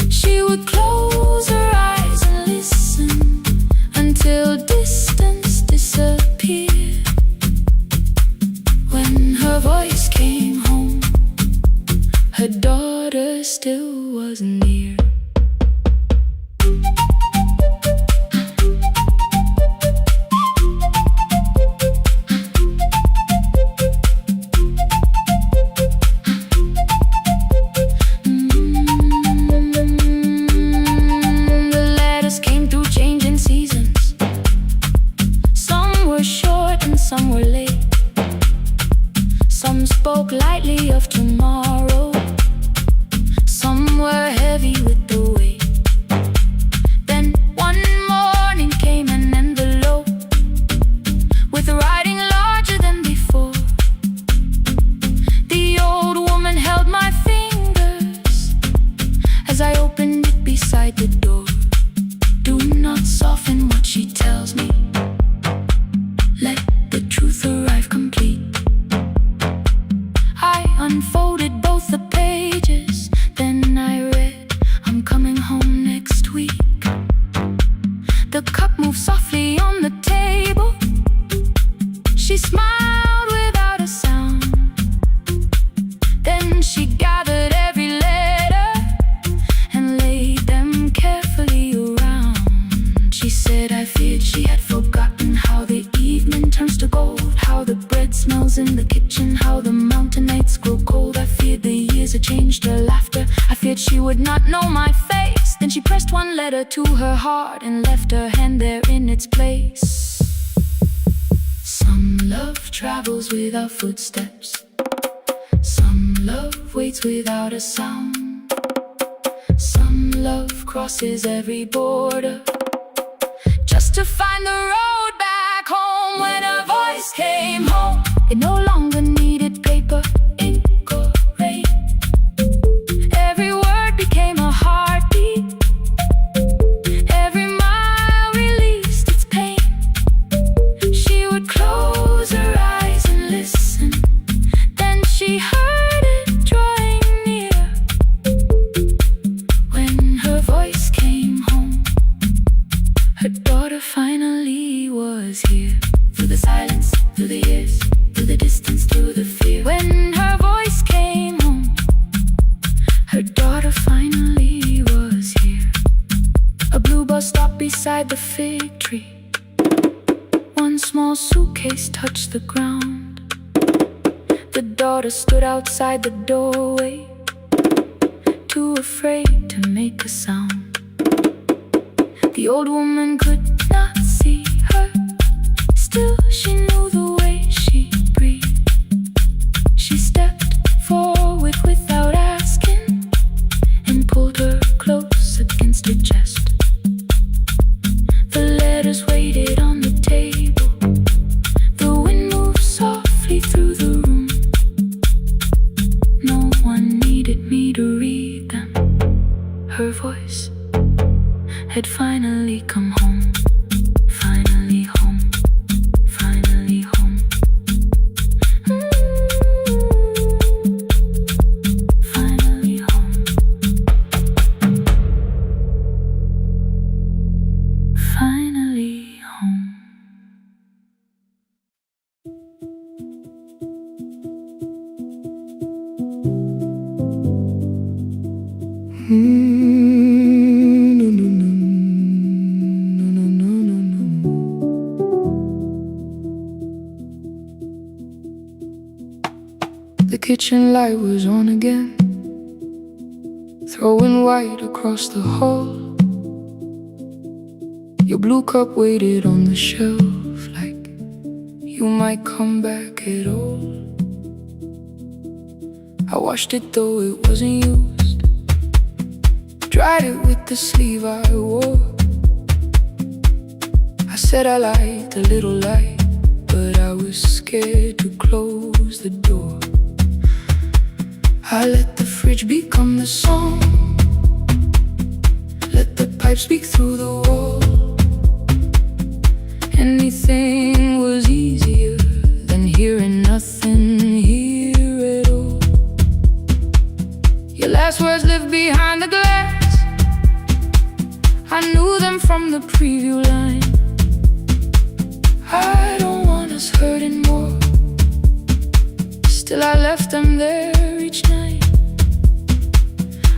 She would close her eyes and listen until distance disappeared. When her voice came home, her daughter still wasn't near. The letters came through changing seasons. Some were short and some were late. Some spoke lightly of tomorrow, some were heavy with the weight. Then one morning came an envelope with writing larger than before. The old woman held my fingers as I opened it beside the door. Do not soften what she tells me, let the truth arrive complete. I unfolded both the pages, then I read, I'm coming home next week. The cup moved softly on the table. She smiled without a sound. Then she gathered every letter and laid them carefully around. She said, I feared she had forgotten how the evening turns to gold, how the bread smells in the kitchen, how the mountain nights grow cold. I feared the years had changed her laughter, I feared she would not know my face. Then she pressed one letter to her heart and left her hand there in its place. Some love travels without footsteps, some love waits without a sound, some love crosses every border just to find the road back home. When her voice came home, it no longer needed paper, ink or rain. Every word became a heartbeat, every mile released its pain. She would close her eyes and listen, then she heard it drawing near. When her voice came home, her daughter finally was here. Through the silence, through the years, through the distance, through the fear. When her voice came home, her daughter finally was here. A blue bus stopped beside the fig tree. One small suitcase touched the ground. The daughter stood outside the doorway, too afraid to make a sound. The old woman could not see her, still she knew the way she breathed. She stepped forward without asking and pulled her close against her chest. The letters waited on the table. The wind moved softly through the room. No one needed me to read them. Her voice had finally come home. Finally home. Finally home. Finally home. Finally home. No, no, no, no, no, no, no, no. The kitchen light was on again, throwing white across the hall. Your blue cup waited on the shelf like you might come back at all. I washed it though it wasn't used, dried it with the sleeve I wore. I said I liked a little light, but I was scared to close the door. I let the fridge become the song, let the pipe speak through the wall. Anything was easier than hearing nothing here at all. Your last words lived behind the glass, I knew them from the preview line. I don't want us hurting more, still I left them there each night.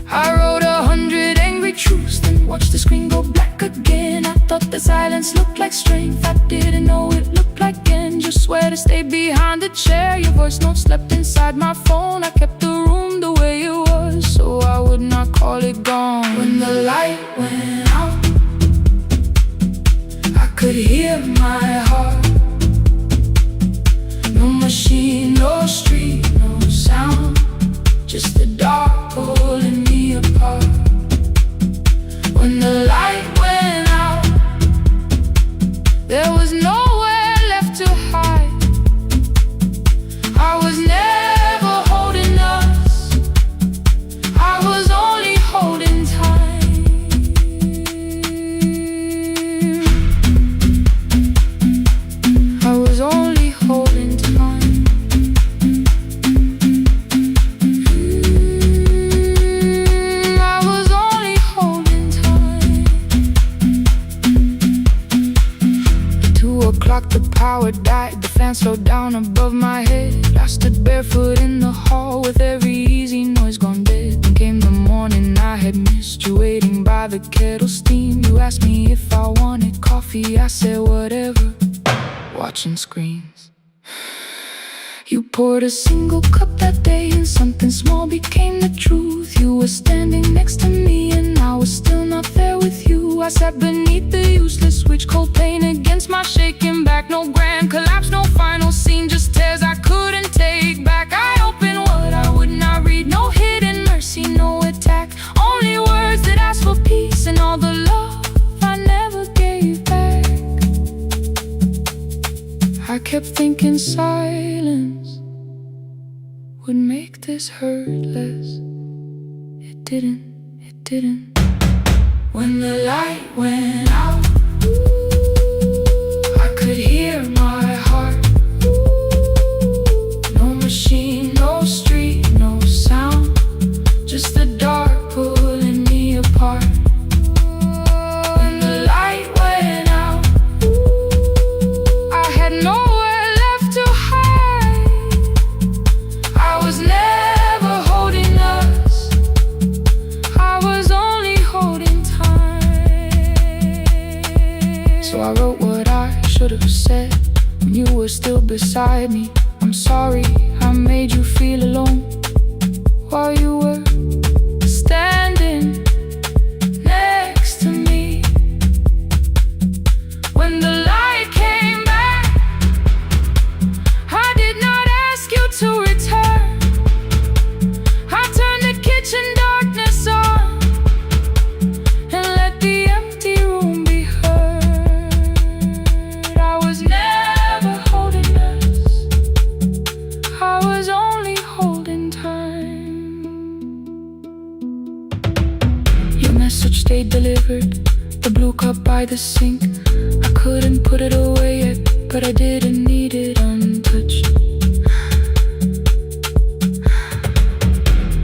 I wrote 100 angry truths, then watched the screen go black again. I thought the silence looked like strength, I didn't know it looked like end. Just swear to stay behind the chair, your voice note slept inside my phone. I kept the room the way it was, so I would not call it gone. When the light went out, I could hear my heart. No machine, no street, no sound, just the dark pulling me apart. When the light went out, there was nowhere left to hide. I was never holding us, I was only holding time. I was only holding time. I was only holding time. At 2 o'clock the power died, the fan slowed down above my head. I stood barefoot in the hall with every easy noise gone dead. Then came the morning I had missed you, waiting by the kettle steam. You asked me if I wanted coffee, I said whatever, watching screens. You poured a single cup that day and something small became the truth. You were standing next to me and I was still not there with you. I sat beneath the useless switch, cold pain against my shaking back. No grand collapse, no final scene, just tears I couldn't take back. I opened what I would not read, no hidden mercy, no attack. Only words that ask for peace and all the love I never gave back. I kept thinking silence would make this hurt less. It didn't, it didn't. When the light went out, I could hear my heart. No machine, no street, no sound, just the dark pulling me apart. When the light went out, I had nowhere left to hide. I was never holding us, I was only holding time. So I wrote what I should have said when you were still beside me. I'm sorry I made you feel alone while you were standing next to me. When the light came back, I did not ask you to return. I turned the kitchen darkness on and let the empty room be heard. I was never holding us, I was only holding time. Your message stayed delivered, the blue cup by the sink. I couldn't put it away yet, but I didn't need it untouched.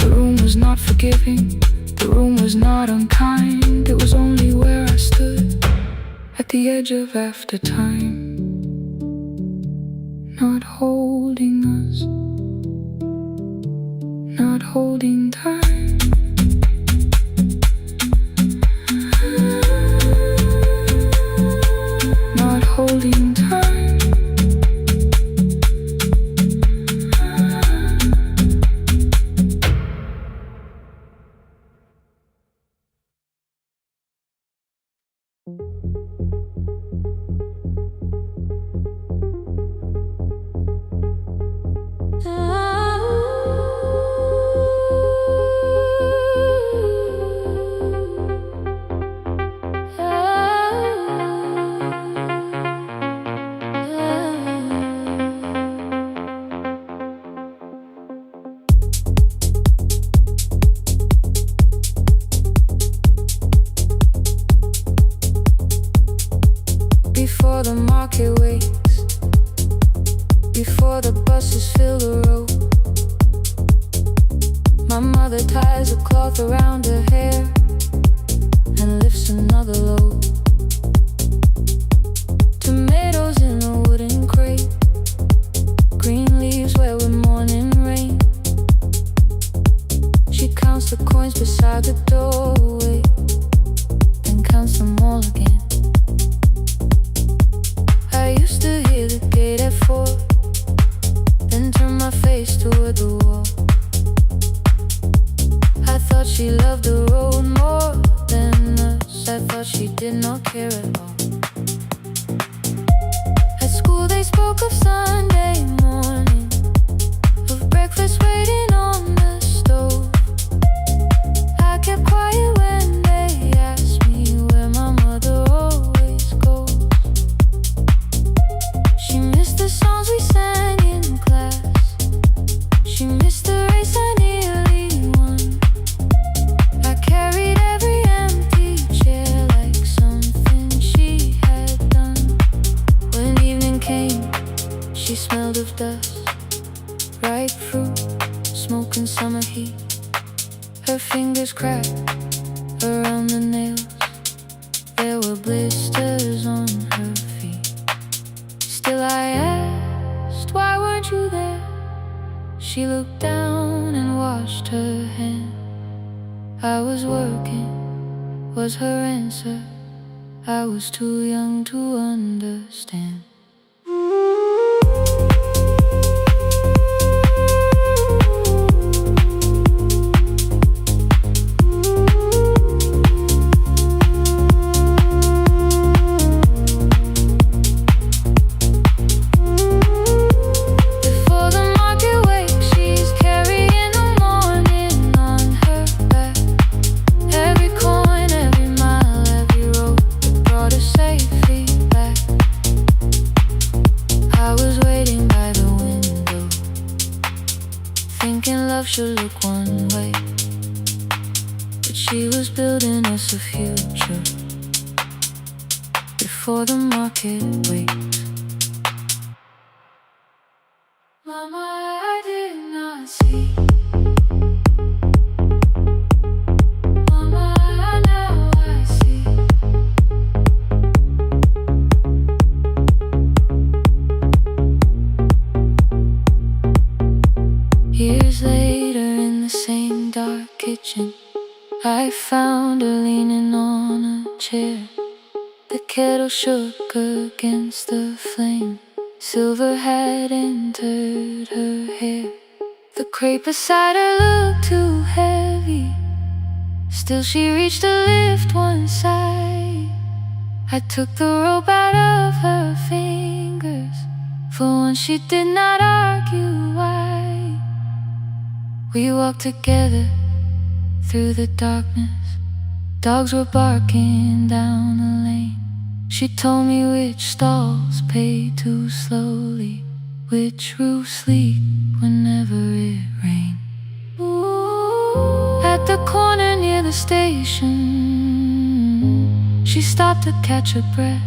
The room was not forgiving, the room was not unkind. It was only where I stood at the edge of after time, not holding us, not holding time. Before the market wakes, before the buses fill the road, my mother ties a cloth around her hair and lifts another load. Tomatoes in a wooden crate, green leaves where we're morning rain. She counts the coins beside the doorway, then counts them all again. I used to hear the gate at 4, then turn my face toward the wall. I thought she loved the road more than us. I thought she did not care at all. At school they spoke of Sunday morning, of breakfast waiting on the stove. I kept quiet when they asked me where my mother always goes. She missed the songs we sang in class, she missed the race I nearly won. I carried every empty chair like something she had done. When evening came, she smelled of dust, ripe fruit, smoke and summer heat. Her fingers cracked around the nails, there were blisters on her feet. Still I asked, why weren't you there? She looked down and washed her hand. I was working, was her answer. I was too young to understand. Before the market wakes, she's carrying the morning on her back. Every coin, every mile, every road that brought her safely back. I was waiting by the window, thinking love should look one way, but she was building us a future before the market wakes. Mama, I did not see. Mama, now I see. Years later in the same dark kitchen, I found her leaning on a chair. The kettle shook against the flame, silver had entered her hair. The crepe beside her looked too heavy, still she reached to lift one side. I took the rope out of her fingers, for once she did not argue why. We walked together through the darkness, dogs were barking down the lane. She told me which stalls pay too slowly, which roofs leak whenever it rained. At the corner near the station, she stopped to catch her breath.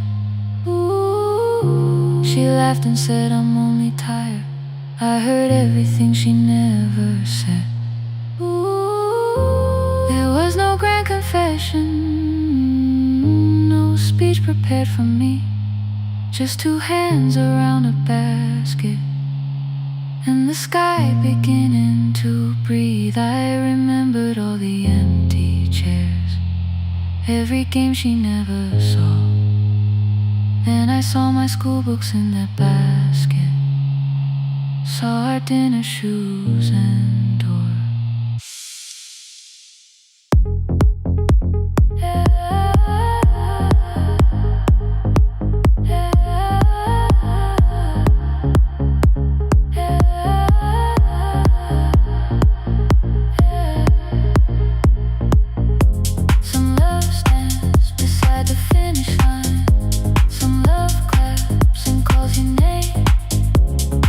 She laughed and said, I'm only tired. I heard everything she never said. There was no grand confession, no speech prepared for me, just two hands around a basket and the sky beginning to breathe. I remembered all the empty chairs, every game she never saw. Then I saw my school books in that basket, saw our dinner shoes and door.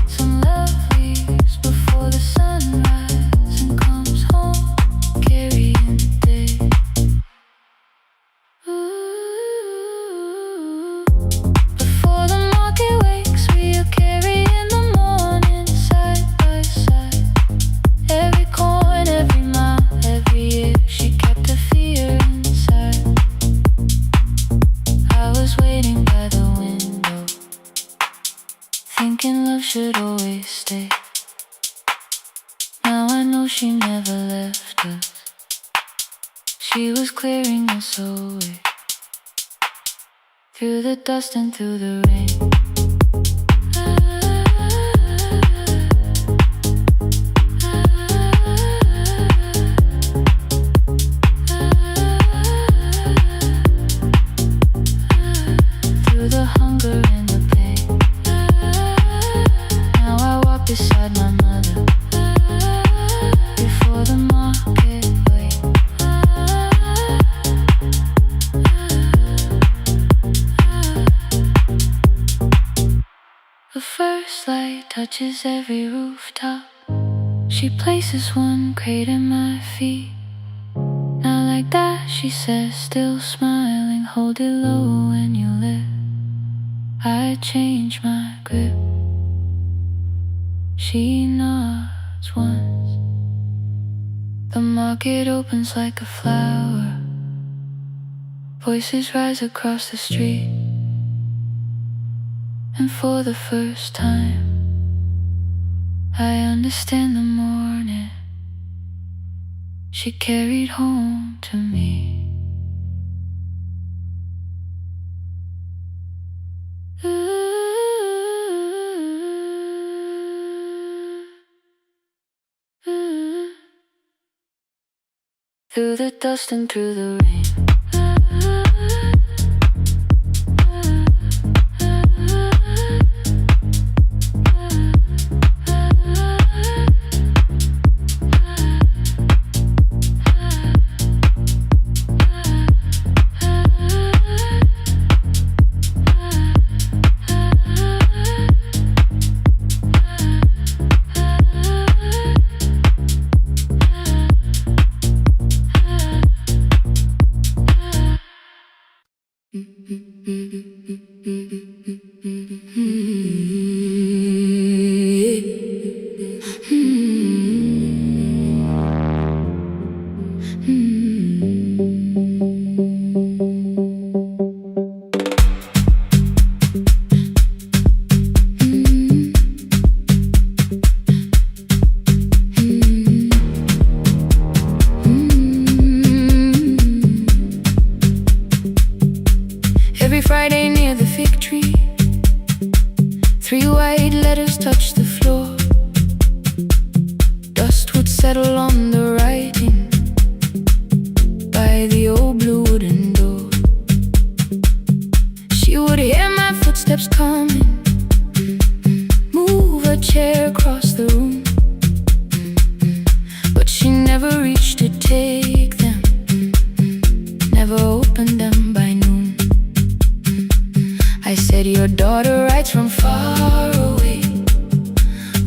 Some love leaves before the sunrise. should always stay. Now I know she never left us. She was clearing us away, through the dust and through the rain. Through the hunger and the pain. Now I walk beside my mother, before the market wait. The first light touches every rooftop. She places one crate at my feet. Now like that, she says, still smiling, hold it low when you live. I change my grip. She nods once. The market opens like a flower. Voices rise across the street. And for the first time, I understand the morning she carried home to me. Through the dust and through the rain. Friday near the fig tree, 3 white letters touched the floor. Dust would settle on the writing by the old blue wooden door. She would hear my footsteps coming, move a chair across the room, but she never reached to take them, never opened them by noon. I said, your daughter writes from far away.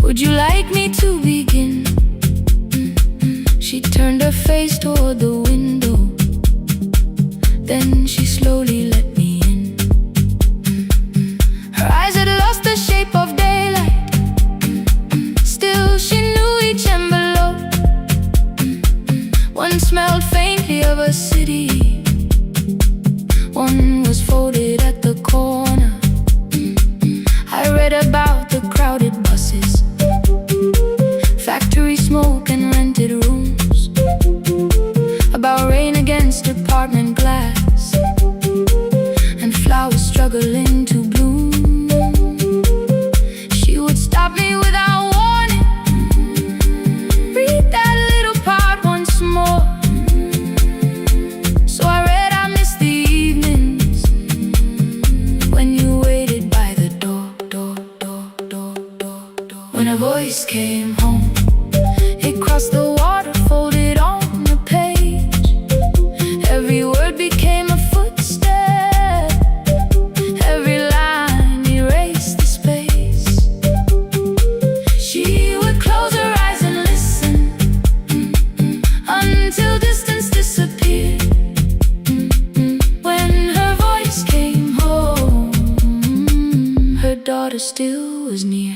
Would you like me to begin? She turned her face toward the window, then she slowly let me in. Her eyes had lost the shape of daylight, still she knew each envelope. One smelled faintly of a city, one was folded at the corner. I read about the crowded buses, factory smoke and rented rooms, about rain against apartment glass, and flowers struggling to bloom. She would stop me without warning, read that little part once more. So I read, I missed the evenings when you waited by the door. When a voice came home, it crossed the water, folded on the page. Every word became a footstep, every line erased the space. She would close her eyes and listen, until distance disappeared. When her voice came home, her daughter still was near.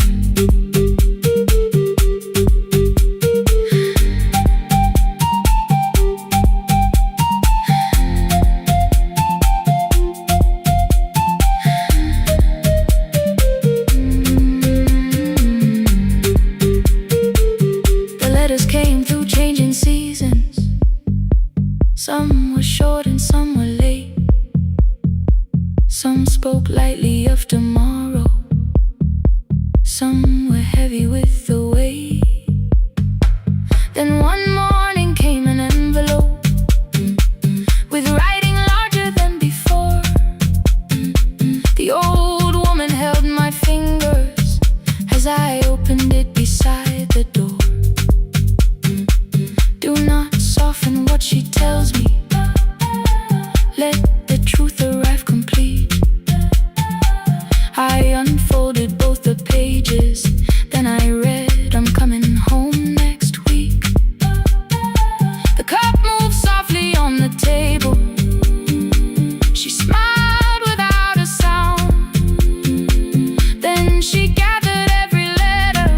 Some spoke lightly of tomorrow, some were heavy with the weight. Then one morning came an envelope with writing larger than before. The old woman held my fingers as I opened it beside the door. Do not soften what she tells me, let the truth arrive complete. I unfolded both the pages, then I read, I'm coming home next week. The cup moved softly on the table. She smiled without a sound. Then she gathered every letter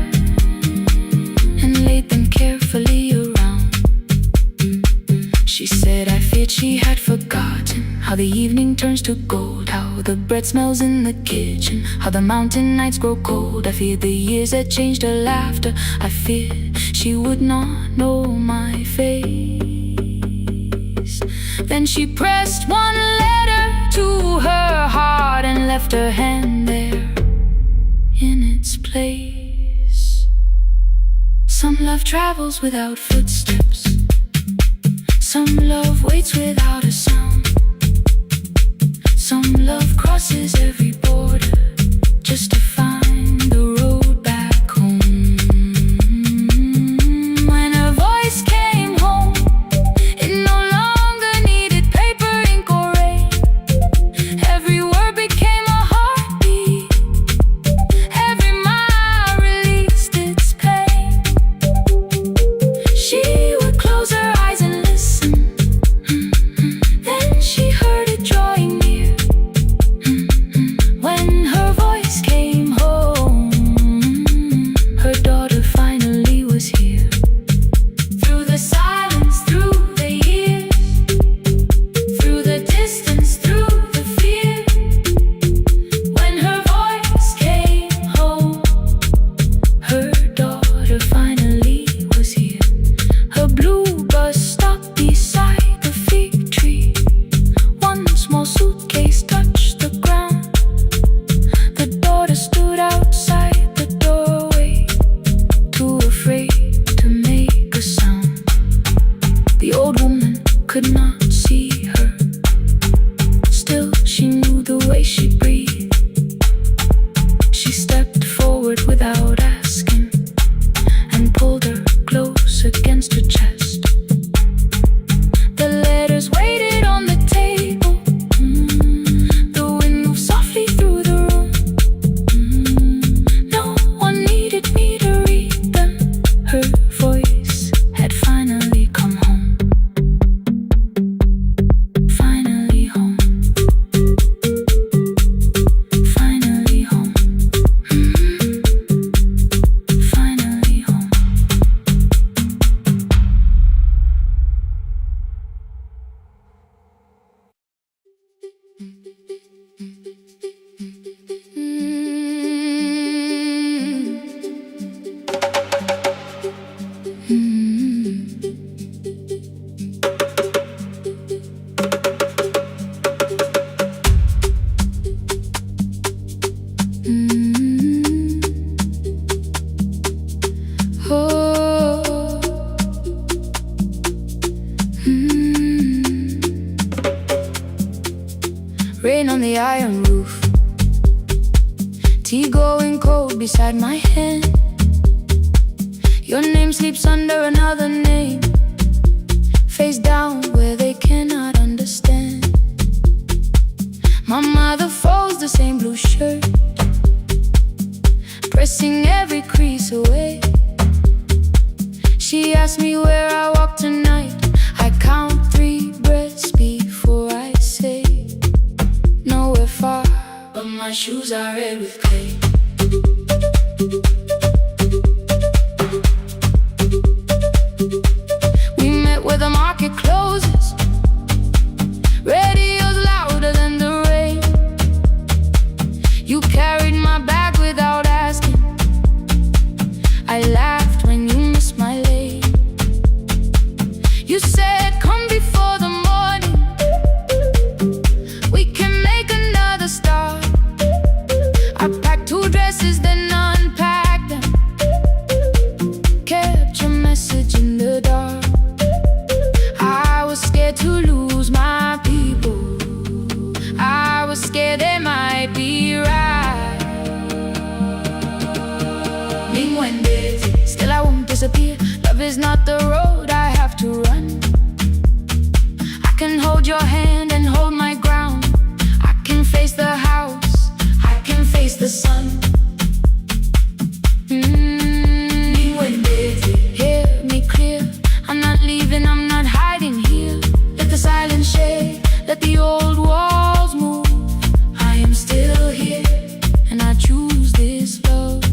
and laid them carefully around. She said, I feared she had forgotten how the evening turns to gold, how the bread smells in the kitchen, how the mountain nights grow cold. I feared the years had changed her laughter. I feared she would not know my face. Then she pressed one letter to her heart and left her hand there in its place. Some love travels without footsteps, some love waits without a sound. Some love crosses every border just to find the road back home. When her voice came home, it no longer needed paper, ink, or rain. Every word became a heartbeat, every mile released its pain. She would close her eyes and listen, then she heard it drawing near. When her voice came home, her daughter finally was here. Through the silence, through the years, through the distance, through the fear. When her voice came home, her daughter finally was here. Her blue bus stopped beside the fig tree. One small suitcase touched the ground. The daughter stood outside the doorway, too afraid to make a sound. The old woman could not see her, still she knew the way she breathed. She stepped forward without asking and pulled her close against her chest. The letters waited on the table. The wind moved softly through the room. No one needed me to read them. Her voice had finally come home. Finally home. Finally home. Finally home. Rain on the iron roof, tea going cold beside my hand. Your name sleeps under another name, face down where they cannot understand. My mother folds the same blue shirt, pressing every crease away. She asks me where I walk tonight. I count 3 breaths before I say nowhere far, but my shoes are red with clay. We met where the market closes, radio's louder than the rain. You carried my bag without asking. I laughed when you missed my lane. You said, come before the morning, we can make another be right. Still I won't disappear. Love is not the road I have to run. I can hold your hand and hold my ground. I can face the house, I can face the sun. Hear me clear. I'm not leaving, I'm not hiding here. Let the silence shake, let the old walls move. I am still here, and I choose this love.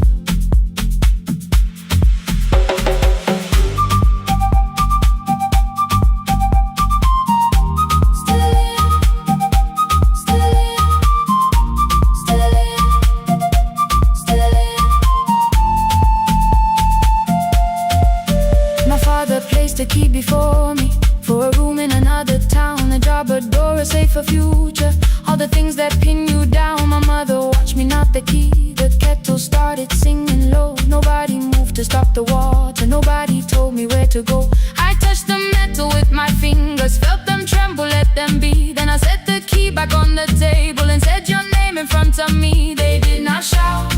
A key before me, for a room in another town, a job, a door, a safer future. All the things that pin you down. My mother watched me knot the key. The kettle started singing low. Nobody moved to stop the water. Nobody told me where to go. I touched the metal with my fingers, felt them tremble, let them be. Then I set the key back on the table and said your name in front of me. They did not shout,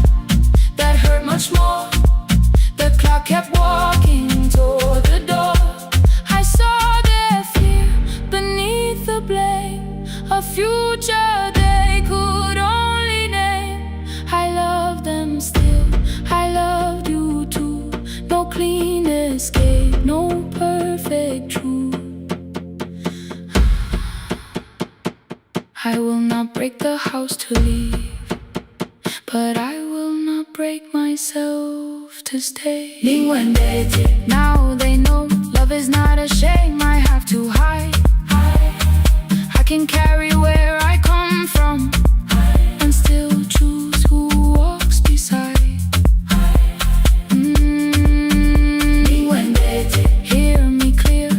that hurt much more. The clock kept walking toward the door. I saw their fear beneath the blame. A future they could only name. I love them still, I loved you too. No clean escape, no perfect truth. I will not break the house to leave, but I will not break myself to stay. Now they know love is not a shame I have to hide. I can carry where I come from and still choose who walks beside. Hear me clear.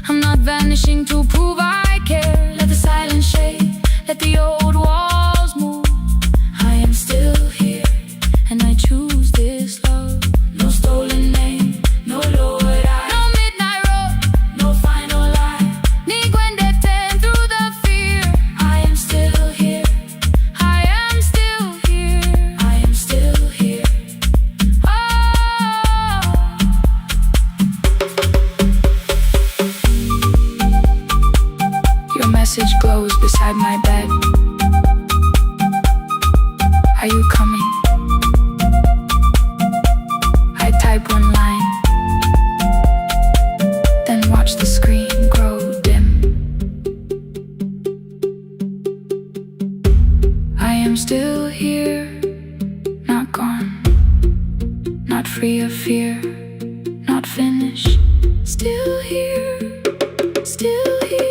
I'm not vanishing to prove I care. Let the silence shake, let the old walls move. I am still here, and I choose this love. No stolen name, no lowered eye, no midnight road, no final lie. Ni ten through the fear. I am still here, I am still here, I am still here. Oh. Your message glows beside my bed. Are you coming? I type one line, then watch the screen grow dim. I am still here, not gone, not free of fear, not finished. Still here, still here.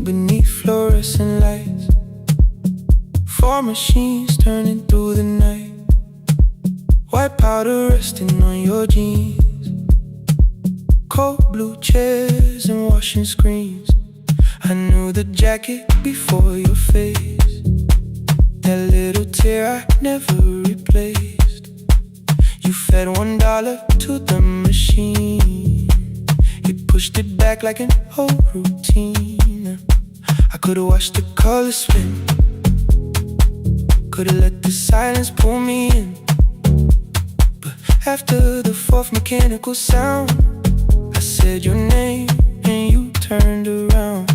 Beneath fluorescent lights, four machines turning through the night. White powder resting on your jeans, cold blue chairs and washing screens. I knew the jacket before your face, that little tear I never replaced. You fed $1 to the machine, it pushed it back like an old routine. I could've watched the colors spin, could've let the silence pull me in. But after the fourth mechanical sound, I said your name and you turned around.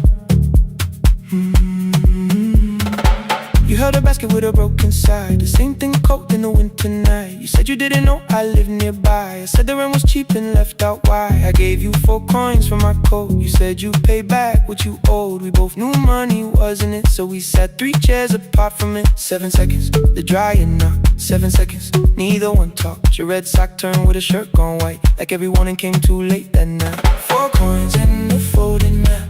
You held a basket with a broken side, the same thing cold in the winter night. You said you didn't know I lived nearby. I said the rent was cheap and left out why. I gave you 4 coins for my coat. You said you'd pay back what you owed. We both knew money wasn't it, so we sat 3 chairs apart from it. 7 seconds, the dryer knocked. 7 seconds, neither one talked. Your red sock turned with a shirt gone white, like everyone and came too late that night. 4 coins and a folding map.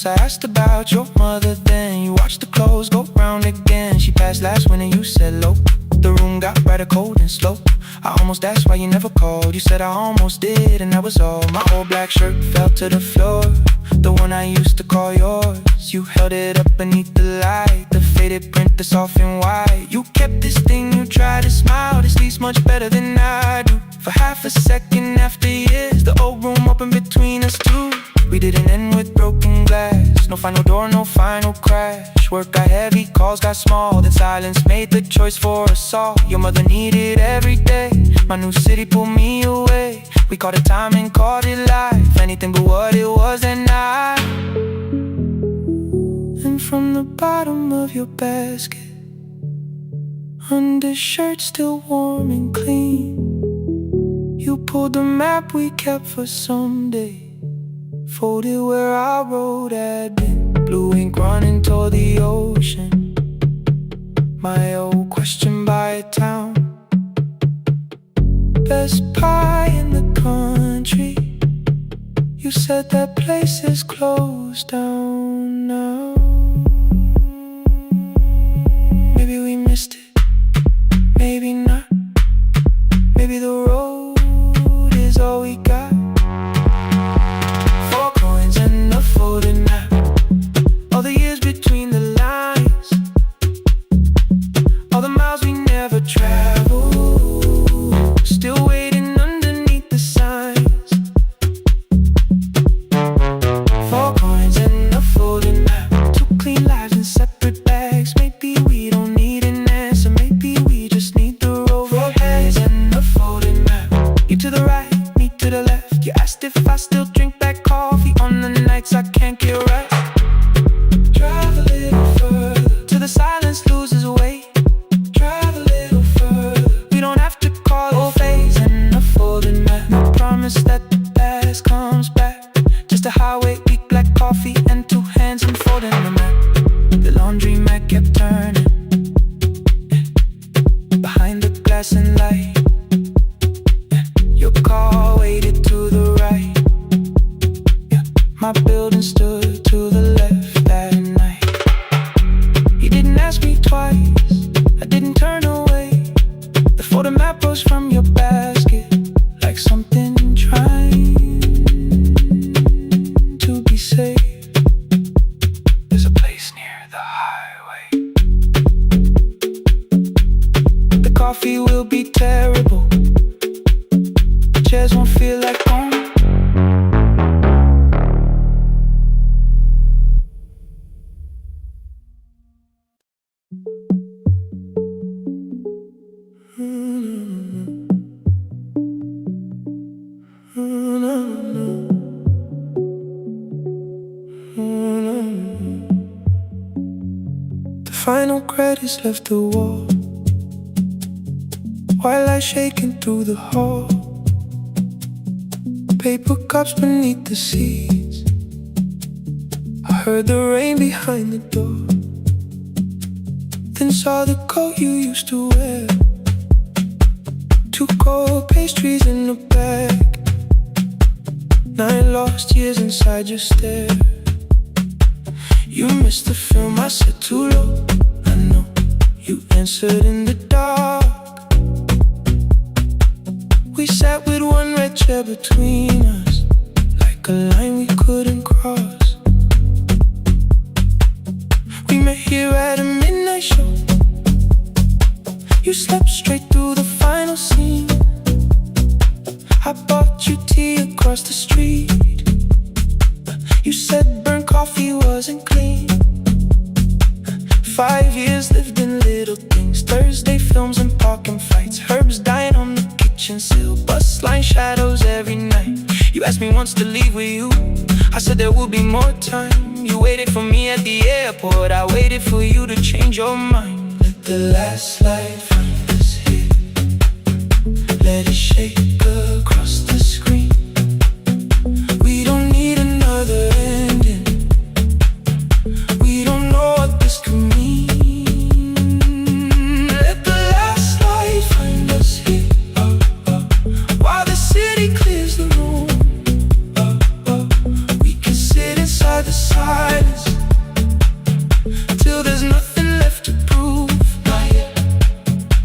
Christmas I asked about your mother then. You watched the clothes go round again. She passed last winter, you said low. The room got brighter, cold and slow. I almost asked why you never called. You said I almost did, and that was all. My old black shirt fell to the floor, the one I used to call yours. You held it up beneath the light, the faded print that's off in white. You kept this thing, you tried to smile. This leaves much better than I do. For half a second after years, the old room opened between us two. We didn't end with broken glass. No final door, no final crash. Work got heavy, calls got small. Then silence made the choice for us all. Your mother needed every day. My new city pulled me away. We called it time and called it life. Anything but what it was that night. And from the bottom of your basket, undershirt still warm and clean, you pulled the map we kept for someday. Folded where our road had been. Blue ink running toward the ocean. My old question by a town. Best pie in the country. You said that place is closed down now. Maybe we missed it, maybe not. Maybe the road is all we got. Folded map, all the years between the lines, all the miles we never traveled, still waiting underneath the signs. 4 coins and a folded map, 2 clean lives in separate bags. Maybe we don't need an answer, maybe we just need the road. 4 hands and a folded map, you to the right, me to the left. You asked if I still drink that coffee on the nights I can't get right. Drive a little further till the silence loses weight. Drive a little further, we don't have to call it phase and a folded map. No promise that the past comes back, just a highway, weak black coffee and 2 hands and folding the map. The laundry mat kept turning behind the glass and light. Your car waited to the right. My building stood to the left that night. You didn't ask me twice, I didn't turn away. The photo map rose from your basket like something trying to be safe. There's a place near the highway. The coffee will be terrible, the chairs won't feel like home. Final credits left the wall, white light shaking through the hall. Paper cups beneath the seats. I heard the rain behind the door, then saw the coat you used to wear. 2 cold pastries in a bag, 9 lost years inside your stare. You missed the film, I said too low. I know, you answered in the dark. We sat with 1 red chair between us, like a line we couldn't cross. We met here at a midnight show. You slept straight through the final scene. I bought you tea across the street. You said burnt coffee wasn't clean. 5 years lived in little things, Thursday films and parking fights, herbs dying on the kitchen sill, bus line shadows every night. You asked me once to leave with you, I said there would be more time. You waited for me at the airport, I waited for you to change your mind. Let the last light find us here, let it shake across the screen. We don't need another ending, we don't know what this could mean. Let the last light find us here, while the city clears the room. We can sit inside the silence. till there's nothing left to prove. Not yet.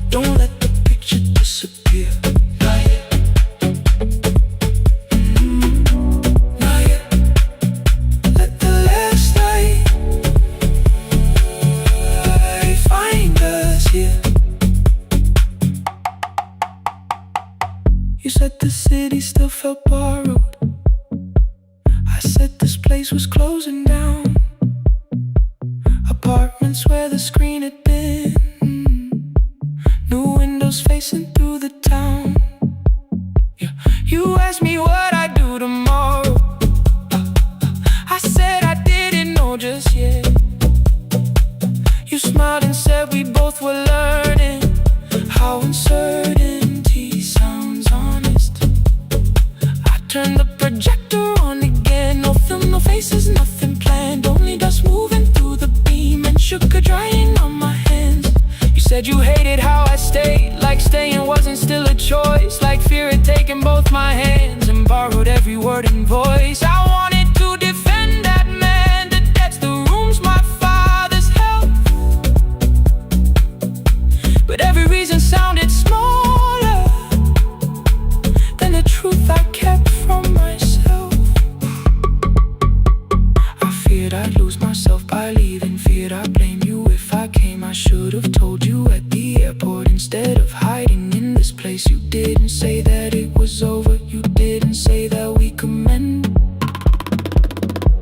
Don't let the picture disappear. Not yet. Not yet. Let the last light find us here. You said the city still felt borrowed. I said this place was closing down. Apartments where the screen had been. New windows facing through the town. Yeah. You asked me what I'd do tomorrow. I said I didn't know just yet. You smiled and said we both were learning how uncertainty sounds honest. I turned the projector on again. No film, no faces, nothing planned. Only dust moving through the beam and sugar drying on my hands. You said you hated how I stayed, like staying wasn't still a choice, like fear had taken both my hands and borrowed every word and voice. I wanted to defend that man, the debts, the rooms my fathers held, but every reason sounded smaller than the truth I kept from myself. I feared I'd lose myself by leaving, feared I'd blame you if I came. I should have told you at the airport instead of hiding in this place. You didn't say that it was over, you didn't say that we could mend.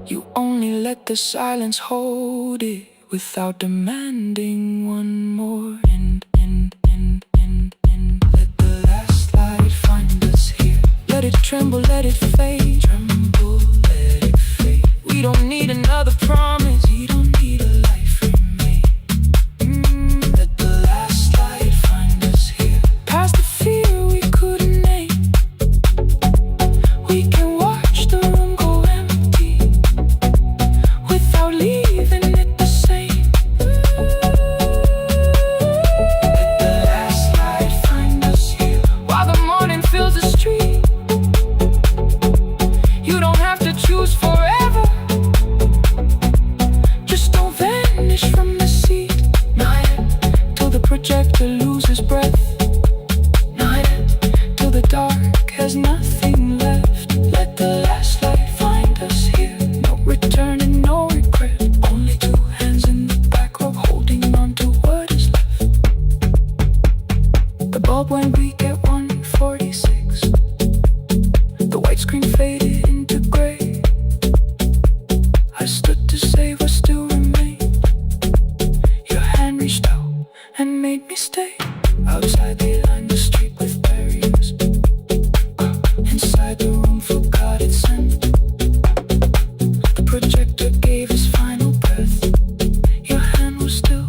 You only let the silence hold it without demanding one more end. Let the last light find us here. Let it tremble, let it fade. Tremble, let it fade. We don't need another promise. We don't need a life remade. Let the last light find us here. Past the fear we couldn't name. We can watch the room go empty without leaving it the same. Let the last light find us here. While the morning fills the street, you don't have to choose forever. Just don't vanish from the seat. Not yet. Till the projector loses breath. Not yet. Till the dark has nothing left. Let the last light find us here. No return and no regret. Only two hands in the back row holding on to what is left. The bulb went weak at 1:46. The white screen faded into gray. I stood to save what still remained. Your hand reached out and made me stay. Outside they lined the street with barriers. Inside the room forgot its scent. The projector gave his final breath. Your hand was still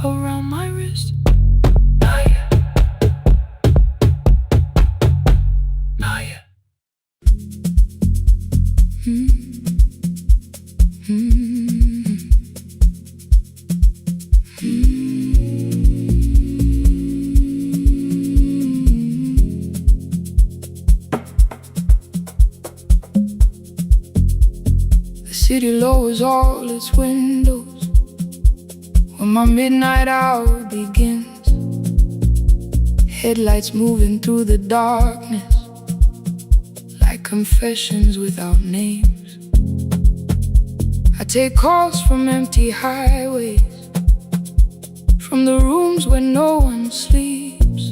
around my wrist. Not yet. Not yet. The city lowers all its windows when my midnight hour begins. Headlights moving through the darkness like confessions without names. I take calls from empty highways, from the rooms where no one sleeps.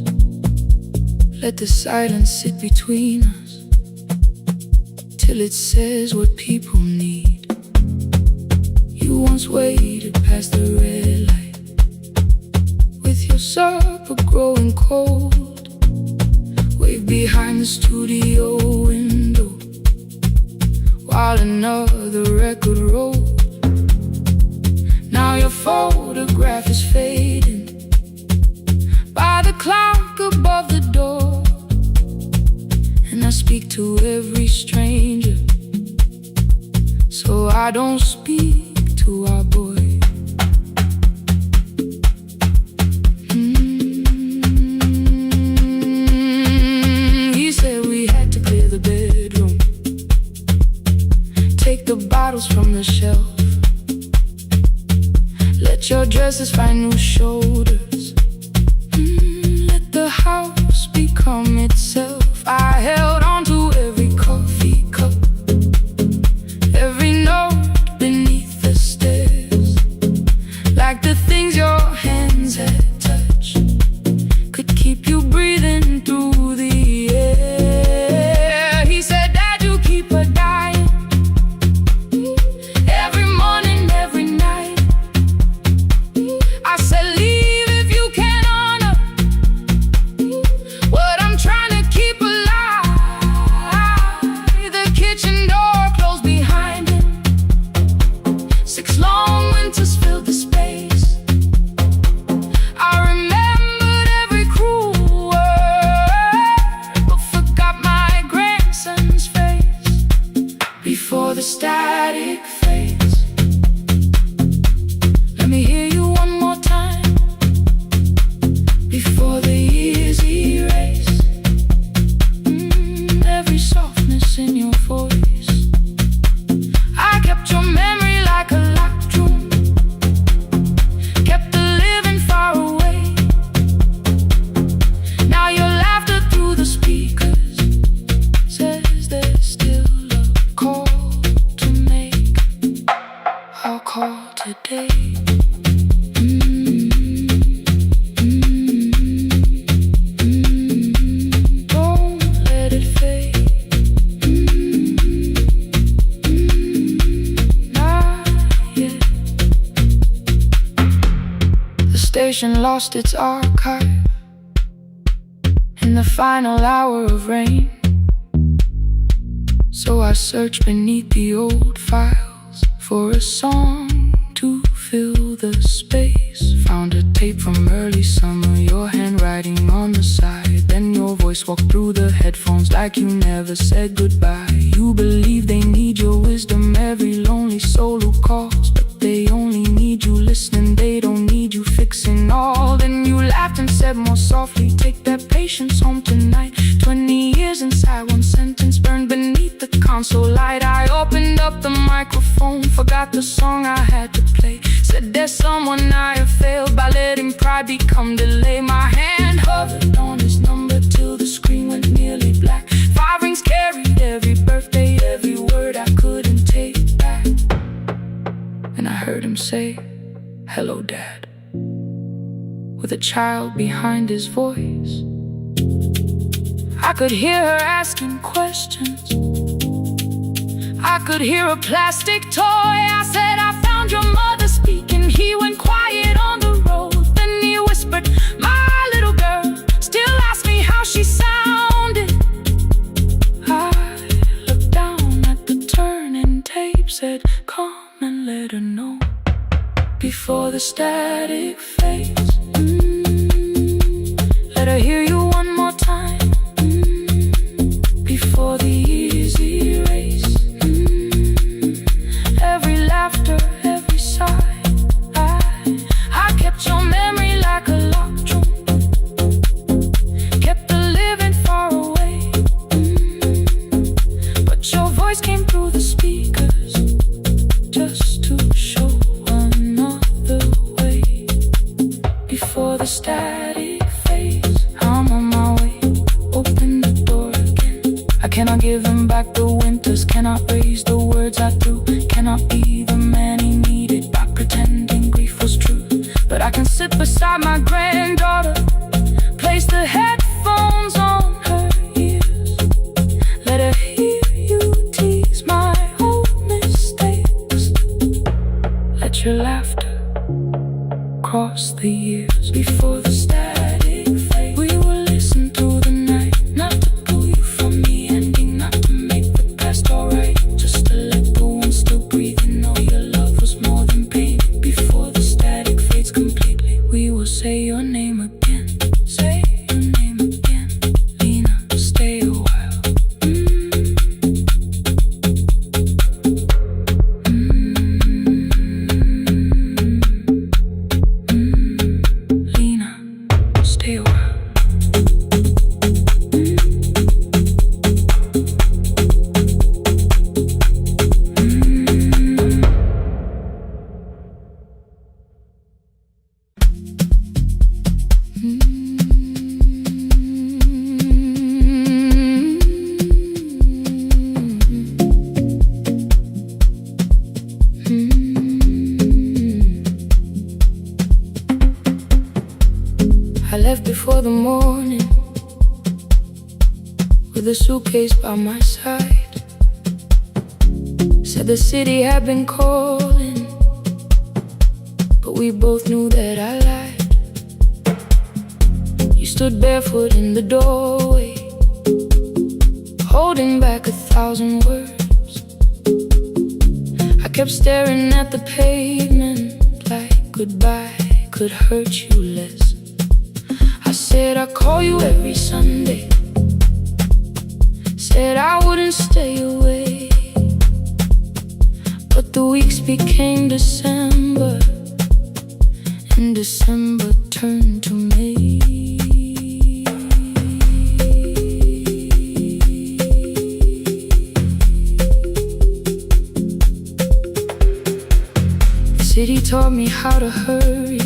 Let the silence sit between us till it says what people need. You once waited past the red light with your supper growing cold. Wave behind the studio window while another record rolls. Now your photograph is fading by the clock above the door. And I speak to every stranger, so I don't speak to our boy. He said we had to clear the bedroom, take the bottles from the shelf, let Let your dresses find new shoulders. Let the house become itself. I held on to every coffee cup, every note beneath the stairs, like the things your hands had touched could keep you breathing through the air. He said, Dad, you keep a dying every morning, every night. I said, leave if you can honor what I'm trying to keep alive. The kitchen door closed behind him. 6 long winters filled the space. I remembered every cruel word, but forgot my grandson's face before the static fades. Let me hear you one more time before the years erase. Every softness in your voice. I kept your memory like a locked room, kept the living far away. Now your laughter through the speakers says there's still a call to make. I'll call today. Don't let it fade. Not yet. The station lost its archive in the final hour of rain. So I searched beneath the old files for a song to fill the space. Found a tape from early summer, your handwriting on the side. Then your voice walked through the headphones like you never said goodbye. You believe they need your wisdom, every lonely soul who calls, but they only need you listening, they don't need you fixing all. Then you laughed and said more softly, take that patience home tonight. 20 years inside one sentence burned beneath the console light. I opened up the microphone, forgot the song I had to play. Said there's someone I have failed by letting pride become delay. My hand hovered on his number till the screen went nearly black. 5 rings carried every birthday, every word I couldn't take back. And I heard him say, hello, Dad, with a child behind his voice. I could hear her asking questions. I could hear a plastic toy. I said, I found your mother speaking. He went quiet on the road. Then he whispered, my little girl still asks me how she sounded. I looked down at the turning tape, said, come and let her know before the static fades. Let her hear you one more time before the years erase. Every laughter, every sigh. I kept your memory like a locked room, kept the living far away. But your voice came through the speakers just to show another way before the static fades. I'm on my way, open the door again. I cannot give him back the winters, cannot raise the words I threw, cannot be the man he needed by pretending grief was true. But I can sit beside my granddaughter, place the headphones on her ears, let her hear you tease my old mistakes. Let your laughter cross the years before the static fade. We will listen through the night, not to pull you from the ending, not to make the past alright, just to let the one still breathe and know your love was more than pain. Before the static fades completely, we will say your name again. Say your name again. Lena, stay a while. Lena, I left before the morning, with a suitcase by my side. Said the city had been calling, but we both knew that I lied. You stood barefoot in the doorway, holding back 1,000 words. I kept staring at the pavement like goodbye could hurt you less. I said I'd call you every Sunday, said I wouldn't stay away. But the weeks became December, and December turned to May. The city taught me how to hurry,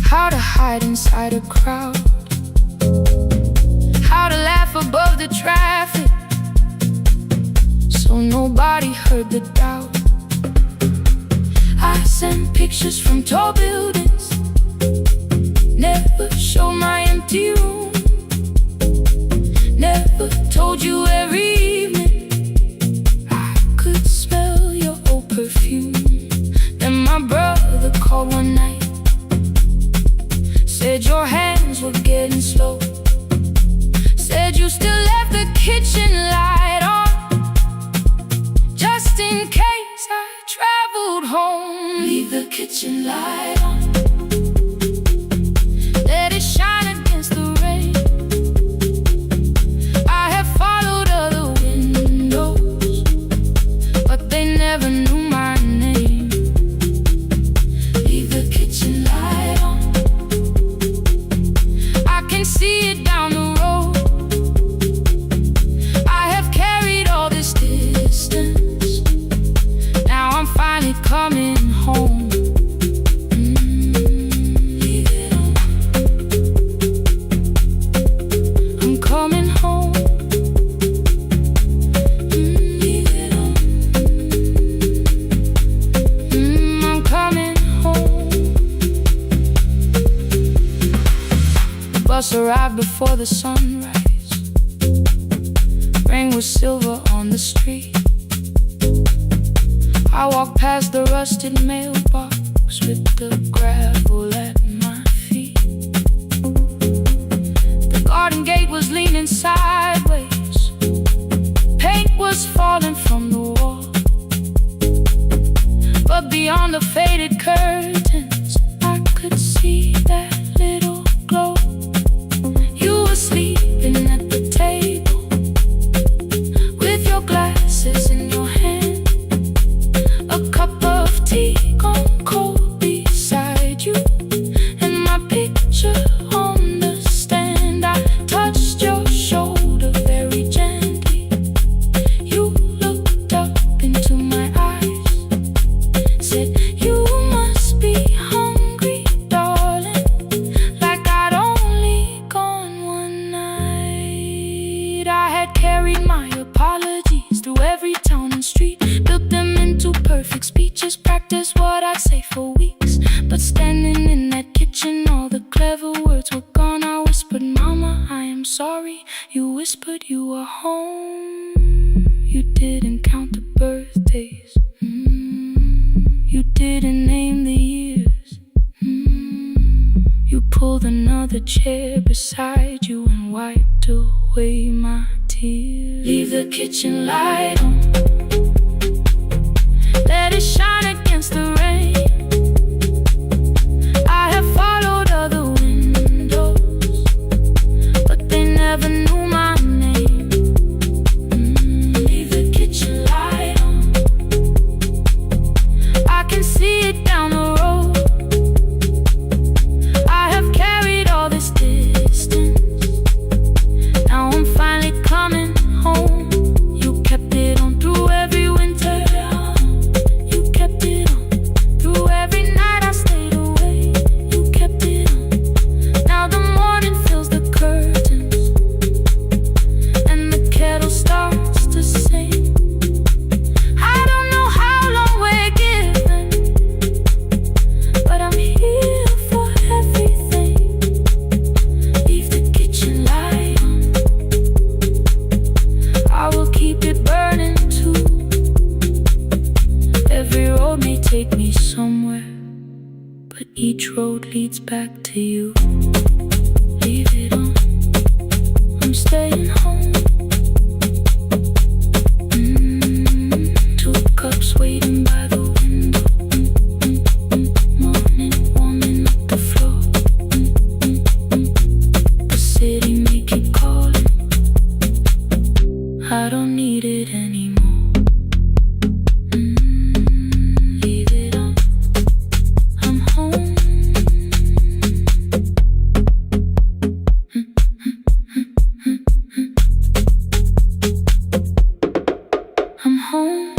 how to hide inside a crowd, how to laugh above the traffic so nobody heard the doubt. I sent pictures from tall buildings, never showed my empty room, never told you every evening I could smell your old perfume. Then my brother called one night, said your hands were getting slow, said you still left the kitchen light on, just in case I traveled home. Leave the kitchen light on, let it shine against the rain. I have followed other windows, but they never knew my name. Leave the kitchen light on, I can see it down the road. I have carried all this distance, now I'm finally coming home. Leave it on, I'm coming home. Leave it on, I'm coming home. The bus arrived before the sunrise, rain was silver on the street. I walked past the rusted mailbox with the gravel at my feet. The garden gate was leaning sideways, paint was falling from the wall, but beyond the faded curtains I could see that little glow. You were sleeping at the table with your glasses in your hand, a cup of tea gone cold beside you, and my picture on the stand. I touched your shoulder very gently. You looked up into my eyes, said you must be hungry, darling, like I'd only gone one night. I had carried my apologies through every town and street, built them into perfect speeches, practiced what I'd say for weeks. But standing in that kitchen, all the clever words were gone. I whispered, Mama, I am sorry. You whispered you were home. You didn't count the birthdays, you didn't name the years. You pulled another chair beside you and wiped away my tears. Leave the kitchen light on, let it shine against the rain. I have followed other windows, but they never knew my name. Leave the kitchen light on, I can see it down the road. I have carried all this distance, now I'm finally coming home. You kept it on through every winter, you kept it on. somewhere, but each road leads back to you. Leave it on, I'm staying home. Two cups waiting by the window. Morning warming up the floor. The city may keep calling, I don't need it anymore. Leave it on, I'm home. I'm home.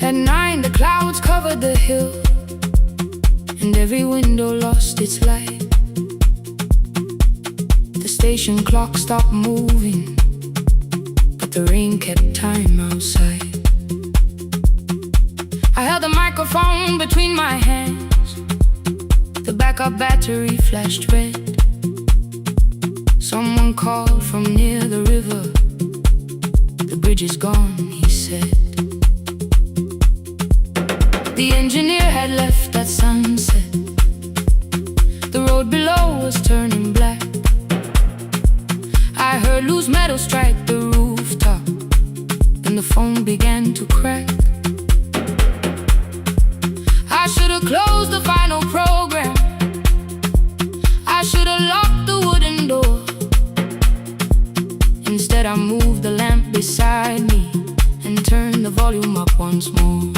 At 9, the clouds covered the hill, and every window lost its light. The station clock stopped moving, but the rain kept time outside. I held the microphone between my hands. The backup battery flashed red. Someone called from near the river. The bridge is gone, he said. The engineer had left at sunset. The road below was turning black. I heard loose metal strike the rooftop, and the phone began to crack. I should have closed the final program. I should have locked the wooden door. Instead I moved the lamp beside me and turned the volume up once more.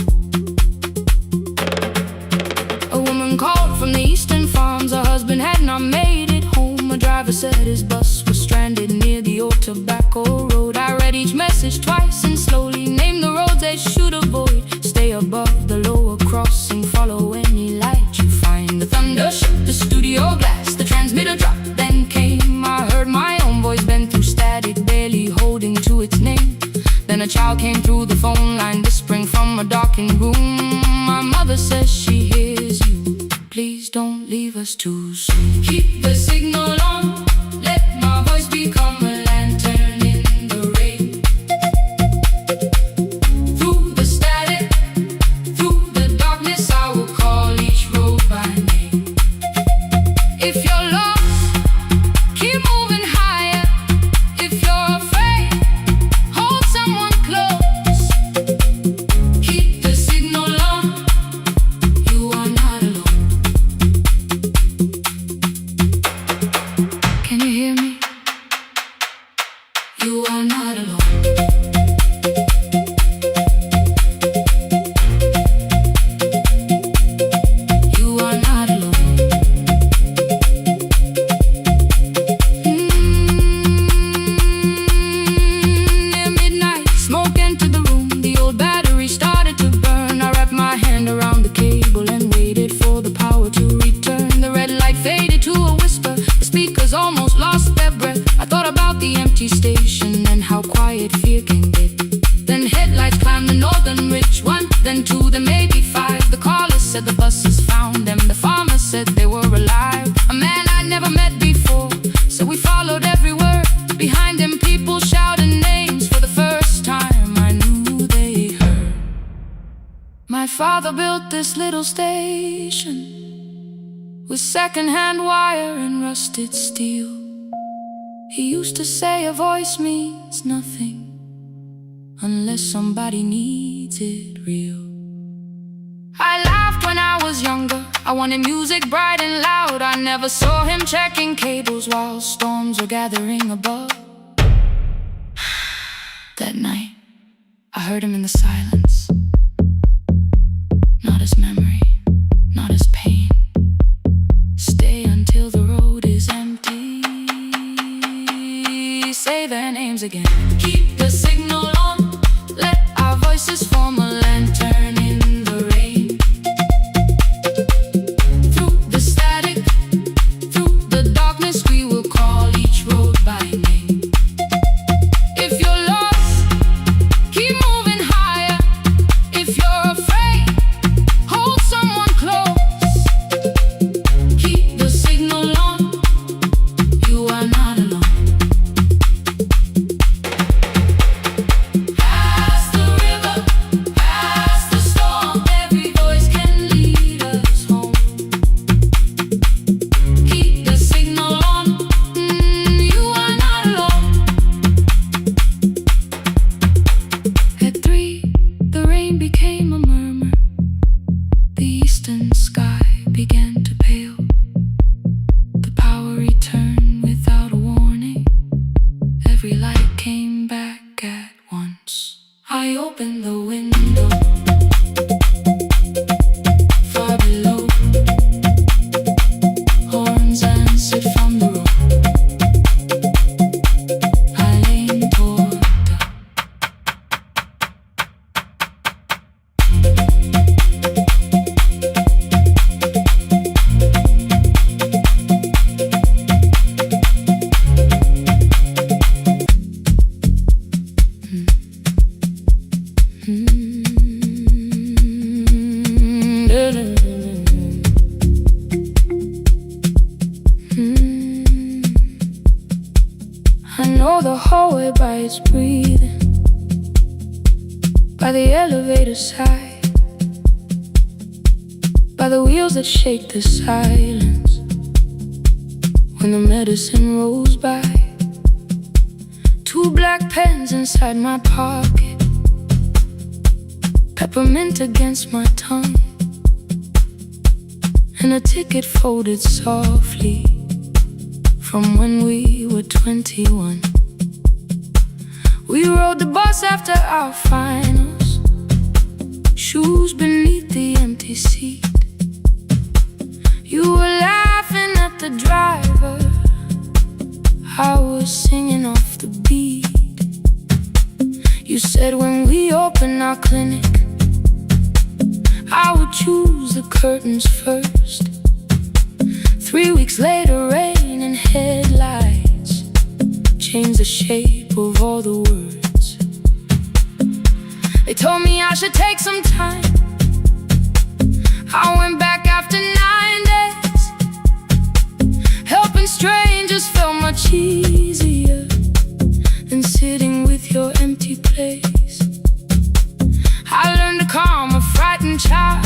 A woman called from the eastern farms. Her husband had not made it home. A driver said his bus was stranded near the old tobacco road. I read each message twice and slowly named the roads they should avoid. Stay above the lower crossing, follow any light you find. The thunder shook the studio glass, the transmitter dropped, then came. I heard my own voice bend through static, barely holding to its name. Then a child came through the phone line, whispering from a darkened room. My mother says she hears you. Please don't leave us too soon. Keep the signal on, let my voice become a lantern in the rain. Through the static, through the darkness, I will call each road by name. If you're lost, keep moving higher. If you're afraid, hold someone close. Keep the signal on, you are not alone. Can you hear me? You are not alone. You are not alone. Near midnight, smoke entered the room. The old battery started to burn. I wrapped my hand around the cable and waited for the power to return. The red light faded to a whisper. The speakers almost lost their breath. I thought about the empty station and how quiet fear can get. Then headlights climbed the northern ridge. 1, then 2, then maybe 5. The caller said the buses found them. The farmer said they were alive. A man I'd never met before, so we followed every word. Behind him people shouted names. For the first time I knew they heard. My father built this little station with second-hand wire and rusted steel. He used to say a voice means nothing unless somebody needs it real. I laughed when I was younger. I wanted music bright and loud. I never saw him checking cables while storms were gathering above. That night, I heard him in the silence. Not as memory, not as pain. Stay until the road is empty. Say their names again. Keep the signal on, let our voice became a murmur. The eastern sky began to pale. The power returned without a warning. Every light came back at once. I opened the window. Far below, horns answered from the road. I leaned toward the I know the hallway by its breathing, by the elevator side, by the wheels that shake the silence when the medicine rolls by. Two black pens inside my pocket, peppermint against my tongue, and a ticket folded softly from when we were 21. We rode the bus after our finals, shoes beneath the empty seat. You were laughing at the driver, I was singing off the beat. You said when we open our clinic, I would choose the curtains first. 3 weeks later, rain and headlights changed the shape of all the words. They told me I should take some time. I went back after 9 days. Helping strangers felt much easier than sitting with your empty place. I learned to calm a frightened child,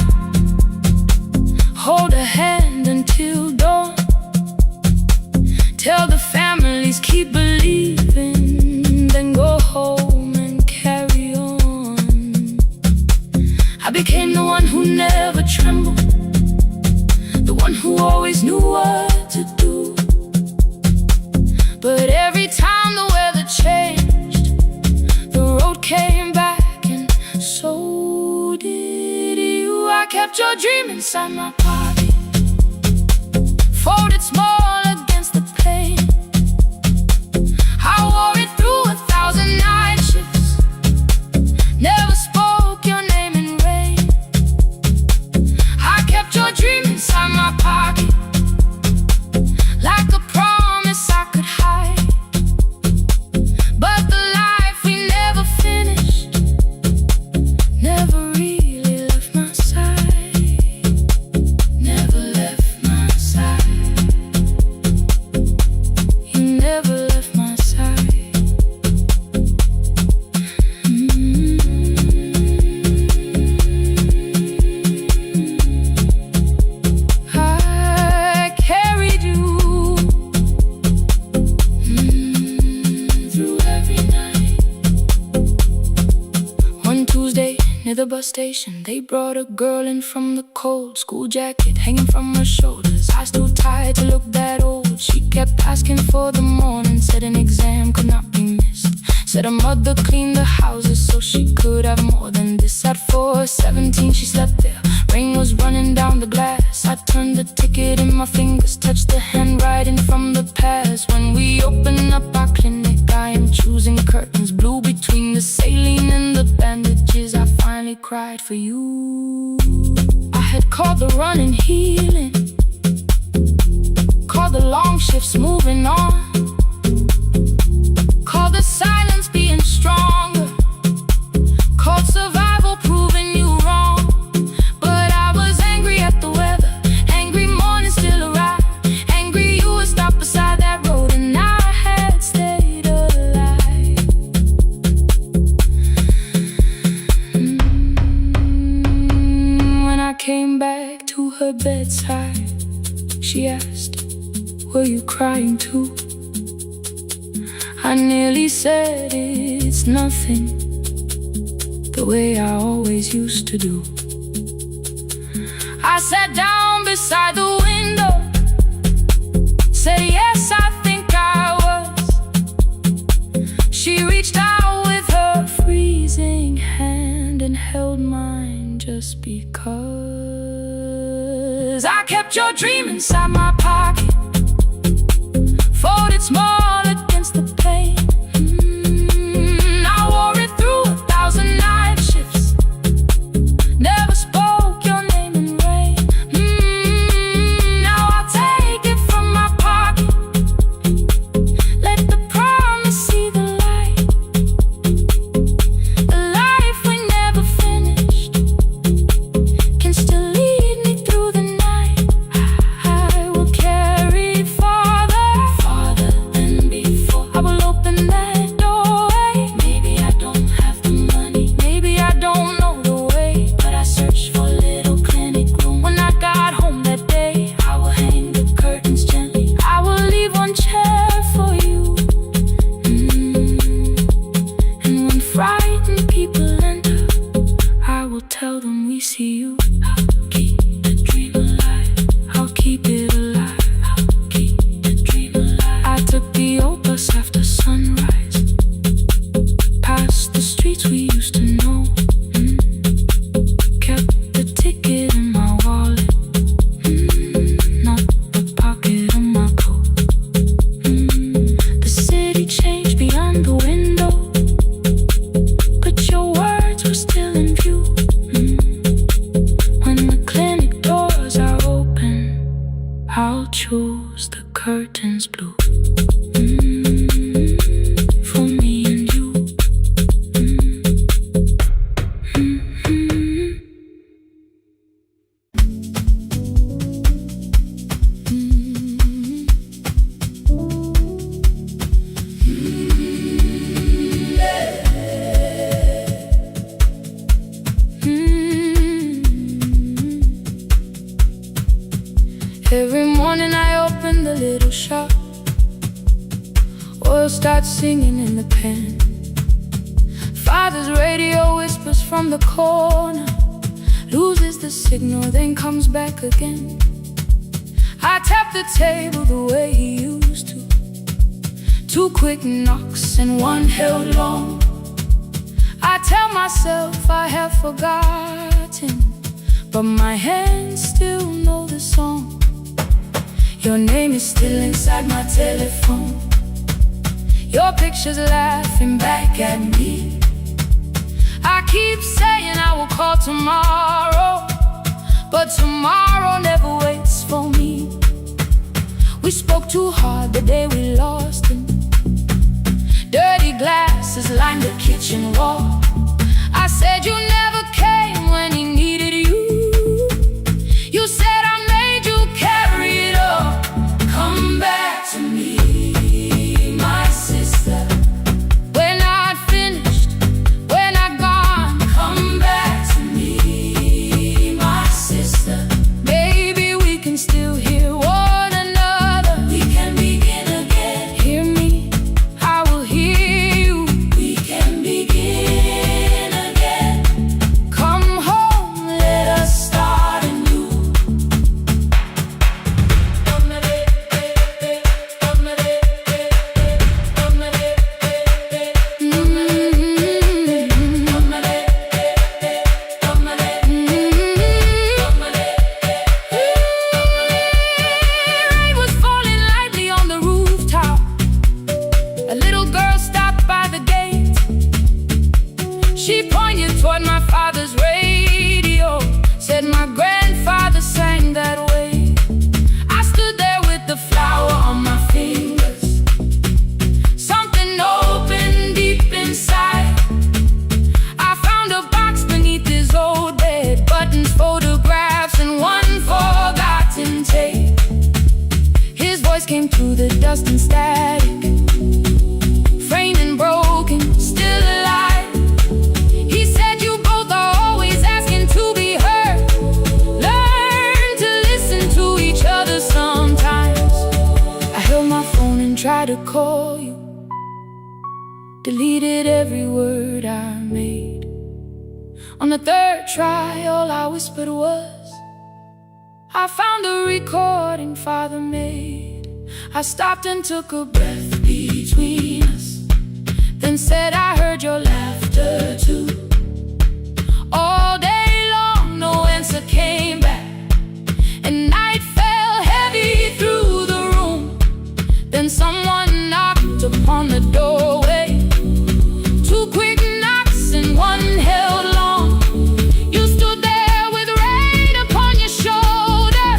hold a hand until dawn, tell the families keep believing, then go home and carry on. I became the one who never trembled, the one who always knew what to do. But every time the weather changed, the road came back, and so did you. I kept your dream inside my pocket, folded small against the pain. I wore it through 1,000 night shifts, never spoke your name in rain. I kept your dream inside my pocket, like a promise I could hide. But the life we never finished never really left my side, never left my side. You never left my side. I carried you through every night. One Tuesday near the bus station, they brought a girl in from the cold, school jacket hanging from her shoulders, eyes too tired to look that old. She kept asking for the morning, said an exam could not be missed, said her mother cleaned the houses so she could have more than this. At 4:17 she slept there, rain was running down the glass. I turned the ticket in my fingers, touched the handwriting from the past. When we open up our clinic, I am choosing curtains blue between the saline and the bandages. I finally cried for you. I had called the running healing, called the long shifts moving on, called the silence being stronger, called survival proving you wrong. But I was angry at the weather, angry morning still arrived, angry you would stop beside that road and I had stayed alive. When I came back to her bedside, she asked, were you crying too? I nearly said it's nothing, the way I always used to do. I sat down beside the window, said yes, I think I was. She reached out with her freezing hand and held mine just because. I kept your dream inside my pocket, folded small against the pain. I wore it through 1,000 night shifts, never spoke your name in rain. Now I'll take it from my pocket, let the promise see the light. The life we never finished can still lead me through the night. I will carry farther than before. I will open that doorway. Maybe I don't have the money, maybe I don't know the way, but I searched for a little clinic room. When I got home that day, I will hang the curtains gently. I will leave one chair for you. And when frightened people enter, I will tell them we see you. I'll keep the dream alive, I'll keep it alive, I'll keep the dream alive. I took the old bus after sunrise, past the streets we used to know. Kept the ticket in my wallet, not the pocket of my coat. The city changed beyond the window, but your words were still in view. When the clinic doors are open, I'll choose the curtains blue. For me and you. Every morning I open the little shop, oil starts singing in the pan. Father's radio whispers from the corner, loses the signal, then comes back again. I tap the table the way he used to, 2 quick knocks and 1 held long. I tell myself I have forgotten, but my hands still know the song. Your name is still inside my telephone, your picture's laughing back at me. I keep saying I will call tomorrow, but tomorrow never waits for me. We spoke too hard the day we lost him. Dirty glasses lined the kitchen wall. I said you never came when he needed you. You said I made you carry it all. Come back to me, my sister. We're not finished, we're not gone. Come back to me, my sister. Maybe we can still hear one another. We can begin again. Hear me, I will hear you. We can begin again. Come home, let us start anew. Rain was falling lightly on the rooftop. A little girl stopped by the gate. She pointed toward my father's radio, said my grandfather sang that way. I stood there with the flower on my fingers. Something opened deep inside. I found a box beneath his old bed, buttons, photographs, and 1 forgotten tape. His voice came through the dust and static, framed and broken, still alive. He said you both are always asking to be heard. Learn to listen to each other sometimes. I held my phone and tried to call you, deleted every word I made. On the third try, all I whispered was, I found a recording Father made. I stopped and took a breath between us, then said, I heard your laughter too. All day long, no answer came back, and night fell heavy through the room. Then someone knocked upon the doorway. Two quick knocks and one held long. You stood there with rain upon your shoulder,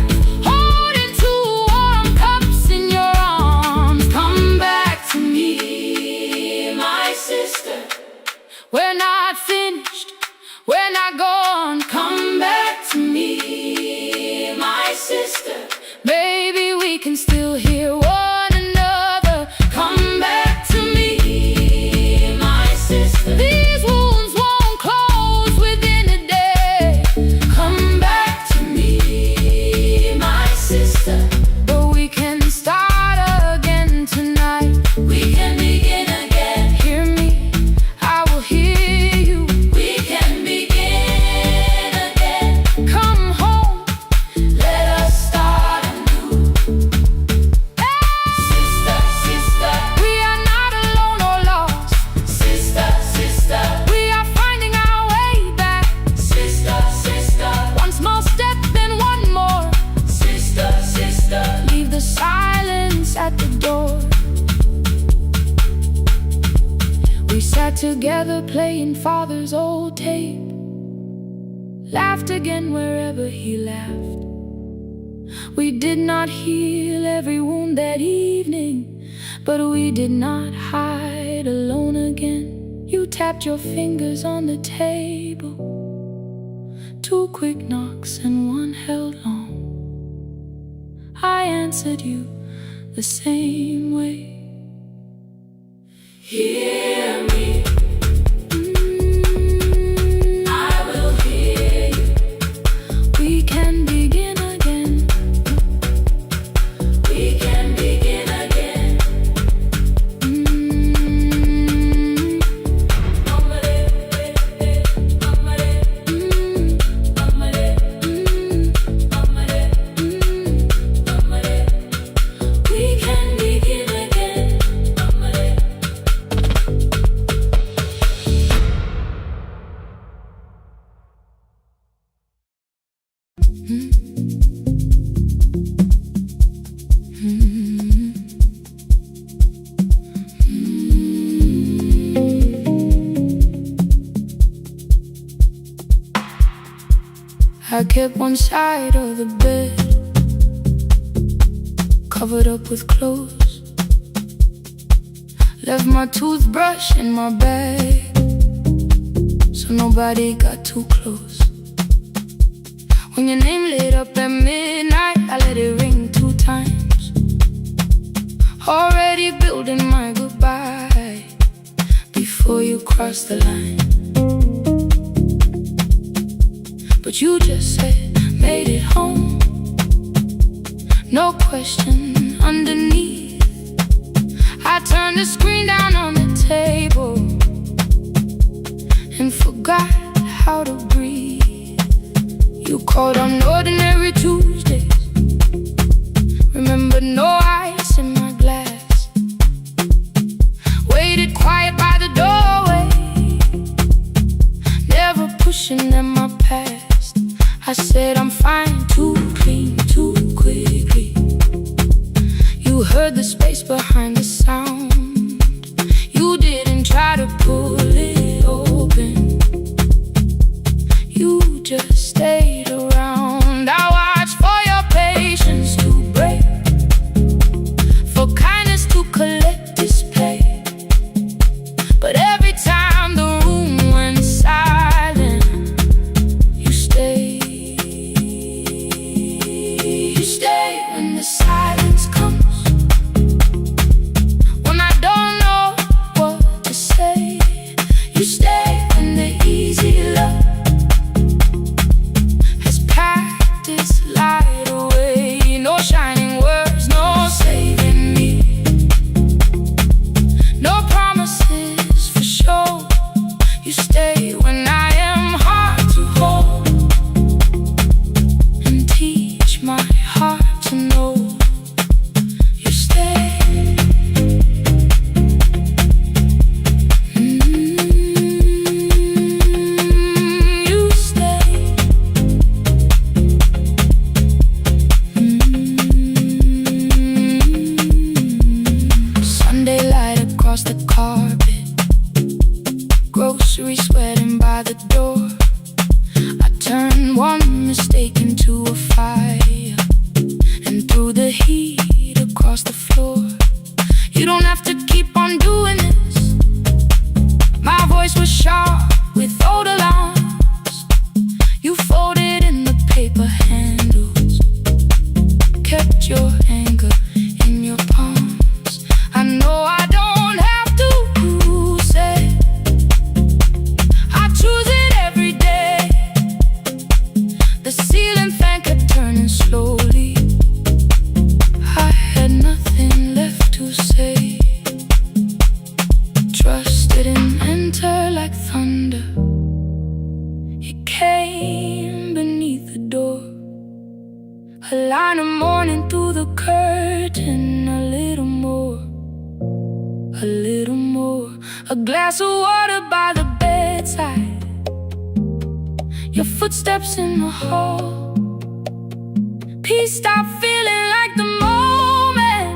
holding two warm cups in your arms. Come back to me, my sister. We're not finished, we're not gone. Come back to me, my sister. Baby, we can still hear one another. Come back to me, my sister. These wounds won't close within a day. Come back to me, my sister. But we can start again tonight. We can begin again. Hear me, I will hear you. We can begin again. Come home, let us start anew. Sister, sister, we are not alone or lost. Sister, sister, we are finding our way back. Sister, sister, one small step then one more. Sister, sister, leave the silence at the door. We sat together playing Father's old tape, laughed again wherever he laughed. We did not heal every wound that evening, but we did not hide alone again. You tapped your fingers on the table, two quick knocks and one held long. I answered you the same way. Hear me, I will hear you. We can begin again. We can begin again. We can begin again. I kept one side of the bed covered up with clothes, left my toothbrush in my bag so nobody got too close. When your name lit up at midnight, I let it ring 2 times, already building my goodbye before you crossed the line. But you just said, made it home, no question underneath. I turned the screen down on the table and forgot how to breathe. You called on ordinary Tuesdays, remember no ice in my glass. Waited quiet by the doorway, never pushing at my past. I said I'm fine, too clean, too quickly. You heard the space behind the sound. You didn't try to pull it open, you just stayed around. I watched for your patience to break, for kindness to collect display. But every time the room went silent, you stayed. You stay when the silence comes, when I don't know what to say. You stay when the easy love taken to a fire, and through the heat across the floor. You don't have to keep on doing this. My voice was sharp with old alarms. You folded in the paper handles, kept your anger in your palms. I know I don't have to say, I choose it every day. The ceiling fan kept turning slowly. I had nothing left to say. Trust didn't enter like thunder. It came beneath the door. A line of morning through the curtain. A little more, a little more. A glass of water by the bedside. Your footsteps in the hall. Peace stopped feeling like the moment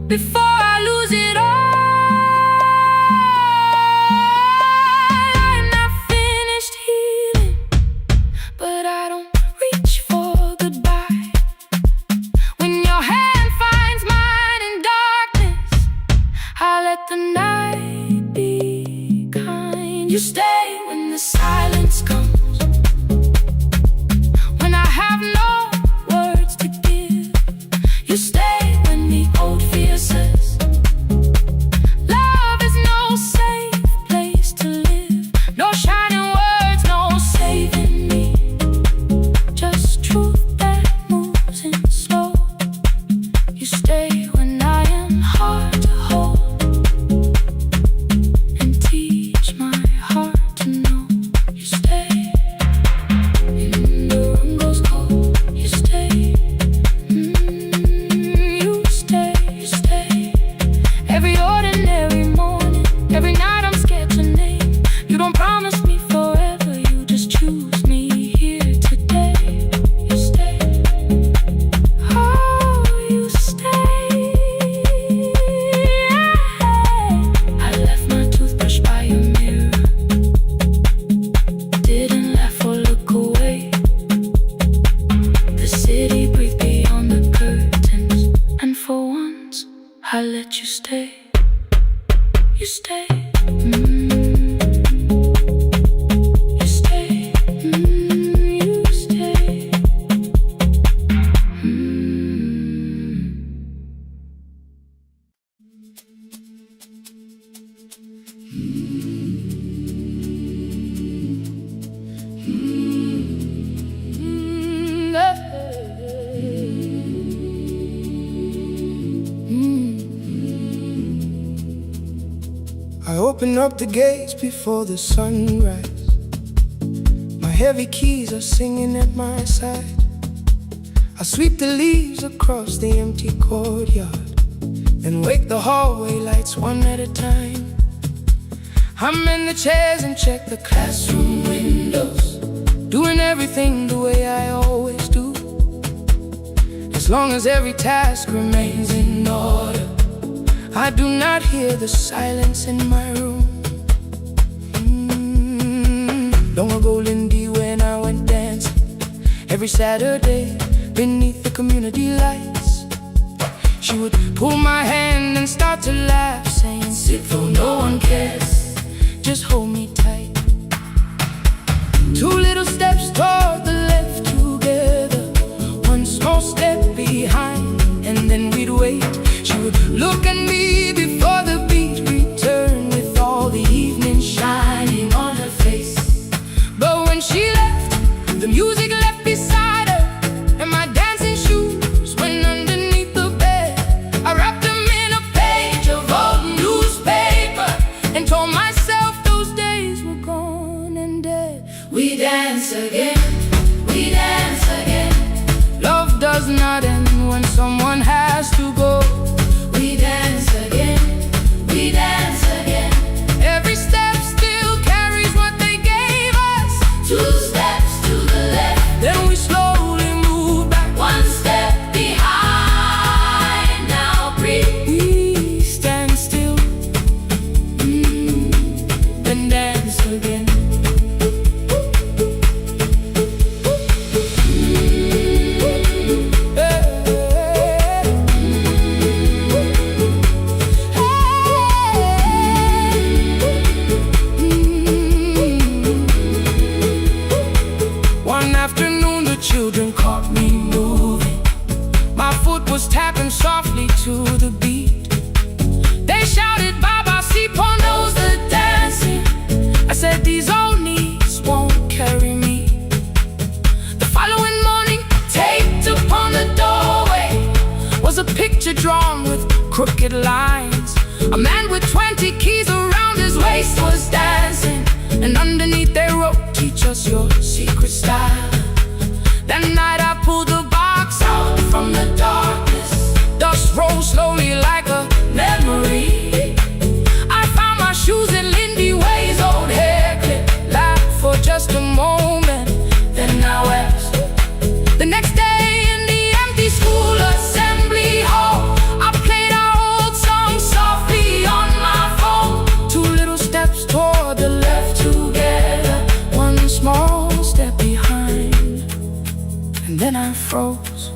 before I lose it all. I'm not finished healing, but I don't reach for goodbye. When your hand finds mine in darkness, I let the night be kind. You stay when the silence comes, when I have no words to give. You stay when the old fear says love is no safe place to live. No shining words, no saving me. Just truth that moves in slow. You stay when I am hard to hold, and teach my heart to know. You stay when the room goes cold. You stay, you stay, you stay. Every ordinary morning, every night I'm scared to name. You don't promise me forever, you just choose me here today. You stay, oh, you stay. I left my toothbrush by your mirror, didn't laugh or look away. The city breathed beyond the curtains, and for once I let you stay. You stay, you stay, you stay. I open up the gates before the sunrise. My heavy keys are singing at my side. I sweep the leaves across the empty courtyard, then wake the hallway lights one at a time. I'm in the chairs and check the classroom windows, doing everything the way I always do. As long as every task remains in order, I do not hear the silence in my room. Long ago, Lindy, when I went dancing every Saturday beneath the community lights, she would pull my hand and start to laugh, saying, "Sit though no one cares, just hold me tight." Two little steps toward the left together, one small step behind, and then we'd wait. She would look at me before the beat returned, with all the evening shining on her face. But when she left, the music left beside her, and my dancing shoes went underneath the bed. I wrapped them in a page of old newspaper and told myself those days were gone and dead. We dance again, we dance again. Love does not end when someone has to go. We dance again, we dance again. Every step still carries what they gave us. Two steps to the left, then we slowly move back. One step behind, now breathe. We stand still, then dance again. children caught me moving. My foot was tapping softly to the beat. They shouted, Baba, see, Pon knows the dancing. I said, these old knees won't carry me. The following morning, taped upon the doorway was a picture drawn with crooked lines. A man with 20 keys around his waist was dancing, and underneath they wrote, teach us your secret style. That night I pulled the box out from the darkness. Dust rose slowly like a memory. I found my shoes in Lindy Way's old hair clip. Laughed for just a moment, then I wept. The next day in the empty school assembly hall, I played our old song softly on my phone. 2 little steps toward the left together, 1 small step behind, and then I froze.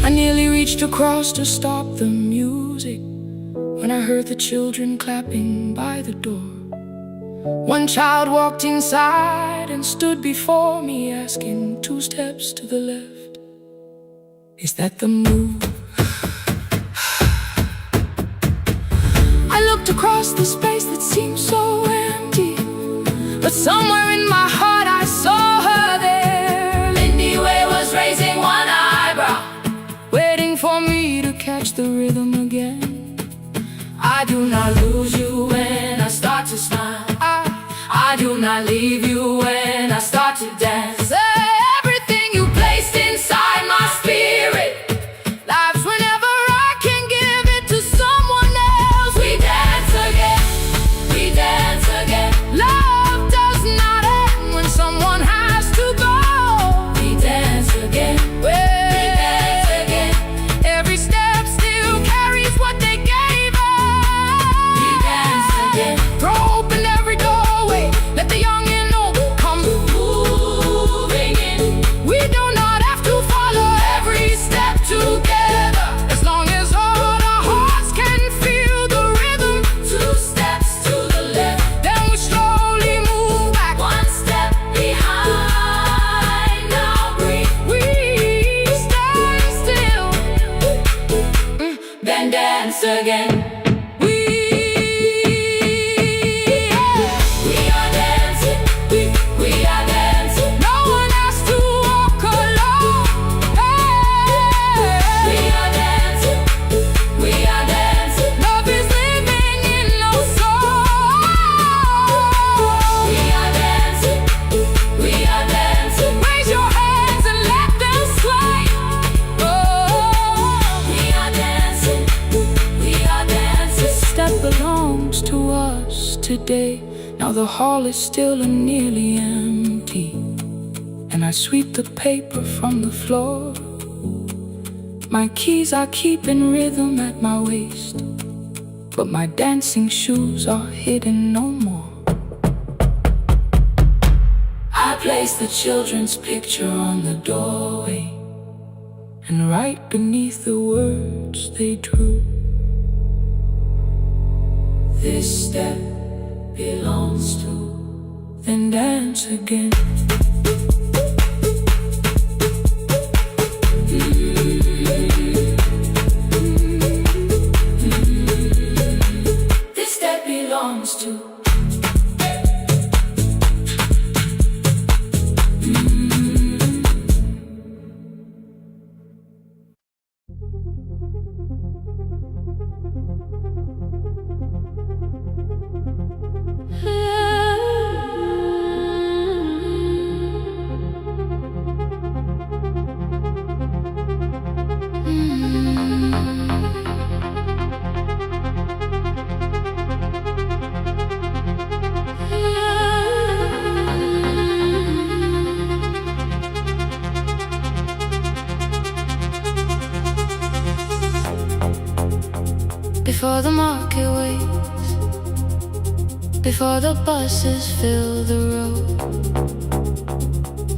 I nearly reached across to stop the music when I heard the children clapping by the door. 1 child walked inside and stood before me, asking 2 steps to the left, is that the move? I looked across the space that seemed so empty, but somewhere in my heart I saw her there. Lindy Way was raising 1 eyebrow, waiting for me to catch the rhythm again. I do not lose you when I start to smile. I do not leave you when I start to dance. Everything you placed inside my spirit lives whenever I can give it to someone else. We dance again, we dance again. Love does not end when someone has to go. We dance again, we dance again. Every step still carries what they gave us. We dance again. Throw open every doorway, let the young and old come moving in. We do not have to follow every step together, as long as all our hearts can feel the rhythm. 2 steps to the left, then we slowly move back, 1 step behind. Now breathe, we stand still, then dance again. We are dancing, we are dancing. No one has to walk alone. Hey. We are dancing, we are dancing. Love is living in our soul. We are dancing, we are dancing. Raise your hands and let them sway. Oh. We are dancing, we are dancing. This step belongs to us today. Now the hall is still and nearly empty, and I sweep the paper from the floor. My keys I keep in rhythm at my waist, but my dancing shoes are hidden no more. I place the children's picture on the doorway, and right beneath the words they drew, this step belongs to, then dance again. This step belongs to. Before the market waits, before the buses fill the road,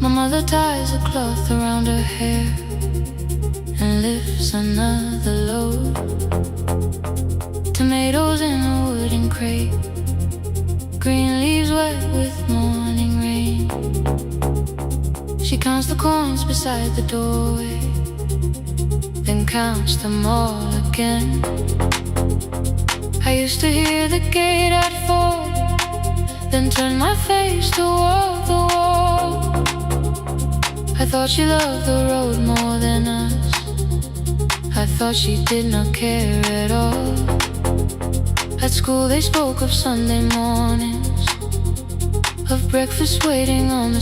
my mother ties a cloth around her hair and lifts another load. Tomatoes in a wooden crate, green leaves wet with morning rain. She counts the coins beside the doorway, then counts them all again. I used to hear the gate at 4, then turn my face toward the wall. I thought she loved the road more than us. I thought she did not care at all. At school they spoke of Sunday mornings, of breakfast waiting on the